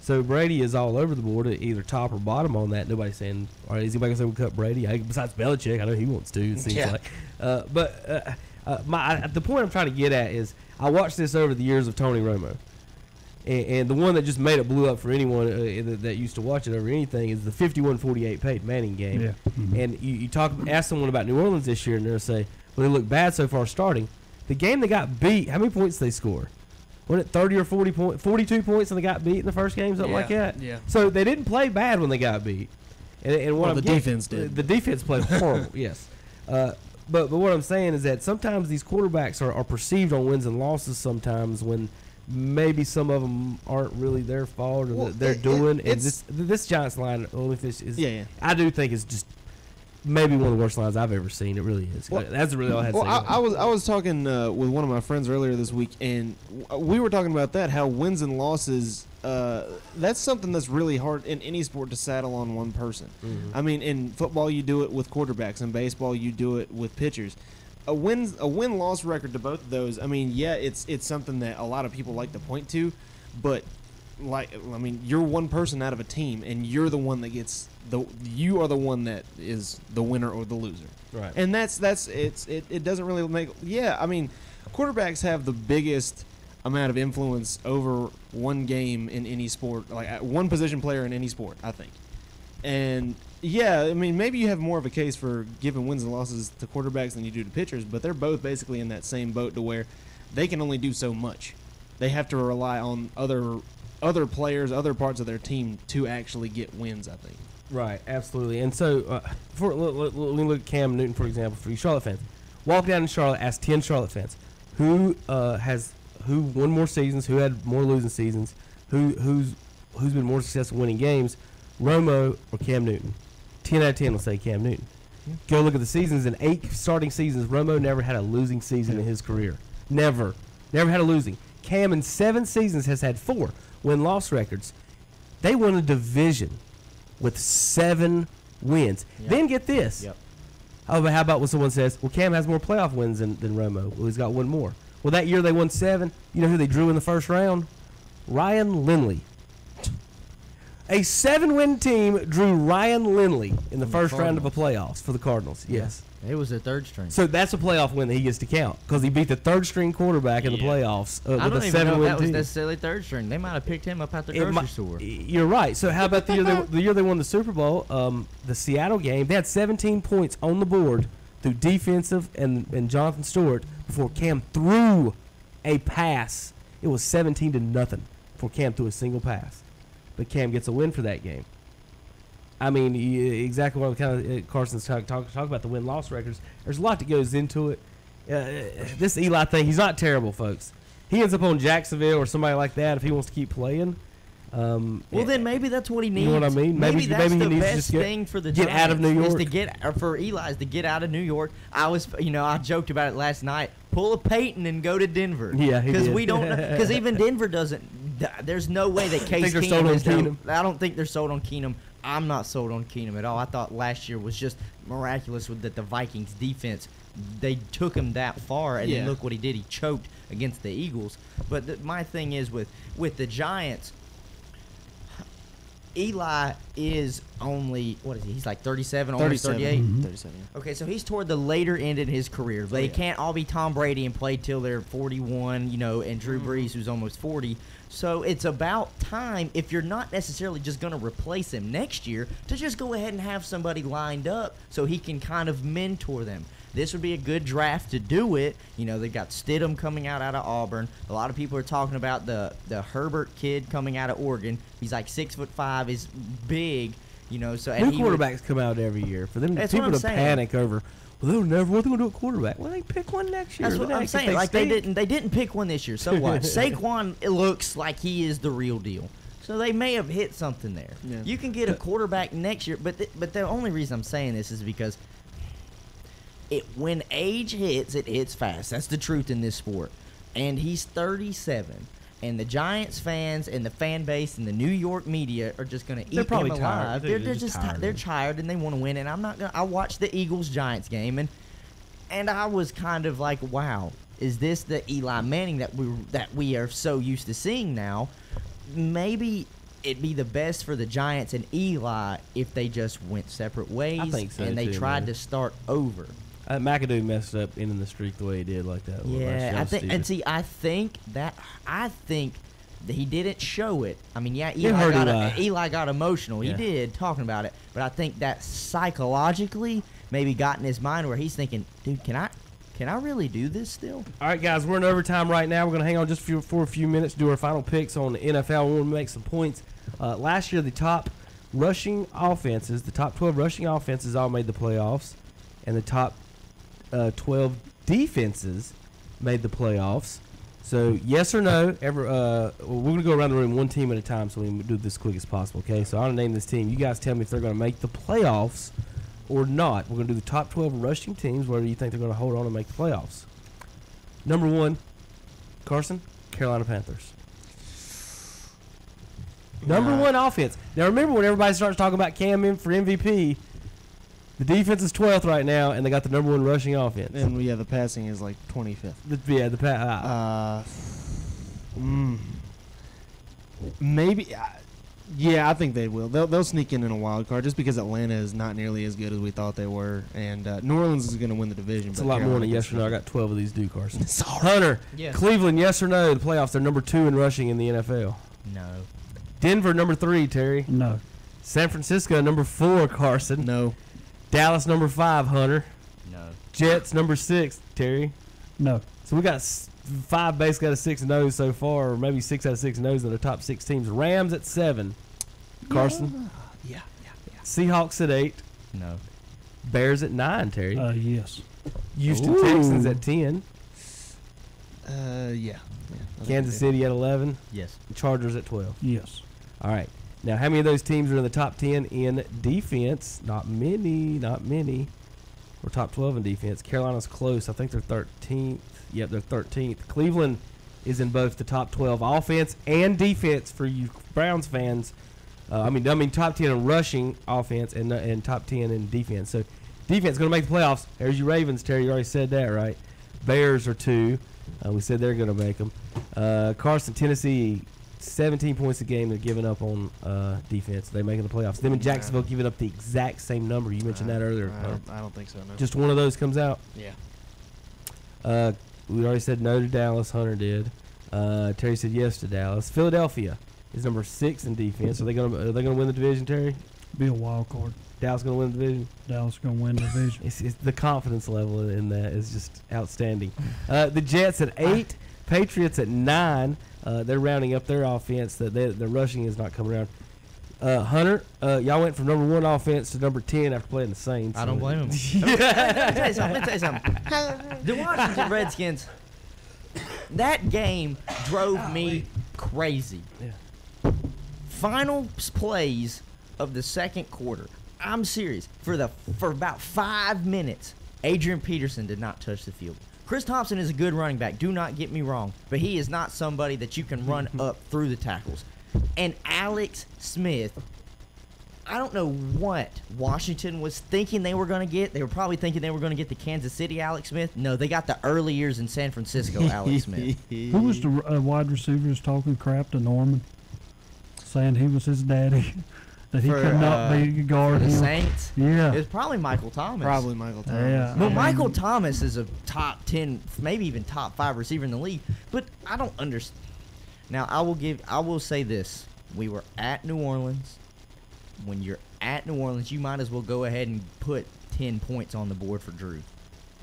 So Brady is all over the board, either top or bottom on that. Nobody's saying, all right, is anybody going to say we'll cut Brady? Besides Belichick, I know he wants to, it seems like. The point I'm trying to get at is I watched this over the years of Tony Romo. And the one that just made it blew up for anyone that used to watch it over anything is the 51-48 Peyton Manning game. Yeah. And you ask someone about New Orleans this year, and they'll say, well, they look bad so far starting. The game they got beat, how many points did they score? Wasn't it 30 or 40 points, 42 points, and they got beat in the first game, something like that? Yeah. So they didn't play bad when they got beat. And what the defense did. The defense played horrible, yes. But what I'm saying is that sometimes these quarterbacks are perceived on wins and losses sometimes when maybe some of them aren't really their fault or that they're doing. And this Giants line, I do think is just maybe one of the worst lines I've ever seen. It really is. Well, that's really all I had to say. I was talking with one of my friends earlier this week, and we were talking about that, how wins and losses, that's something that's really hard in any sport to saddle on one person. Mm-hmm. I mean, in football you do it with quarterbacks, in baseball you do it with pitchers. A win-loss record to both of those, I mean, yeah, it's something that a lot of people like to point to, but you're one person out of a team, and you're the one that gets you are the one that is the winner or the loser. Right. And it doesn't really make. Yeah, I mean, quarterbacks have the biggest amount of influence over one game in any sport, like one position player in any sport, I think. And yeah, I mean, maybe you have more of a case for giving wins and losses to quarterbacks than you do to pitchers, but they're both basically in that same boat to where they can only do so much. They have to rely on other players, other parts of their team to actually get wins, I think. Right, absolutely. And so, let me look at Cam Newton, for example, for you Charlotte fans. Walk down in Charlotte, ask 10 Charlotte fans, who won more seasons, who had more losing seasons, who's been more successful winning games, Romo or Cam Newton. 10 out of 10 will say Cam Newton. Yeah. Go look at the seasons. In 8 starting seasons, Romo never had a losing season in his career. Never had a losing. Cam in 7 seasons has had 4 win-loss records. They won a division with 7 wins. Yep. Then get this. Yep. Oh, but how about when someone says, well, Cam has more playoff wins than Romo. Well, he's got 1 more. Well, that year they won 7. You know who they drew in the first round? Ryan Lindley. A 7-win team drew Ryan Lindley in the first round of the playoffs for the Cardinals. Yes. It was a third string. So that's a playoff win that he gets to count because he beat the third-string quarterback in the playoffs with a 7-win team. I don't even know if that was necessarily third string. They might have picked him up at the grocery store. You're right. So how about the year they won the Super Bowl, the Seattle game? They had 17 points on the board through defensive and Jonathan Stewart before Cam threw a pass. It was 17-0 before Cam threw a single pass. But Cam gets a win for that game. I mean, exactly what Carson's talk about the win-loss records. There's a lot that goes into it. This Eli thing, he's not terrible, folks. He ends up on Jacksonville or somebody like that if he wants to keep playing. Well, then maybe that's what he needs. You know what I mean? Maybe that's he the needs best to thing for the get Giants out of New York. For Eli is to get out of New York. I joked about it last night. Pull a Peyton and go to Denver. Yeah, because we don't. Because even Denver doesn't. There's no way that Case Keenum. I don't think they're sold on Keenum I'm not sold on Keenum at all. I thought last year was just miraculous with that the Vikings defense. They took him that far, and then look what he did. He choked against the Eagles. But my thing is with the Giants, Eli is only, what is he? He's like 37, almost 38? 37. Okay, so he's toward the later end in his career. They can't all be Tom Brady and play till they're 41, and Drew Brees, who's almost 40. So it's about time, if you're not necessarily just going to replace him next year, to just go ahead and have somebody lined up so he can kind of mentor them. This would be a good draft to do it. They've got Stidham coming out of Auburn. A lot of people are talking about the Herbert kid coming out of Oregon. He's like 6'5", is big, So New quarterbacks come out every year. For them, people to panic over. Well, they'll never. What are they going to do a quarterback? Well, they pick one next year. That's what I'm saying. Like they didn't pick one this year. So what? Saquon, it looks like he is the real deal. So they may have hit something there. Yeah. You can get a quarterback next year, but the only reason I'm saying this is because when age hits, it hits fast. That's the truth in this sport. And he's 37. And the Giants fans and the fan base and the New York media are just going to eat him alive. Tired. They're just tired. They're tired and they want to win. And I'm not going. I watched the Eagles-Giants game and I was kind of like, wow, is this the Eli Manning that we are so used to seeing now? Maybe it'd be the best for the Giants and Eli if they just went separate ways. I think so, and they tried to start over. McAdoo messed up ending the streak the way he did, like that. Yeah, I think that he didn't show it. I mean, Eli got emotional. He did, talking about it. But I think that psychologically maybe got in his mind where he's thinking, dude, can I really do this still? All right, guys, we're in overtime right now. We're going to hang on just for a few minutes, do our final picks on the NFL. We want to make some points. Last year, the top rushing offenses, the top 12 rushing offenses all made the playoffs, and the top 12 defenses made the playoffs. So, yes or no? We're going to go around the room one team at a time so we can do this as quick as possible, okay? So, I'm going to name this team. You guys tell me if they're going to make the playoffs or not. We're going to do the top 12 rushing teams, whether you think they're going to hold on and make the playoffs. Number 1, Carson, Carolina Panthers. Number 1 offense. Now, remember when everybody starts talking about Cam for MVP, the defense is 12th right now, and they got the number 1 rushing offense. And the passing is like 25th. Maybe. Yeah, I think they will. They'll sneak in a wild card just because Atlanta is not nearly as good as we thought they were, and New Orleans is going to win the division. It's a lot more than yes or no. I got 12 of these due, Carson. Hunter, yes. Cleveland, yes or no? The playoffs, they're number 2 in rushing in the NFL. No. Denver, number 3, Terry. No. San Francisco, number 4, Carson. No. Dallas, number 5, Hunter. No. Jets, number 6, Terry. No. So we got 5 basically out of 6 no's so far, or maybe 6 out of 6 no's in the top 6 teams. Rams at 7, Carson. Yeah. Seahawks at 8. No. Bears at 9, Terry. Yes. Houston Texans at 10. Yeah. Kansas City at 11. Yes. Chargers at 12. Yes. All right. Now, how many of those teams are in the top 10 in defense? Not many. We're top 12 in defense. Carolina's close. I think they're 13th. Yep, they're 13th. Cleveland is in both the top 12 offense and defense for you Browns fans. I mean, top 10 in rushing offense and top 10 in defense. So, defense going to make the playoffs. There's your Ravens, Terry. You already said that, right? Bears are 2. We said they're going to make them. Carson, Tennessee, 17 points a game. They're giving up on defense. They're making the playoffs. Them and Jacksonville giving up the exact same number. You mentioned that earlier. I don't think so, no. Just one of those comes out? Yeah. We already said no to Dallas. Hunter did. Terry said yes to Dallas. Philadelphia is number 6 in defense. Are they going to win the division, Terry? Be a wild card. Dallas going to win the division? Dallas going to win the division. It's the confidence level in that is just outstanding. The Jets at 8. Patriots at 9. They're rounding up their offense. The rushing is not coming around. Hunter, y'all went from number 1 offense to number 10 after playing the Saints. I don't blame them. Let me tell you something. The Washington Redskins, that game drove me crazy. Yeah. Final plays of the second quarter. I'm serious. For about 5 minutes, Adrian Peterson did not touch the field. Chris Thompson is a good running back. Do not get me wrong. But he is not somebody that you can run up through the tackles. And Alex Smith I don't know what Washington was thinking they were going to get. They were probably thinking they were going to get the Kansas City Alex Smith. No, they got the early years in San Francisco Alex Smith. Who was the wide receivers talking crap to Norman, saying he was his daddy, that he could not be guard the him? Saints? Yeah. It was probably Michael Thomas. Probably Michael Thomas. Yeah. Well, Michael Thomas is a top 10, maybe even top 5 receiver in the league, but I don't understand. Now, I will say this. We were at New Orleans. When you're at New Orleans, you might as well go ahead and put 10 points on the board for Drew.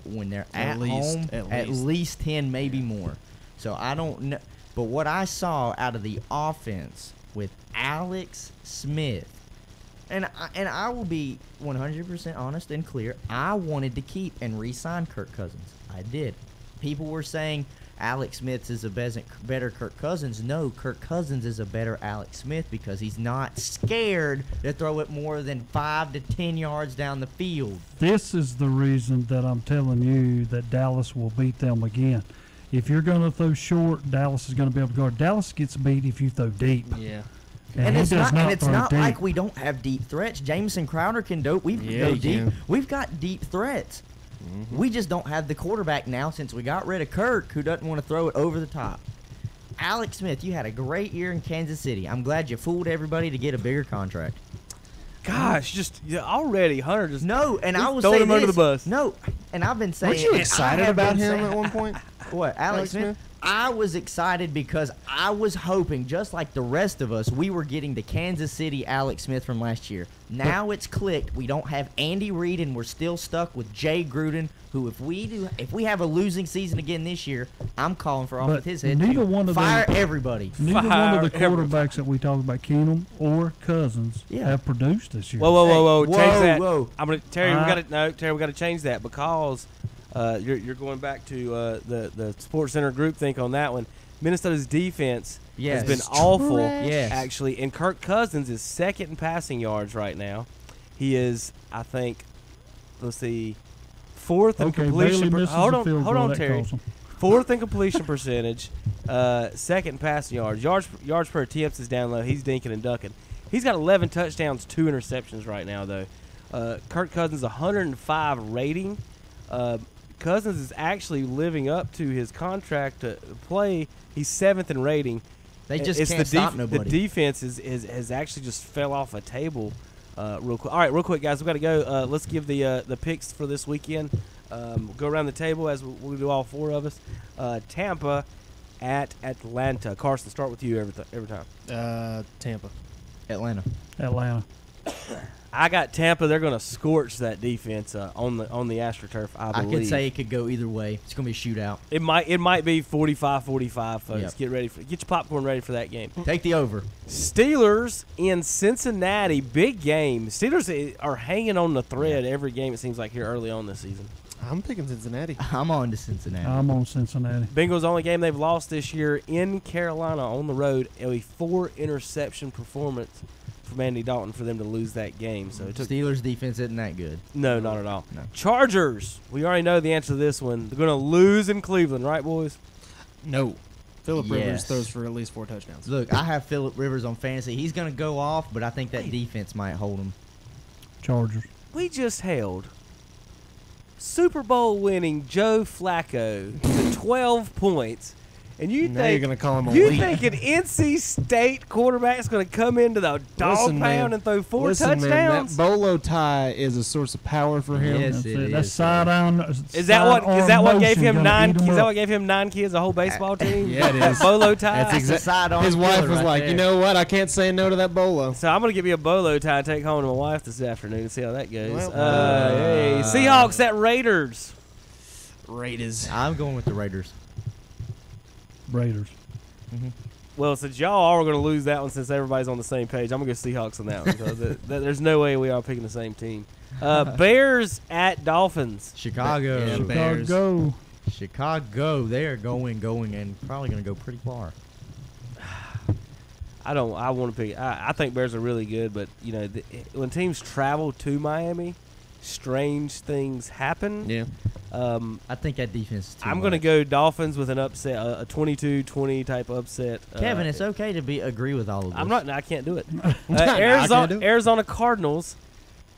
When they're at home, at least 10, maybe more. So I don't know. But what I saw out of the offense with Alex Smith, and I will be 100% honest and clear, I wanted to keep and re-sign Kirk Cousins. I did. People were saying Alex Smith is a better Kirk Cousins. No, Kirk Cousins is a better Alex Smith because he's not scared to throw it more than 5 to 10 yards down the field. This is the reason that I'm telling you that Dallas will beat them again. If you're going to throw short, Dallas is going to be able to guard. Dallas gets beat if you throw deep. Yeah. And it's not deep. like we don't have deep threats. Jameson Crowder can go deep. We've got deep threats. Mm-hmm. We just don't have the quarterback now since we got rid of Kirk, who doesn't want to throw it over the top. Alex Smith, you had a great year in Kansas City. I'm glad you fooled everybody to get a bigger contract. Gosh, already Hunter just I was throwing him under the bus. No, and I've been saying. Weren't you excited about him at one point? What, Alex Smith? I was excited because I was hoping, just like the rest of us, we were getting the Kansas City Alex Smith from last year. Now it's clicked. We don't have Andy Reid, and we're still stuck with Jay Gruden, who, if we have a losing season again this year, I'm calling for off with his head. Fire everybody. Neither one of the quarterbacks that we talk about, Keenum or Cousins, have produced this year. Whoa! Change that. I'm gonna Terry. We got to change that because. You're going back to the Sports Center groupthink on that one. Minnesota's defense has been awful, actually. And Kirk Cousins is second in passing yards right now. He is, I think, fourth in completion. Hold on, Terry. Fourth in completion percentage, second in passing yards. Yards per attempts is down low. He's dinking and ducking. He's got 11 touchdowns, 2 interceptions right now, though. Kirk Cousins 105 rating. Cousins is actually living up to his contract to play. He's 7th in rating. They just can't stop nobody. The defense has actually just fell off a table real quick. All right, real quick, guys. We've got to go. Let's give the picks for this weekend. Go around the table as we'll do all 4 of us. Tampa at Atlanta. Carson, start with you every time. Tampa. Atlanta. I got Tampa. They're going to scorch that defense on the AstroTurf, I believe. I could say it could go either way. It's going to be a shootout. It might be 45-45, folks. Yep. Get your popcorn ready for that game. Take the over. Steelers in Cincinnati, big game. Steelers are hanging on the thread every game, it seems like, here early on this season. I'm picking Cincinnati. I'm on to Cincinnati. I'm on Cincinnati. Bengals only game they've lost this year in Carolina on the road. A 4-interception performance from Andy Dalton for them to lose that game. So Steelers defense isn't that good. No, not at all. No. Chargers. We already know the answer to this one. They're going to lose in Cleveland, right, boys? No. Phillip Rivers throws for at least 4 touchdowns. Look, I have Phillip Rivers on fantasy. He's going to go off, but I think that defense might hold him. Chargers. We just held Super Bowl winning Joe Flacco to 12 points. And you now you're going to call him you think an NC State quarterback is going to come into the dog pound and throw 4 touchdowns? Man, that bolo tie is a source of power for him. Yes, it is. That's sidearm. Is that what gave him 9? Is that what gave him 9 kids, a whole baseball team? Yeah, it is. Bolo tie. That's exactly. His wife was like, you know what? I can't say no to that bolo. So I'm going to give you a bolo tie and take home to my wife this afternoon and see how that goes. Hey, Seahawks at Raiders. Raiders. I'm going with the Raiders. Well, since y'all are going to lose that one, since everybody's on the same page, I'm going to go Seahawks on that one. Because there's no way we are picking the same team. Bears at Dolphins. Chicago. Yeah, Bears. Chicago. They are going, and probably going to go pretty far. I want to pick. I think Bears are really good, but you know, when teams travel to Miami, strange things happen. Yeah. I think that defense is too I'm going to much. go Dolphins with an upset, a 22-20 type upset. Kevin, it's okay to agree with all of this. I'm not. I can't do it. I can't do it. Arizona Cardinals.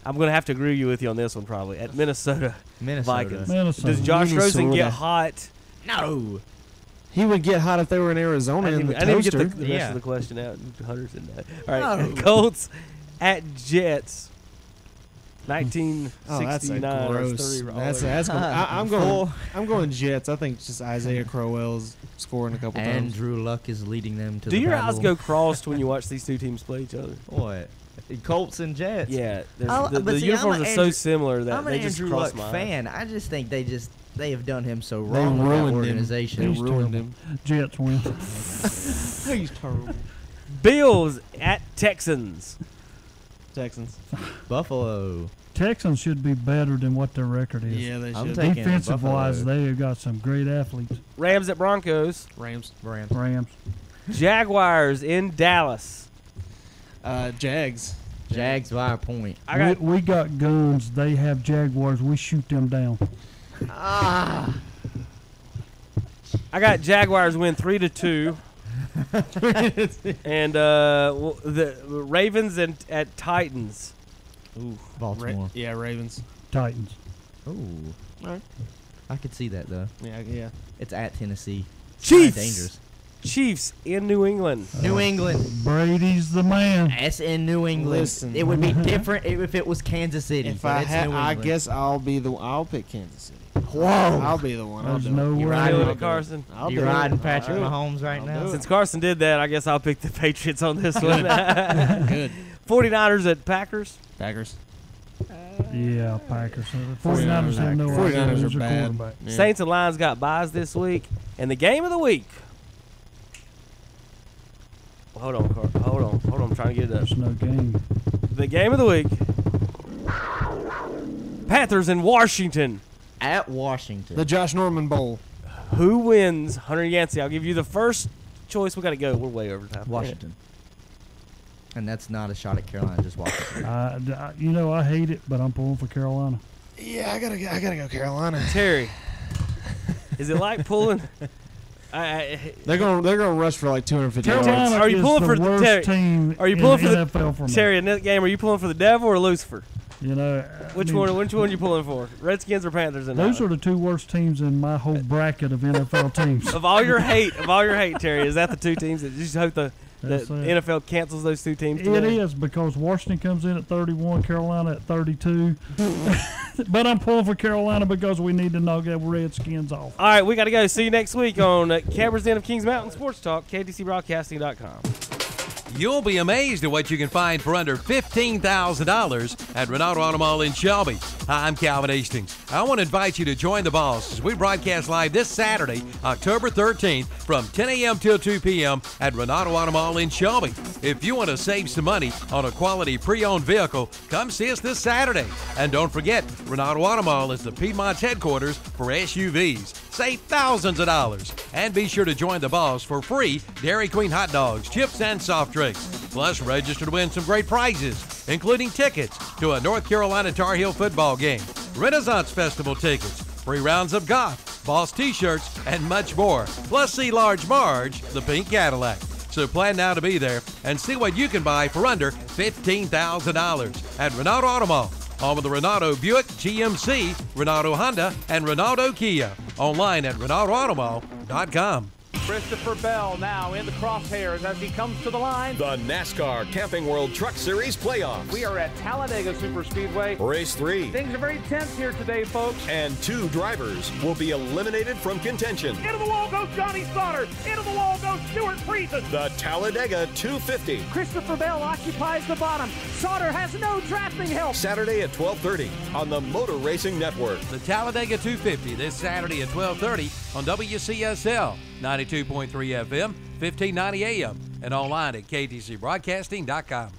I'm going to have to agree with you on this one probably. At Minnesota Vikings. Minnesota. Does Josh Rosen Minnesota. get hot? No. He would get hot if they were in Arizona I in the didn't even toaster. get the rest of the question out. Hunter's in that. All right, Colts at Jets. 1969. Oh, that's gross. That's I'm going Jets. I think just Isaiah Crowell's scoring a couple times. Andrew Luck is leading them to Do the your battle. eyes go crossed when you watch these two teams play each other? What? Colts and Jets. Yeah, But the see, uniforms I'm are an so Andrew- similar that I'm an they just Andrew cross Luck my eyes. fan. I just think they have done him so They wrong with that ruined him. organization. They ruined him. Jets win. He's terrible. Bills at Texans. Texans. Buffalo. Texans should be better than what their record is. Yeah, they I'm should. taking Defensive wise, Buffalo. they have got some great athletes. Rams at Broncos. Rams. Rams. Jaguars in Dallas. Jags. Jags by a point. We got guns. They have Jaguars. We shoot them down. I got Jaguars win 3-2. And the Ravens at Titans. Ooh, Baltimore. Yeah, Ravens. Titans. Ooh. All right. I could see that though. Yeah. It's at Tennessee. It's Chiefs. kinda dangerous. Chiefs in New England. New England. Brady's the man. That's in New England. Listen. It would be different if it was Kansas City. If but I it's had, New I England. guess I'll pick Kansas City. Whoa. I'll be the one. There's I'll do no it. way. You riding riding it, with Carson? I'll You do it. riding Patrick I'll do it. Mahomes right now? Since Carson did that, I guess I'll pick the Patriots on this one. Good. 49ers at Packers. Packers. Yeah, Packers. 49ers have no 49ers idea are who's their bad. quarterback. Yeah. Saints and Lions got buys this week. And the game of the week. Hold on, hold on. I'm trying to get it up. There's no game. The game of the week. Panthers in Washington. At Washington. The Josh Norman Bowl. Who wins? Hunter Yancey. I'll give you the first choice. We got to go. We're way over time. Washington. And that's not a shot at Carolina, just Washington. I hate it, but I'm pulling for Carolina. Yeah, I gotta go Carolina. Terry, is it like pulling? They're gonna rush for like 250 Carolina yards. Are you is pulling the for the worst Terry? team Are you in pulling for the the NFL for me. Terry in that game? Are you pulling for the Devil or Lucifer? You know, Which one are you pulling for? Redskins or Panthers? In Those that are the two worst teams in my whole bracket of NFL teams. of all your hate, Terry, is that the two teams that you just hope the That's it. NFL cancels those two teams? It today? is because Washington comes in at 31, Carolina at 32. But I'm pulling for Carolina because we need to knock the Redskins off. All right, we got to go. See you next week on Cameron's Den of Kings Mountain Sports Talk, KTCBroadcasting.com. You'll be amazed at what you can find for under $15,000 at Renato Auto Mall in Shelby. Hi, I'm Calvin Hastings. I want to invite you to join the boss as we broadcast live this Saturday, October 13th from 10 a.m. till 2 p.m. at Renato Auto Mall in Shelby. If you want to save some money on a quality pre-owned vehicle, come see us this Saturday. And don't forget, Renato Auto Mall is the Piedmont's headquarters for SUVs. Save thousands of dollars. And be sure to join the boss for free Dairy Queen hot dogs, chips, and soft drinks. Plus, register to win some great prizes, including tickets to a North Carolina Tar Heel football game, Renaissance Festival tickets, free rounds of golf, Boss t-shirts, and much more. Plus, see Large Marge, the pink Cadillac. So plan now to be there and see what you can buy for under $15,000 at Renato Auto Mall. Home of the Renato Buick, GMC, Renato Honda, and Renato Kia. Online at RenatoAutomall.com. Christopher Bell now in the crosshairs as he comes to the line. The NASCAR Camping World Truck Series playoffs. We are at Talladega Superspeedway. Race 3. Things are very tense here today, folks. And 2 drivers will be eliminated from contention. Into the wall goes Johnny Sauter. Into the wall goes Stuart Friesen. The Talladega 250. Christopher Bell occupies the bottom. Sauter has no drafting help. Saturday at 12:30 on the Motor Racing Network. The Talladega 250 this Saturday at 12:30 on WCSL 92.3 FM, 1590 AM, and online at ktcbroadcasting.com.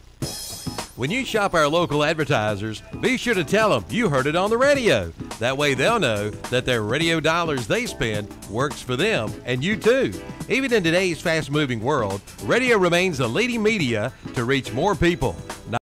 When you shop our local advertisers, be sure to tell them you heard it on the radio. That way they'll know that their radio dollars they spend works for them and you too. Even in today's fast-moving world, radio remains the leading media to reach more people.